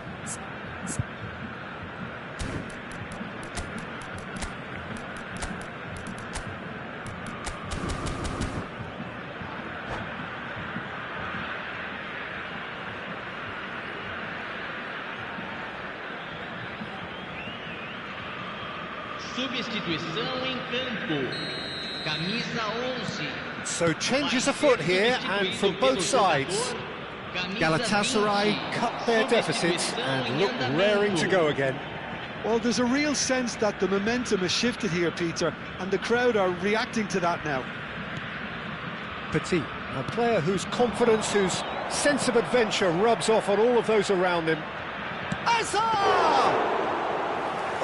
Substituição em campo. Camisa 11. So changes afoot here, and from both sides. Galatasaray cut their deficits and look raring to go again. Well, there's a real sense that the momentum has shifted here, Peter, and the crowd are reacting to that now. Petit, a player whose confidence, whose sense of adventure rubs off on all of those around him. Azar!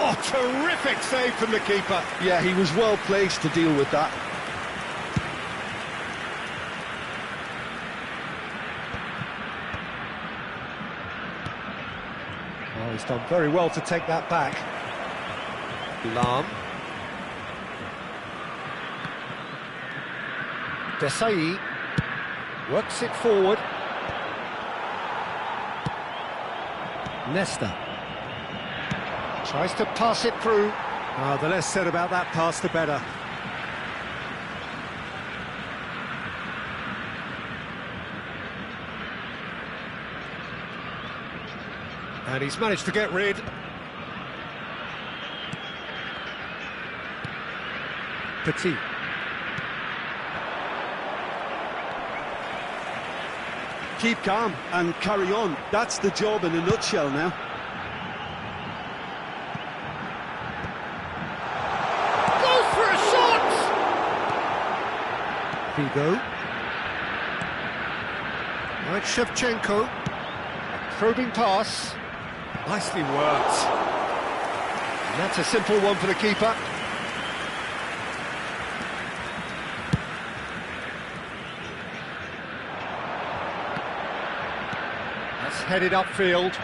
Oh, terrific save from the keeper. Yeah, he was well placed to deal with that. Oh, he's done very well to take that back. Lam. Desai works it forward. Nesta tries to pass it through. Oh, the less said about that pass, the better. And he's managed to get rid. Petit. Keep calm and carry on. That's the job in a nutshell now. Goes for a shot! Figo. Now it's Shevchenko. A probing pass. Nicely worked. And that's a simple one for the keeper. That's headed upfield.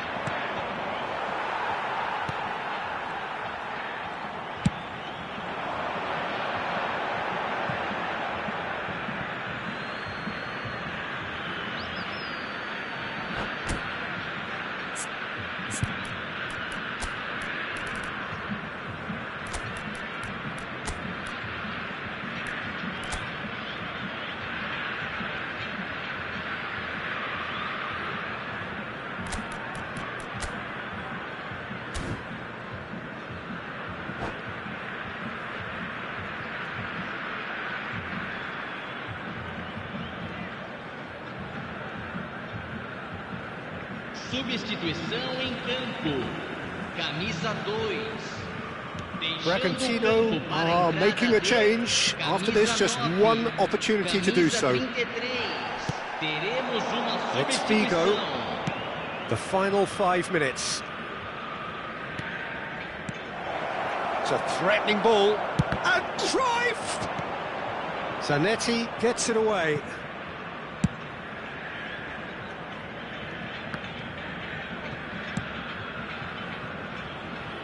Substituição em campo. Camisa 2. Bragantino are making a change. After this, just one opportunity to do so. It's Figo. The final 5 minutes. It's a threatening ball. And Cruyff! Zanetti gets it away.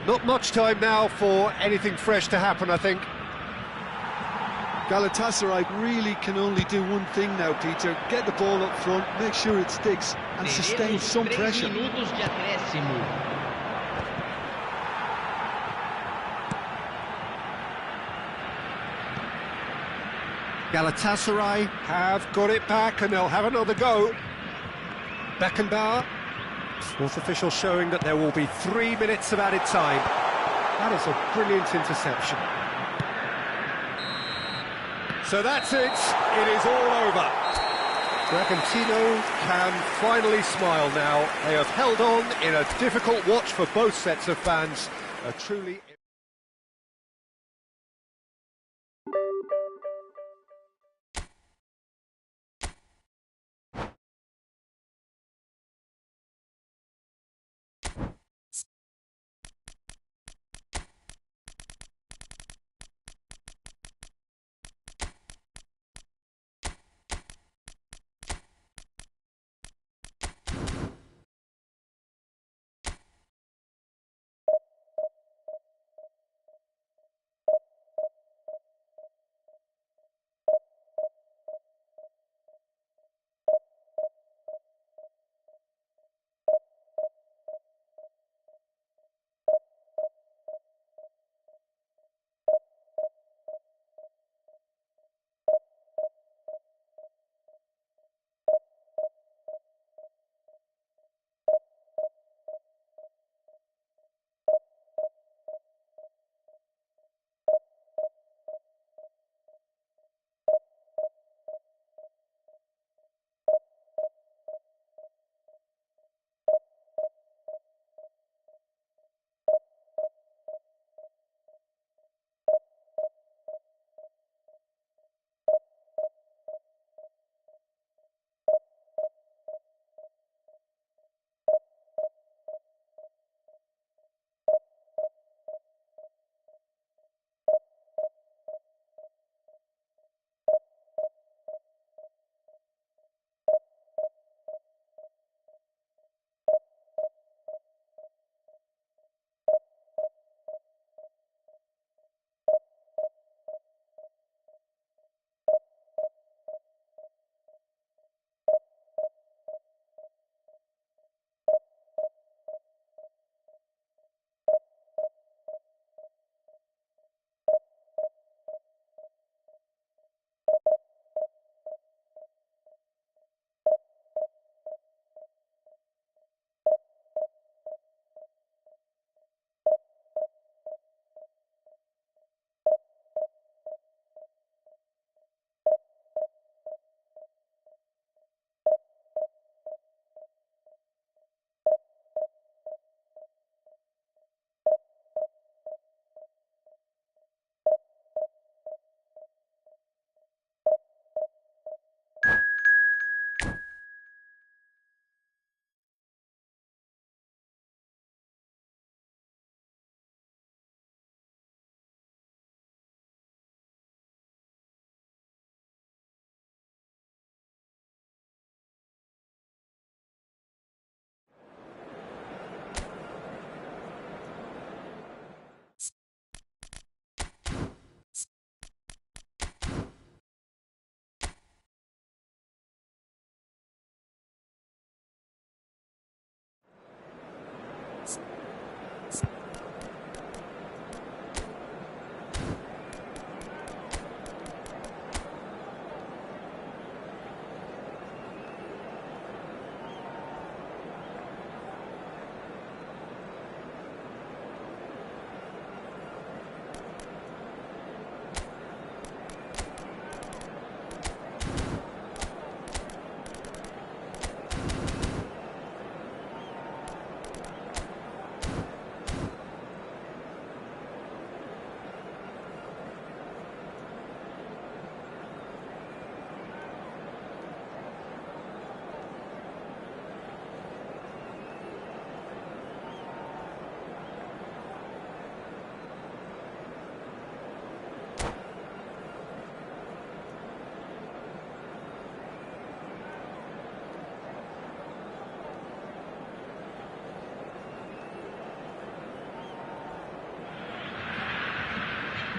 Not much time now for anything fresh to happen, I think. Galatasaray really can only do one thing now, Peter. Get the ball up front, make sure it sticks, and sustain some pressure. Minutos de acréscimo. Galatasaray have got it back and they'll have another go. Beckenbauer. Fourth official showing that there will be 3 minutes of added time. That is a brilliant interception. So that's it. It is all over. Bragantino can finally smile now. They have held on in a difficult watch for both sets of fans. A truly...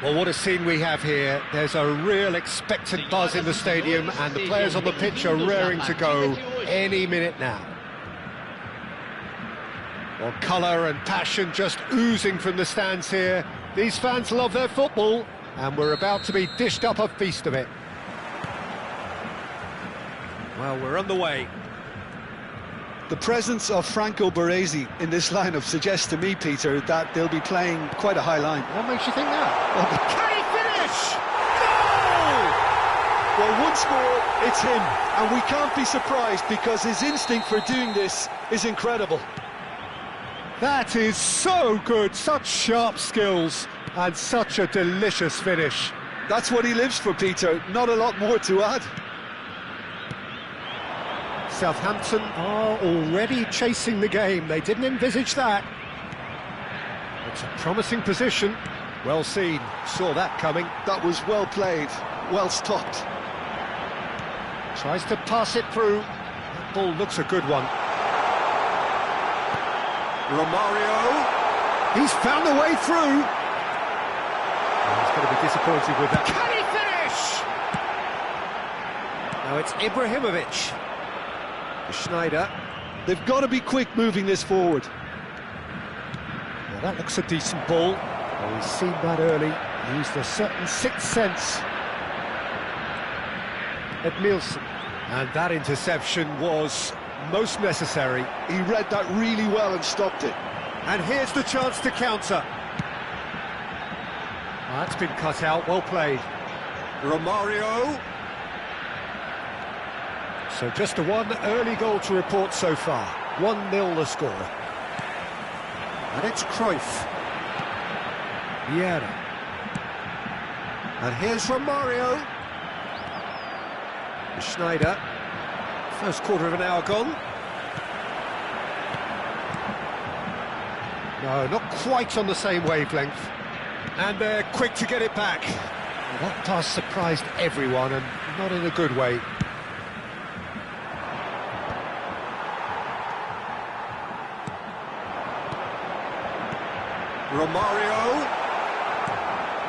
Well, what a scene we have here. There's a real expectant buzz in the stadium and the players on the pitch are raring to go any minute now. Well, colour and passion just oozing from the stands here. These fans love their football and we're about to be dished up a feast of it. Well, we're on the way. The presence of Franco Baresi in this lineup suggests to me, Peter, that they'll be playing quite a high line. What makes you think that? Can he finish? Well, once more, it's him, and we can't be surprised because his instinct for doing this is incredible. That is so good, such sharp skills, and such a delicious finish. That's what he lives for, Peter, not a lot more to add. Southampton are already chasing the game, they didn't envisage that. It's a promising position, well seen, saw that coming. That was well played, well stopped. Tries to pass it through, that ball looks a good one. Romario, he's found a way through. Oh, he's going to be disappointed with that. Can he finish? Now it's Ibrahimovic. Schneider. They've got to be quick moving this forward. Well, that looks a decent ball. Well, he's seen that early, used a certain sixth sense. Edmilson. And that interception was most necessary. He read that really well and stopped it. And here's the chance to counter. Oh, that's been cut out, well played. Romario. So just the one early goal to report so far. 1-0 the score. And it's Cruyff. Vieira. And here's Romario. Schneider. First quarter of an hour gone. No, not quite on the same wavelength. And they're quick to get it back. Well, that pass surprised everyone, and not in a good way. Romario.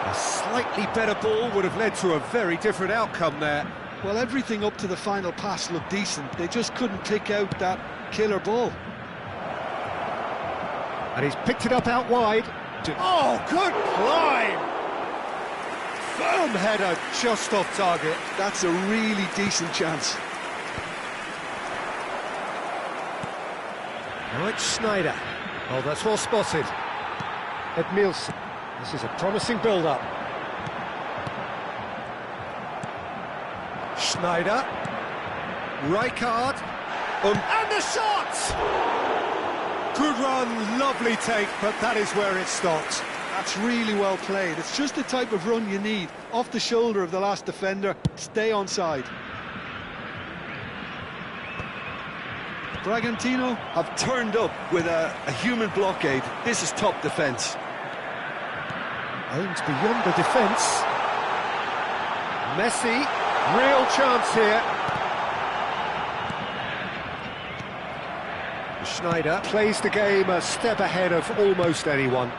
A slightly better ball would have led to a very different outcome there. Well, everything up to the final pass looked decent. They just couldn't pick out that killer ball. And he's picked it up out wide. Oh, good climb! Firm header just off target. That's a really decent chance. Now it's Schneider. Oh, that's well spotted. Edmilson. This is a promising build-up. Schneider. Rijkaard. And the shot! Good run, lovely take, but that is where it stopped. That's really well played. It's just the type of run you need. Off the shoulder of the last defender, stay onside. Bragantino have turned up with a human blockade. This is top defence. Aims beyond the defence. Messi, real chance here. Schneider plays the game a step ahead of almost anyone.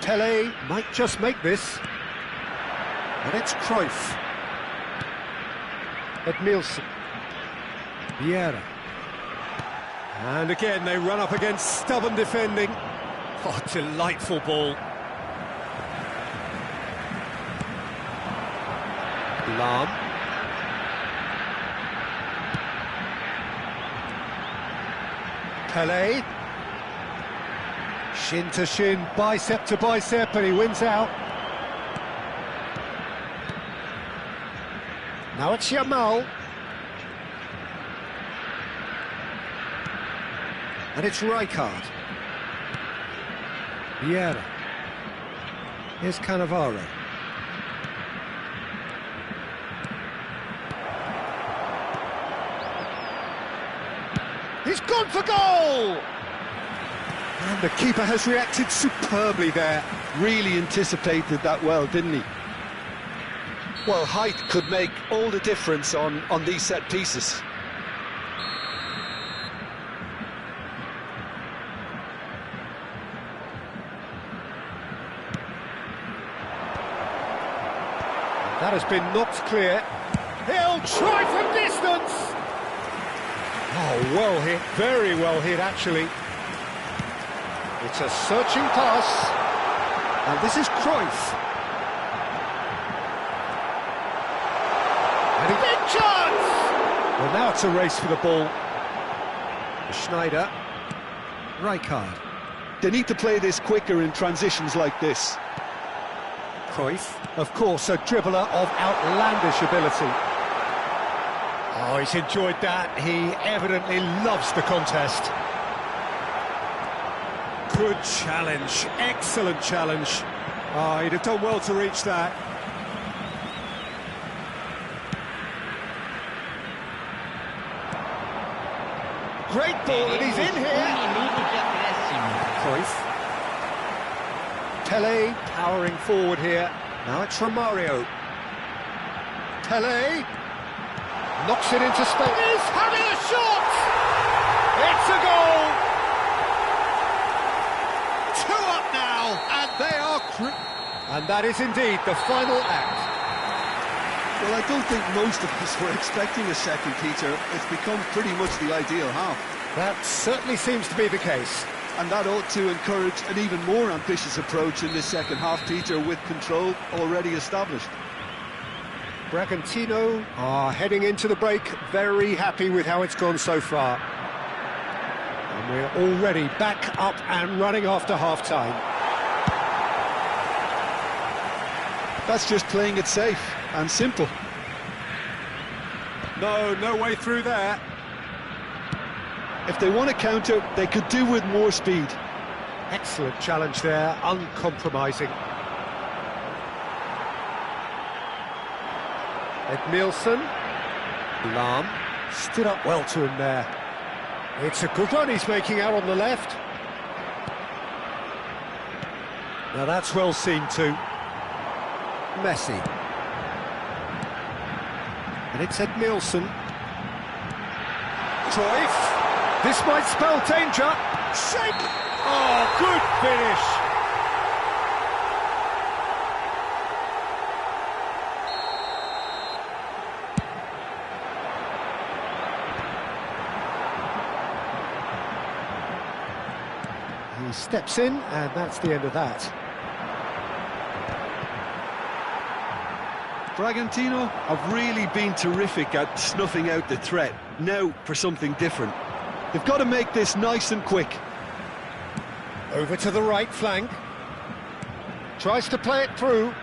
Pelé might just make this. And it's Cruyff. Edmilson. Vieira. And again they run up against stubborn defending. Oh, delightful ball. Lam. Pelé. Shin to shin, bicep to bicep, and he wins out. Now it's Yamal. And it's Rijkaard. Vieira. Here's Cannavaro. He's gone for goal! And the keeper has reacted superbly there. Really anticipated that well, didn't he? Well, height could make all the difference on these set pieces. That has been knocked clear. He'll try from distance! Oh, well hit, very well hit, actually. It's a searching pass. And this is Cruyff. And a big chance! Well, now it's a race for the ball. Schneider. Rijkaard. They need to play this quicker in transitions like this. Cruyff, of course, a dribbler of outlandish ability. Oh, he's enjoyed that. He evidently loves the contest. Good challenge, excellent challenge. Oh, he'd have done well to reach that. Great ball, and he's in here. Cruyff. Pelé powering forward here. Now it's Romario. Pelé knocks it into space. He's having a shot! It's a goal! 2 up now, and they are... And that is indeed the final act. Well, I don't think most of us were expecting a second, Peter. It's become pretty much the ideal half. That certainly seems to be the case. And that ought to encourage an even more ambitious approach in this second half, Peter, with control already established. Bragantino are heading into the break, very happy with how it's gone so far. And we're already back up and running after half-time. That's just playing it safe and simple. No way through there. If they want to counter, they could do with more speed. Excellent challenge there, uncompromising. Edmilson. Lahm stood up well to him there. It's a good run he's making out on the left. Now that's well seen too. Messi. And it's Edmilson. Cruyff. This might spell danger. Shake! Oh, good finish! He steps in, and that's the end of that. Bragantino have really been terrific at snuffing out the threat. Now for something different. They've got to make this nice and quick. Over to the right flank. Tries to play it through.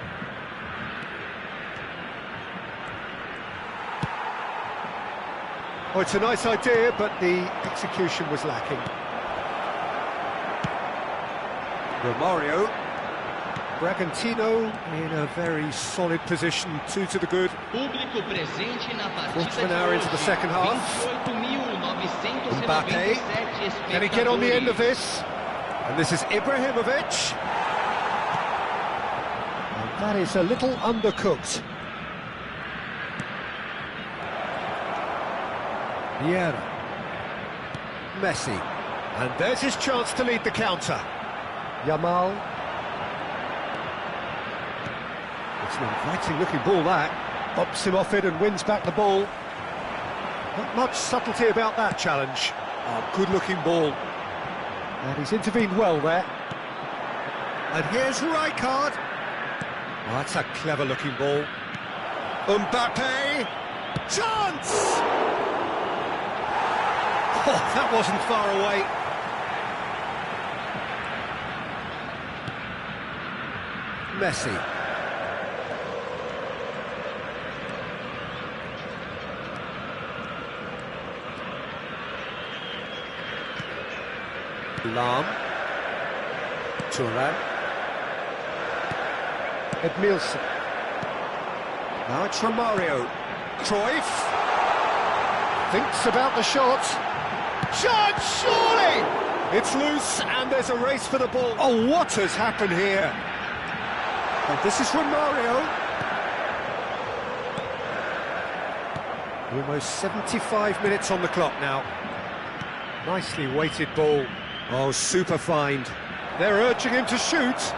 Oh, it's a nice idea, but the execution was lacking. Romario. Bragantino in a very solid position, 2 to the good. Quarter of an hour into the second half. Mbappe. Can he get on the end of this? And this is Ibrahimovic. And that is a little undercooked. Vieira. Messi. And there's his chance to lead the counter. Yamal. It's an inviting looking ball that. Bops him off it and wins back the ball. Not much subtlety about that challenge. Oh, good looking ball. And he's intervened well there. And here's Rijkaard. Oh, that's a clever looking ball. Mbappe. Chance! Oh, that wasn't far away. Messi. Lahm. Thuram. Edmilson. Now it's Romario. Cruyff. Thinks about the shot. Shot, surely! It's loose, and there's a race for the ball. Oh, what has happened here? And this is Romario. Almost 75 minutes on the clock now. Nicely weighted ball. Oh, super find. They're urging him to shoot.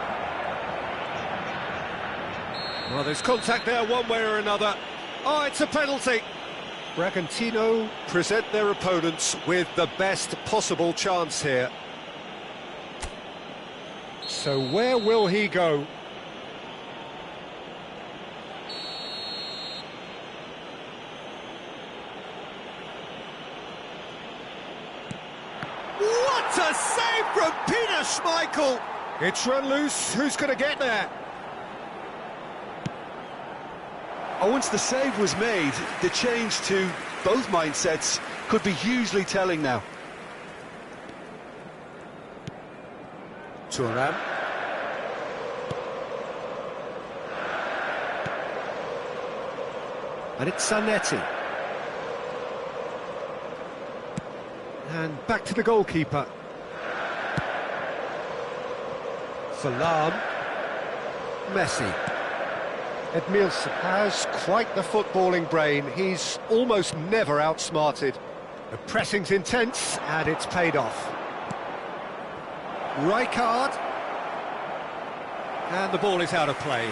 Well, there's contact there one way or another. Oh, it's a penalty. Bragantino present their opponents with the best possible chance here. So where will he go? What a save from Peter Schmeichel! It's run loose, who's going to get there? Oh, once the save was made, the change to both mindsets could be hugely telling now. Thuram. And it's Zanetti. And back to the goalkeeper. Salam. Messi. Edmilson has quite the footballing brain. He's almost never outsmarted. The pressing's intense, and it's paid off. Rijkaard. And the ball is out of play.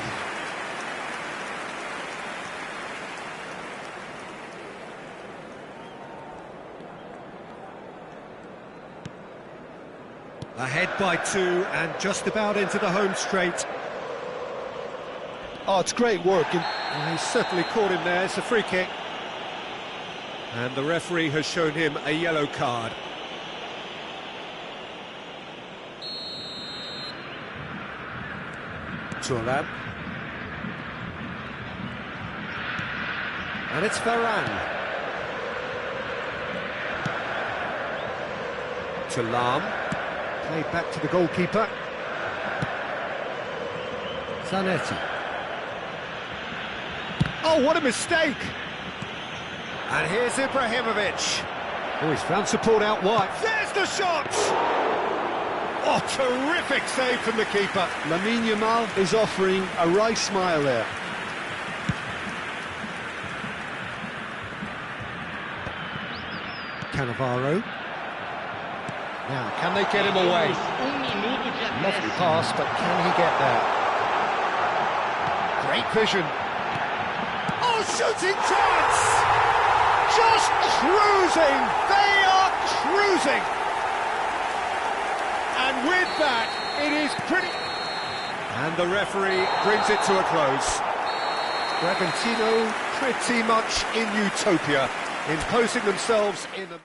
Ahead by 2 and just about into the home straight. Oh, it's great work. Well, he's certainly caught him there. It's a free kick. And the referee has shown him a yellow card. Thuram. And it's Varane. Salam. Played back to the goalkeeper. Zanetti. Oh, what a mistake! And here's Ibrahimovic. Oh, he's found support out wide. There's the shot! Oh, terrific save from the keeper. Lamine Yamal is offering a wry smile there. Cannavaro. Now, can they get him away? Lovely pass, but can he get there? Great vision. Oh, shooting chance! Just cruising! They are cruising! And with that, it is pretty... And the referee brings it to a close. Bragantino pretty much in utopia, imposing themselves in the...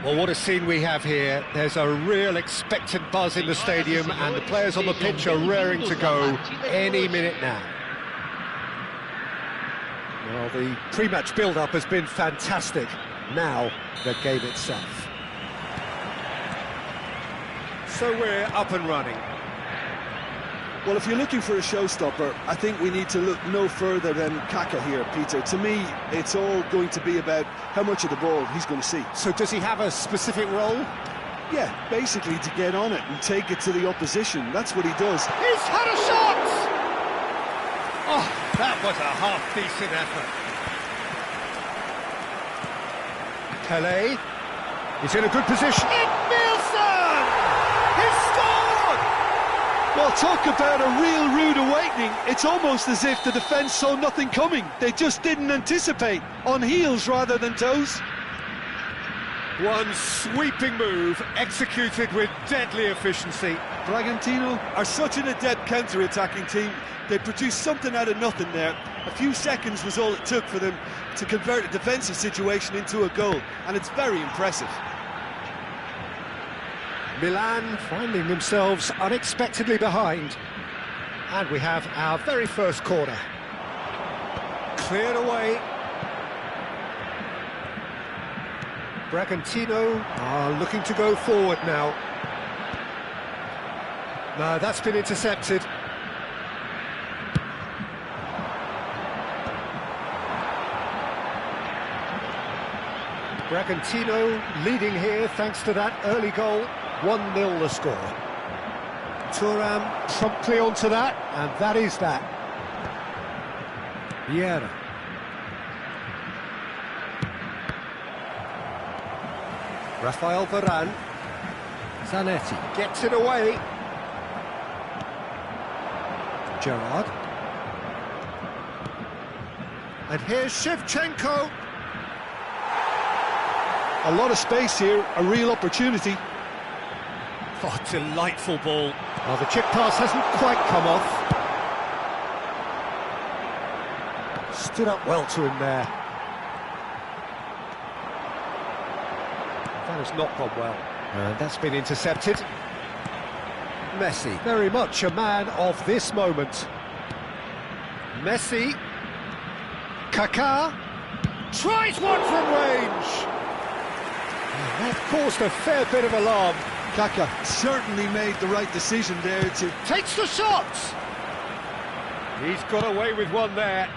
Well, what a scene we have here. There's a real expectant buzz in the stadium, and the players on the pitch are raring to go any minute now. Well, the pre-match build-up has been fantastic. Now, the game itself. So we're up and running. Well, if you're looking for a showstopper, I think we need to look no further than Kaka here, Peter. To me, it's all going to be about how much of the ball he's going to see. So does he have a specific role? Yeah, basically to get on it and take it to the opposition. That's what he does. He's had a shot! Oh, that was a half-decent effort. Pelé is in a good position. Nielsen! He's scored! Well, talk about a real rude awakening. It's almost as if the defence saw nothing coming. They just didn't anticipate. On heels rather than toes. One sweeping move, executed with deadly efficiency. Bragantino are such an adept counter-attacking team. They produced something out of nothing there. A few seconds was all it took for them to convert a defensive situation into a goal, and it's very impressive. Milan finding themselves unexpectedly behind. And we have our very first corner. Cleared away. Bragantino are looking to go forward now. No, that's been intercepted. Bragantino leading here thanks to that early goal. 1-0 the score. Thuram promptly onto that, and that is that. Vieira. Rafael Varane. Zanetti gets it away. Gerrard. And here's Shevchenko. A lot of space here, a real opportunity. Oh, delightful ball. Well, the chip pass hasn't quite come off. Stood up well to him there. That has not gone well. And that's been intercepted. Messi, very much a man of this moment. Messi. Kaká. Tries one from range. That caused a fair bit of alarm. Kaka certainly made the right decision there to... Takes the shot! He's got away with one there.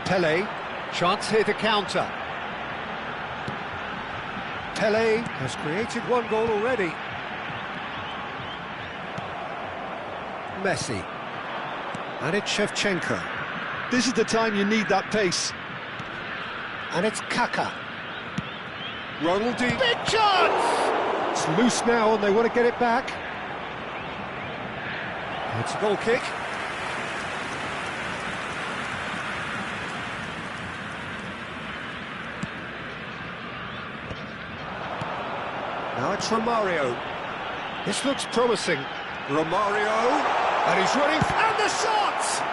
Pelé, chance here to counter. Pelé has created one goal already. Messi. And it's Shevchenko. This is the time you need that pace. And it's Kaká. Ronaldinho. Big chance! It's loose now and they want to get it back. It's a goal kick. Now it's Romario. This looks promising. Romario, and he's running, and the shot!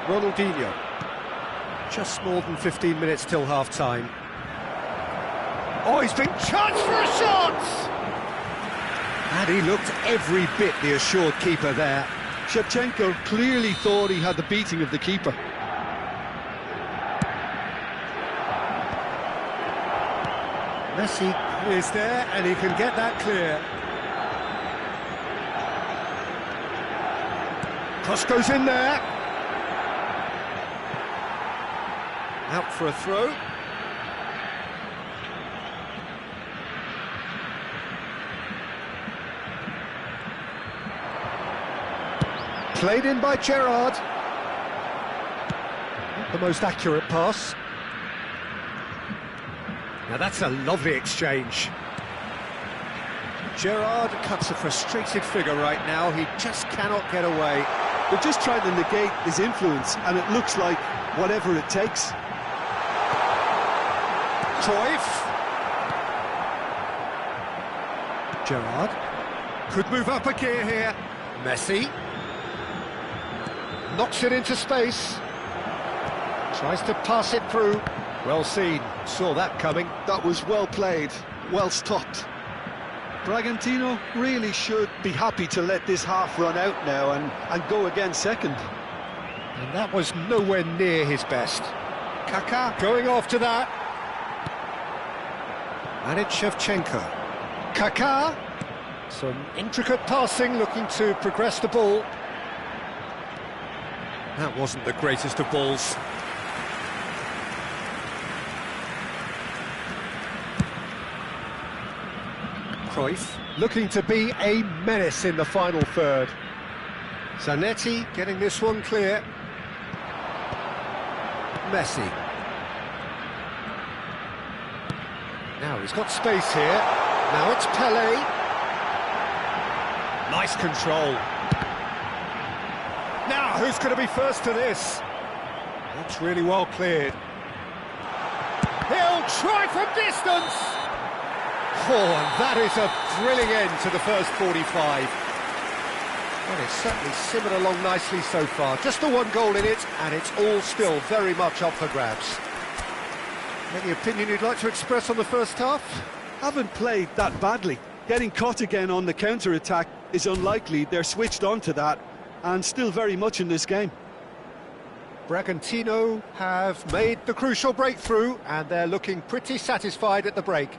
Ronaldinho. Just more than 15 minutes till half-time. Oh, he's been charged for a shot! And he looked every bit the assured keeper there. Shevchenko clearly thought he had the beating of the keeper. Messi is there, and he can get that clear. Cross goes in there. Out for a throw. Played in by Gerrard. Not the most accurate pass. Now that's a lovely exchange. Gerrard cuts a frustrated figure right now. He just cannot get away. They're just trying to negate his influence, and it looks like whatever it takes. Cruyff. Gerrard could move up a gear here. Messi knocks it into space. Tries to pass it through. Well seen, saw that coming. That was well played, well stopped. Bragantino really should be happy to let this half run out now and go again second. And that was nowhere near his best. Kaká going after that. And it's Shevchenko. Kaká. Some intricate passing, looking to progress the ball. That wasn't the greatest of balls. Cruyff looking to be a menace in the final third. Zanetti getting this one clear. Messi. Now he's got space here. Now it's Pelé. Nice control. Now who's going to be first to this? That's really well cleared. He'll try from distance. Oh, and that is a thrilling end to the first 45. Well, it's certainly simmered along nicely so far. Just the one goal in it, and it's all still very much up for grabs. Any opinion you'd like to express on the first half? Haven't played that badly. Getting caught again on the counter-attack is unlikely. They're switched on to that, and still very much in this game. Bragantino have made the crucial breakthrough, and they're looking pretty satisfied at the break.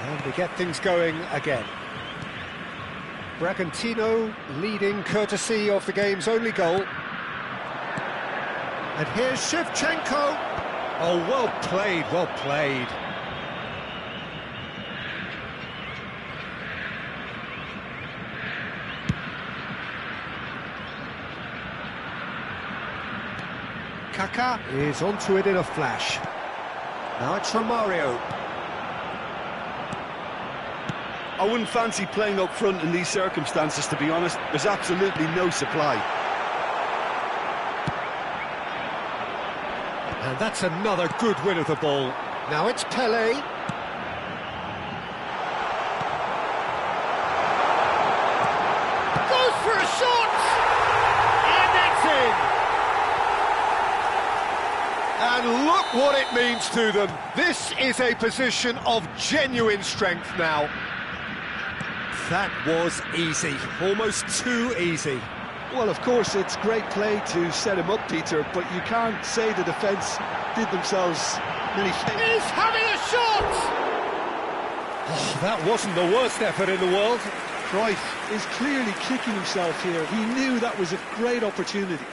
And we get things going again. Bragantino leading courtesy of the game's only goal. And here's Shevchenko. Oh, well played, well played. Kaká is onto it in a flash. Now it's Romario. I wouldn't fancy playing up front in these circumstances, to be honest. There's absolutely no supply. And that's another good win of the ball. Now it's Pelé. Goes for a shot! And it's in! And look what it means to them. This is a position of genuine strength now. That was easy, almost too easy. Well, of course, it's great play to set him up, Peter, but you can't say the defence did themselves many favours. He's having a shot! Oh, that wasn't the worst effort in the world. Cruyff is clearly kicking himself here. He knew that was a great opportunity.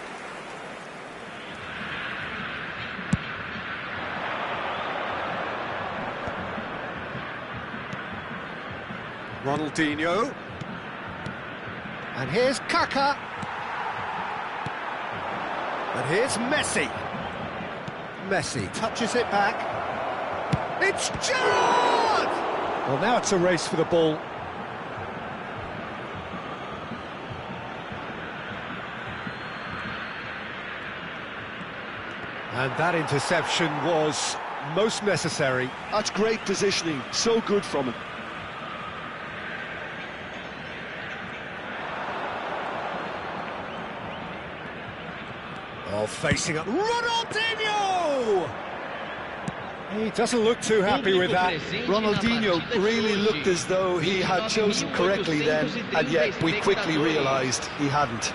Ronaldinho. And here's Kaká. And here's Messi. Messi touches it back. It's Gerrard! Well, now it's a race for the ball. And that interception was most necessary. That's great positioning, so good from him. Oh, facing up, Ronaldinho! He doesn't look too happy with that. Ronaldinho really looked as though he had chosen correctly then, and yet we quickly realised he hadn't.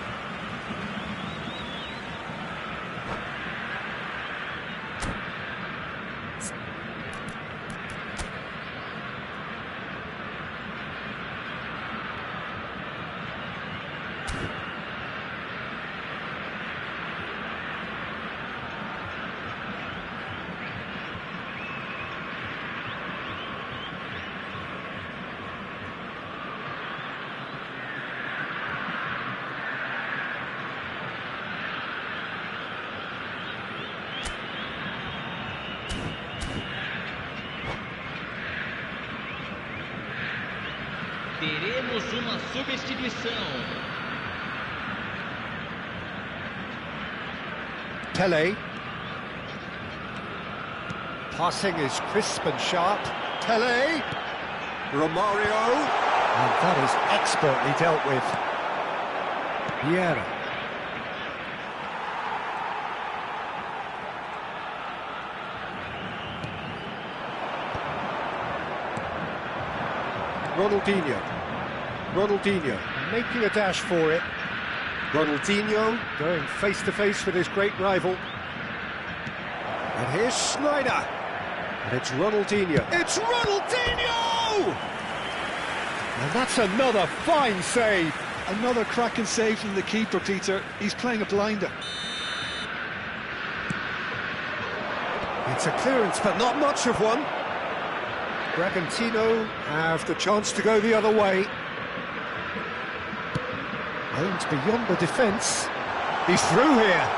Teremos uma substituição. Pelé. Passing is crisp and sharp. Pelé. Romario. And that is expertly dealt with. Vieira. Ronaldinho making a dash for it. Ronaldinho going face-to-face with his great rival. And here's Schneider. And it's Ronaldinho. It's Ronaldinho! And that's another fine save. Another cracking save from the keeper, Peter. He's playing a blinder. It's a clearance, but not much of one. Bragantino have the chance to go the other way. Aimed beyond the defence. He's through here.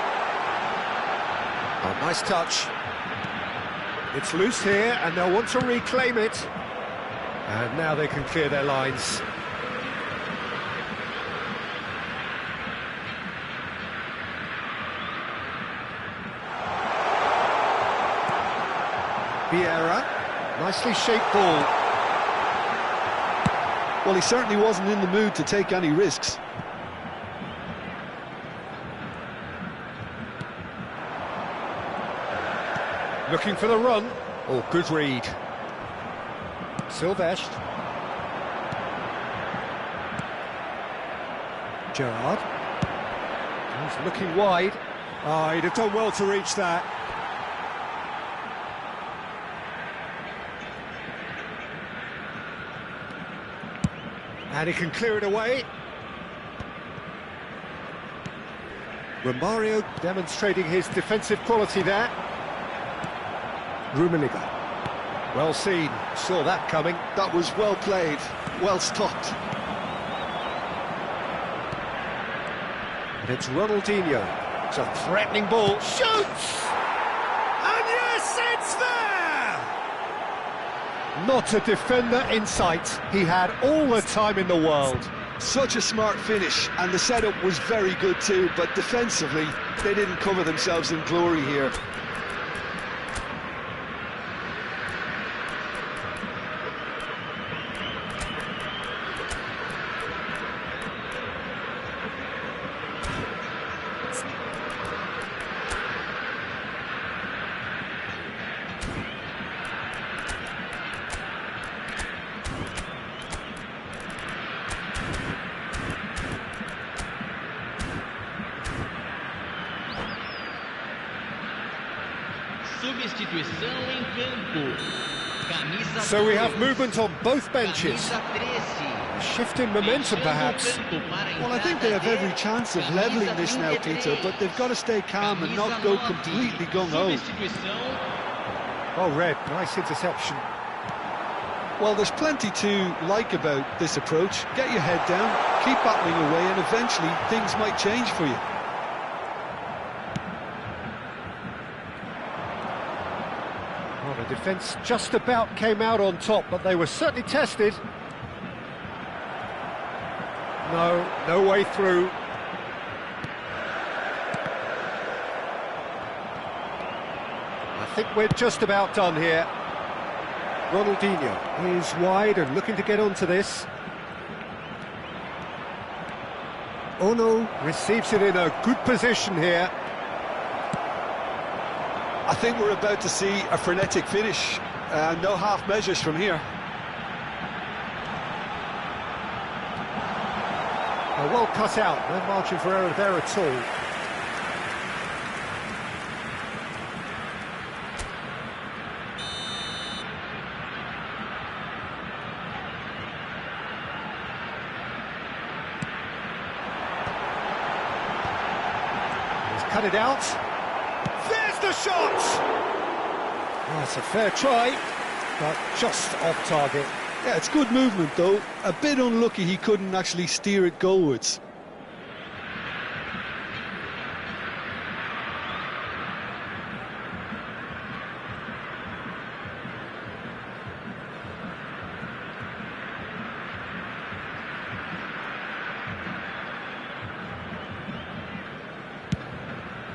Oh, nice touch. It's loose here, and they'll want to reclaim it. And now they can clear their lines. Vieira. Nicely shaped ball. Well, he certainly wasn't in the mood to take any risks. Looking for the run. Oh, good read. Silvestre. Gerrard. He's looking wide. Oh, he'd have done well to reach that. And he can clear it away. Romario demonstrating his defensive quality there. Rummenigge. Well seen, saw that coming. That was well played, well stopped. And it's Ronaldinho. It's a threatening ball. Shoots! And yes, it's there! Not a defender in sight. He had all the time in the world. Such a smart finish, and the setup was very good too, but defensively, they didn't cover themselves in glory here. Substituição em campo. Camisa So we have 12. movement on both benches. Camisa 13. A shift in momentum, perhaps. Well, I think they have every chance of levelling this now, Peter, but they've got to stay calm and not go completely gung-ho. Oh, Red, nice interception. Well, there's plenty to like about this approach. Get your head down, keep battling away, and eventually things might change for you. Well, the defence just about came out on top, but they were certainly tested. No way through. I think we're just about done here. Ronaldinho is wide and looking to get onto this. Ono receives it in a good position here. I think we're about to see a frenetic finish. No half measures from here. Well cut out, no margin for error there at all. He's cut it out. There's the shot! Oh, it's a fair try, but just off target. Yeah, it's good movement though. A bit unlucky he couldn't actually steer it goalwards.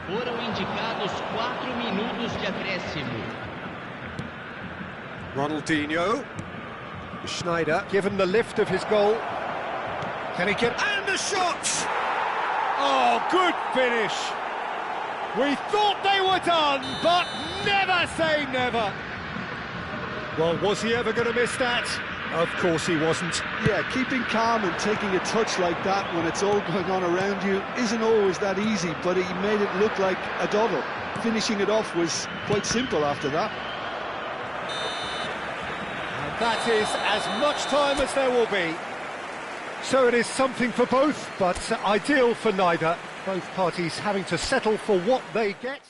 Foram indicados 4 minutos de acréscimo. Ronaldinho. Schneider, given the lift of his goal. Can he get... And the shot! Oh, good finish! We thought they were done, but never say never! Well, was he ever going to miss that? Of course he wasn't. Yeah, keeping calm and taking a touch like that when it's all going on around you isn't always that easy, but he made it look like a doddle. Finishing it off was quite simple after that. And that is as much time as there will be. So it is something for both, but ideal for neither. Both parties having to settle for what they get.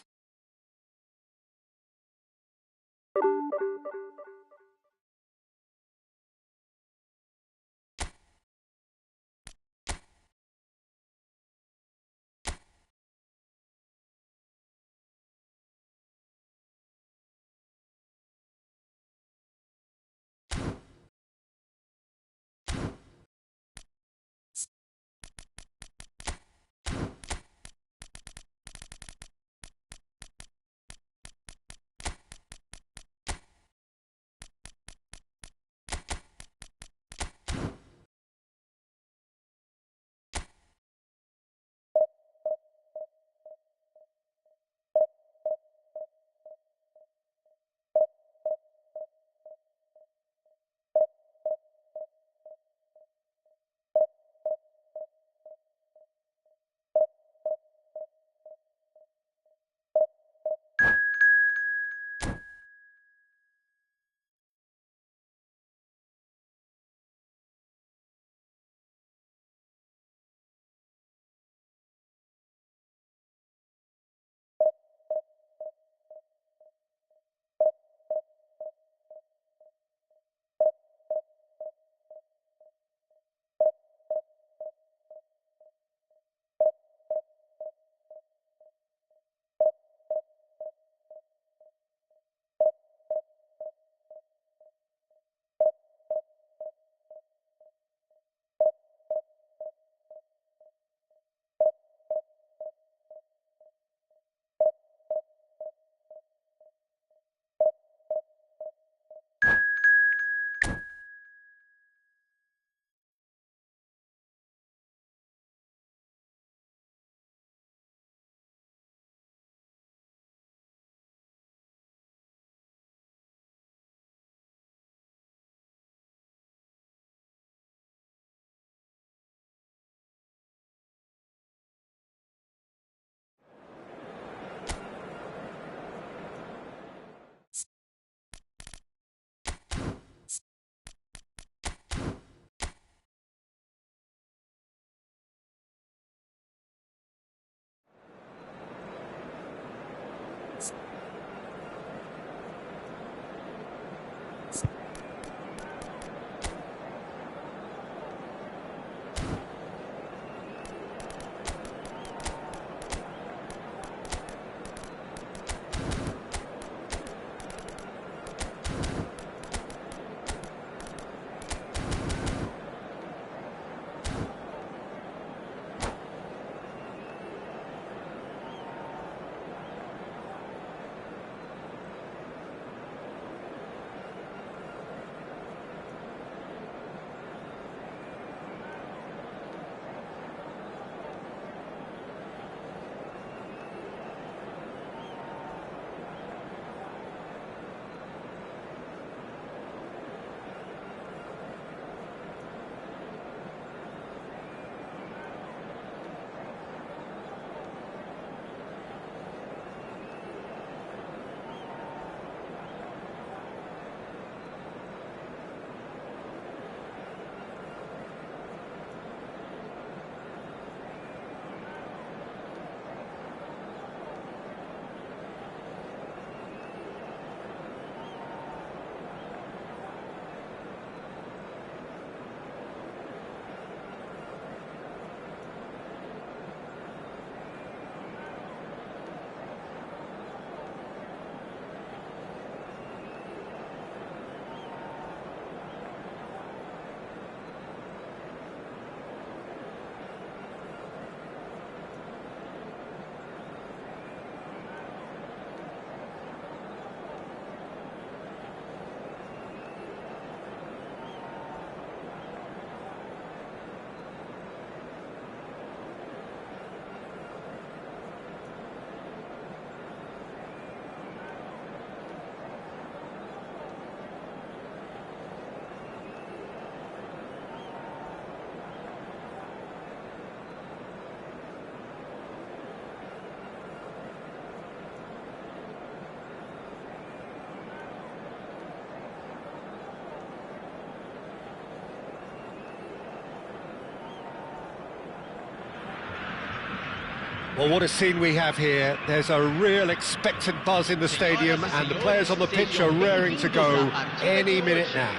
Well, what a scene we have here. There's a real expectant buzz in the stadium, and the players on the pitch are raring to go any minute now.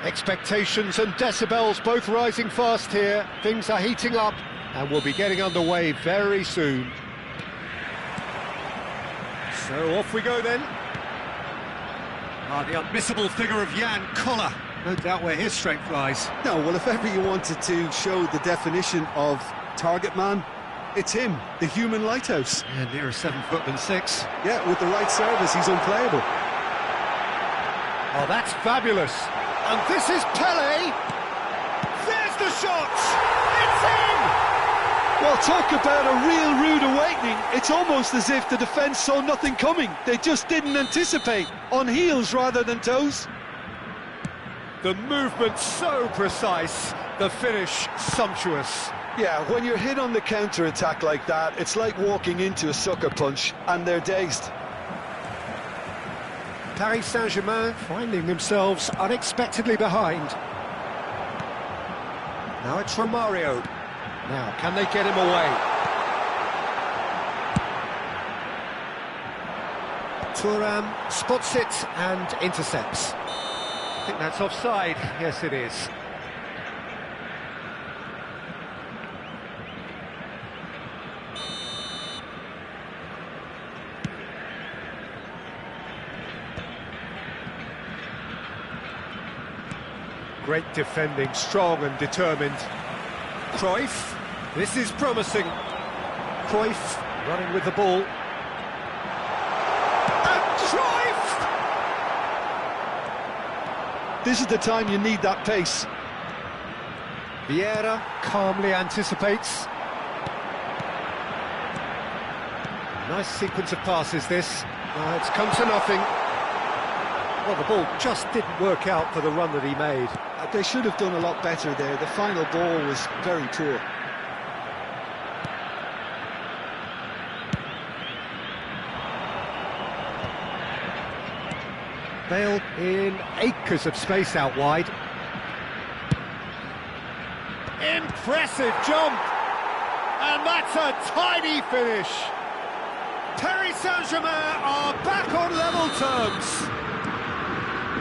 Expectations and decibels both rising fast here. Things are heating up, and we'll be getting underway very soon. So off we go then. The unmissable figure of Jan Koller. No doubt where his strength lies. No, well, if ever you wanted to show the definition of target man, it's him, the human lighthouse. Yeah, nearer 7 foot than 6. Yeah, with the right service, he's unplayable. Oh, that's fabulous. And this is Pelé. There's the shot. It's in! Well, talk about a real rude awakening. It's almost as if the defence saw nothing coming. They just didn't anticipate. On heels rather than toes. The movement so precise, the finish sumptuous. Yeah, when you're hit on the counter-attack like that, it's like walking into a sucker punch, and they're dazed. Paris Saint-Germain finding themselves unexpectedly behind. Now it's Romario. Now, can they get him away? Thuram spots it and intercepts. I think that's offside. Yes, it is. Great defending, strong and determined. Cruyff, this is promising. Cruyff running with the ball. And Cruyff! This is the time you need that pace. Vieira calmly anticipates. Nice sequence of passes this. It's come to nothing. Well, the ball just didn't work out for the run that he made. They should have done a lot better there. The final ball was very poor. Bale in acres of space out wide. Impressive jump! And that's a tiny finish! Paris Saint-Germain are back on level terms.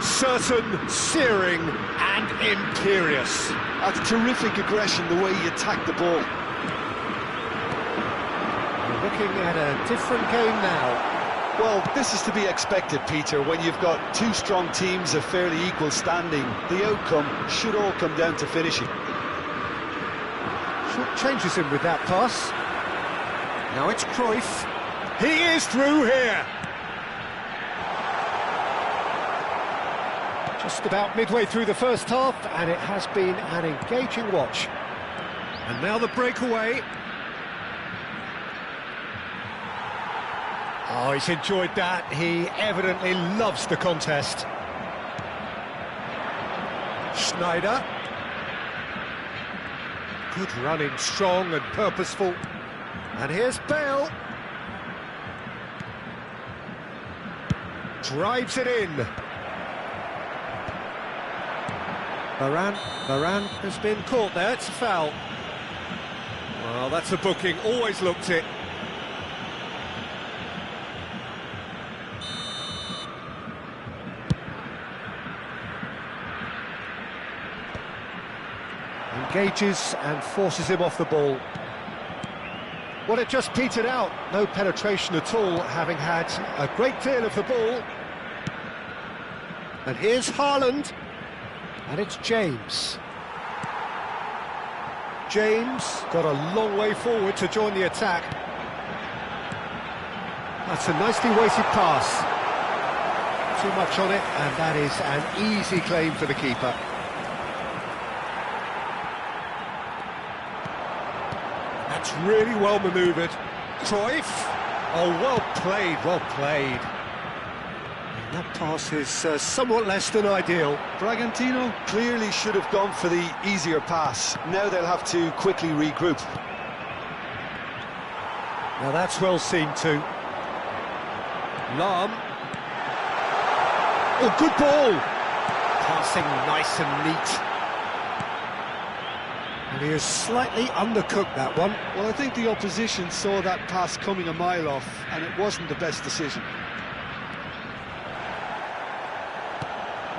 Certain, searing and imperious. That's terrific aggression, the way he attacked the ball. We're looking at a different game now. Well, this is to be expected, Peter. When you've got two strong teams of fairly equal standing, the outcome should all come down to finishing. Short changes him with that pass. Now it's Cruyff. He is through here. Just about midway through the first half, and it has been an engaging watch. And now the breakaway. Oh, he's enjoyed that. He evidently loves the contest. Schneider. Good running, strong and purposeful. And here's Bale. Drives it in. Varane has been caught there, it's a foul. Well, that's a booking, always looked it. Engages and forces him off the ball. Well, it just petered out, no penetration at all, having had a great deal of the ball. And here's Haaland. And it's James. James got a long way forward to join the attack. That's a nicely weighted pass. Too much on it, and that is an easy claim for the keeper. That's really well manoeuvred. Cruyff. Oh, well played, well played. That pass is somewhat less than ideal. Bragantino clearly should have gone for the easier pass. Now they'll have to quickly regroup. Now that's well seen too. Lahm. Oh, good ball. Passing nice and neat. And he has slightly undercooked that one. Well, I think the opposition saw that pass coming a mile off, and it wasn't the best decision.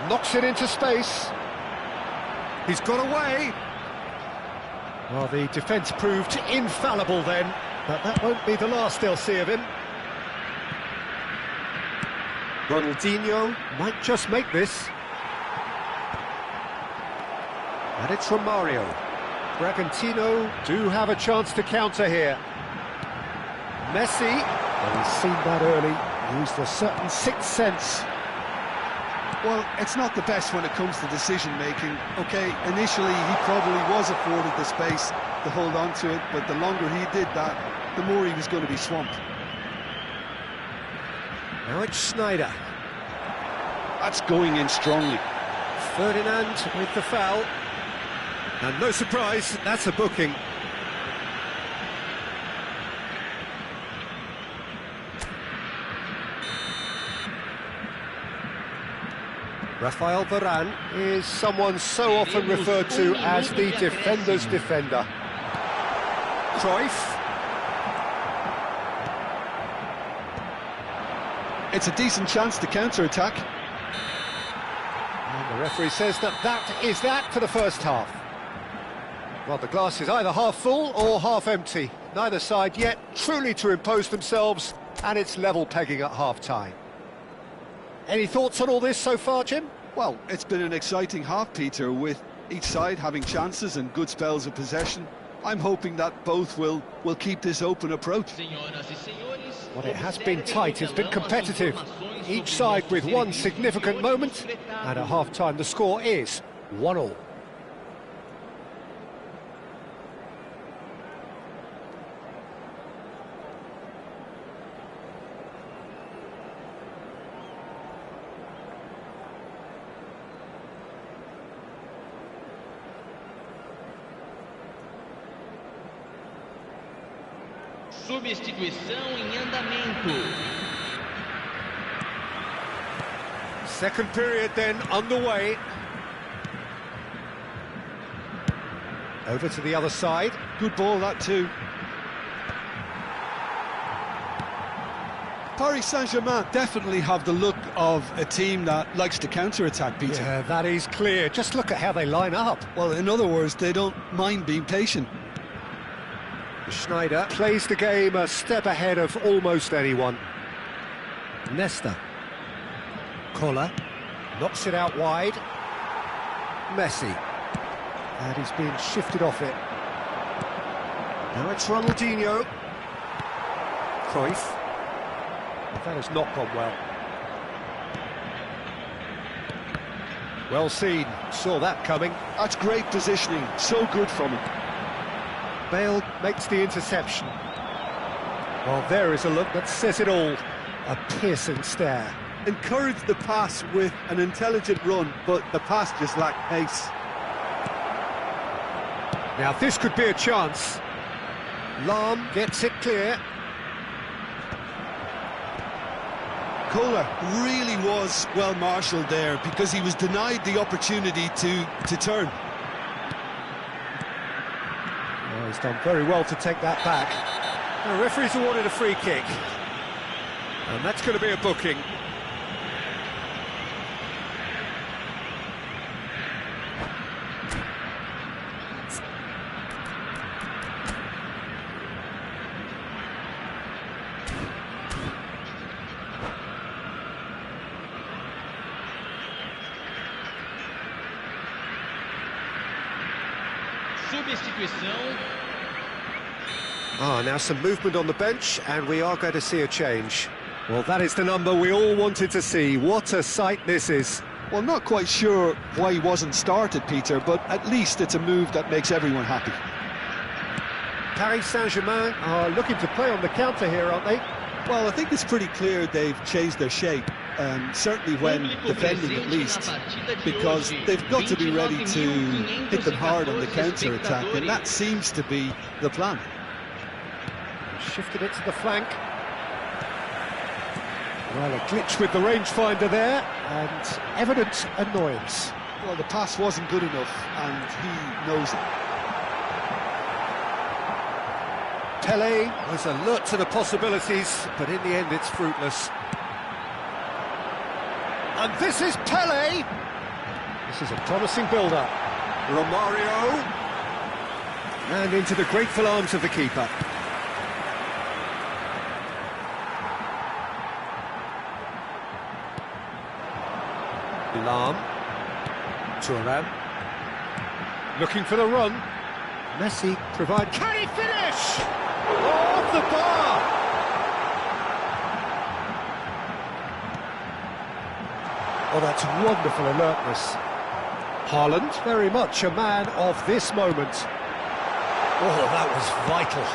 Knocks it into space. He's got away. Well, the defence proved infallible then, but that won't be the last they'll see of him. Ronaldinho might just make this. And it's from Mario. Bragantino do have a chance to counter here. Messi, well, he's seen that early, used a certain sixth sense. Well, it's not the best when it comes to decision-making. OK, initially he probably was afforded the space to hold on to it, but the longer he did that, the more he was going to be swamped. Now it's Schneider. That's going in strongly. Ferdinand with the foul. And no surprise, that's a booking. Rafael Varane is someone so often referred to as the defender's defender. Cruyff. It's a decent chance to counter-attack. And the referee says that is that for the first half. Well, the glass is either half full or half empty. Neither side yet truly to impose themselves, and it's level pegging at half-time. Any thoughts on all this so far, Jim? Well, it's been an exciting half, Peter, with each side having chances and good spells of possession. I'm hoping that both will keep this open approach. Well, it has been tight, it's been competitive. Each side with one significant moment, and at half-time the score is 1-1. Substituição em andamento. Second period then underway. Over to the other side. Good ball, that too. Paris Saint-Germain definitely have the look of a team that likes to counter-attack, Peter. Yeah, that is clear. Just look at how they line up. Well, in other words, they don't mind being patient. Schneider plays the game a step ahead of almost anyone. Nesta. Koller knocks it out wide. Messi. And he's being shifted off it. Now it's Ronaldinho. Cruyff. That has not gone well. Well seen. Saw that coming. That's great positioning. So good from him. Bale makes the interception. Well, there is a look that says it all. A piercing stare. Encouraged the pass with an intelligent run, but the pass just lacked pace. Now this could be a chance. Lahm gets it clear. Koller really was well marshalled there because he was denied the opportunity to turn. Oh, he's done very well to take that back. The referee's awarded a free kick. And that's going to be a booking. Substituição. Now some movement on the bench, and we are going to see a change. Well, that is the number we all wanted to see. What a sight this is. Well, not quite sure why he wasn't started, Peter, but at least it's a move that makes everyone happy. Paris Saint-Germain are looking to play on the counter here, aren't they? Well, I think it's pretty clear they've changed their shape, certainly when defending at least, because they've got to be ready to hit them hard on the counter-attack, and that seems to be the plan. Shifted it to the flank. Well, a glitch with the rangefinder there, and evident annoyance. Well, the pass wasn't good enough, and he knows it. Pelé was alert to the possibilities, but in the end it's fruitless. And this is Pelé. This is a promising build-up. Romario. And into the grateful arms of the keeper. Lam. Thuram. Looking for the run. Messi provide. Can he finish? Off the bar! Oh, that's wonderful alertness. Haaland, very much a man of this moment. Oh, that was vital.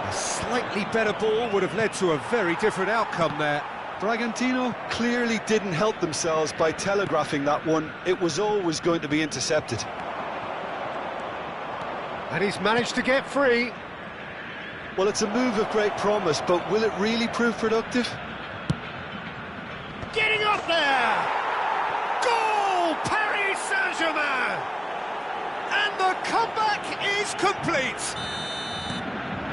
A slightly better ball would have led to a very different outcome there. Bragantino clearly didn't help themselves by telegraphing that one. It was always going to be intercepted. And he's managed to get free. Well, it's a move of great promise, but will it really prove productive? Getting up there! Goal! Paris Saint-Germain! And the comeback is complete!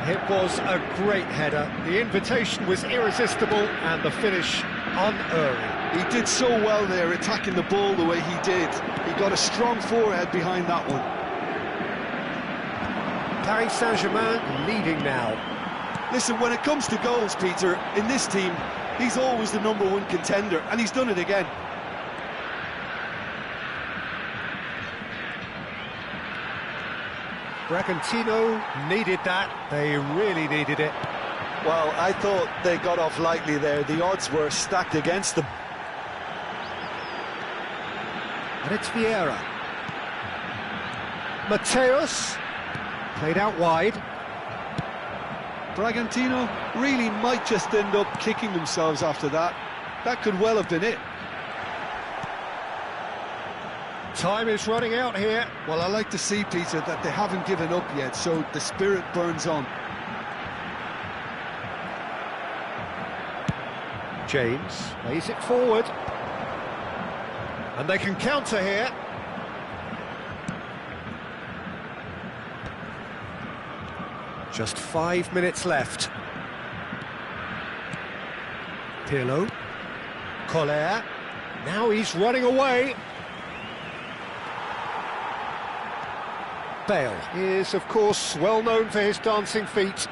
It was a great header. The invitation was irresistible and the finish unerring. He did so well there, attacking the ball the way he did. He got a strong forehead behind that one. Paris Saint-Germain leading now. Listen, when it comes to goals, Peter, in this team, he's always the #1 contender, and he's done it again. Bragantino needed that. They really needed it. Well, I thought they got off lightly there. The odds were stacked against them. And it's Vieira. Mateus. Played out wide. Bragantino really might just end up kicking themselves after that. That could well have been it. Time is running out here. Well, I like to see, Peter, that they haven't given up yet, so the spirit burns on. James plays it forward. And they can counter here. Just 5 minutes left. Pirlo. Collier. Now he's running away. Bale is, of course, well known for his dancing feet.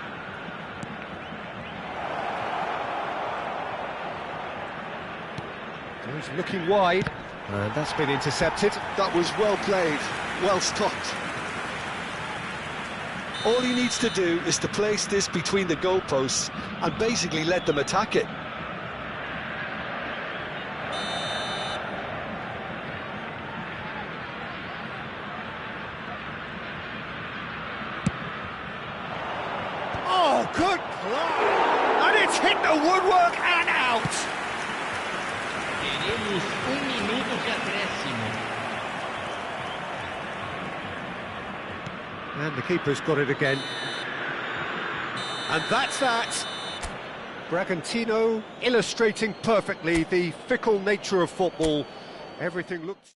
He's looking wide, and that's been intercepted. That was well played, well stopped. All he needs to do is to place this between the goalposts and basically let them attack it. Oh, good play! And it's hit the woodwork and out! Teremos minuto de acréscimo. And the keeper's got it again. And that's that. Bragantino illustrating perfectly the fickle nature of football. Everything looked...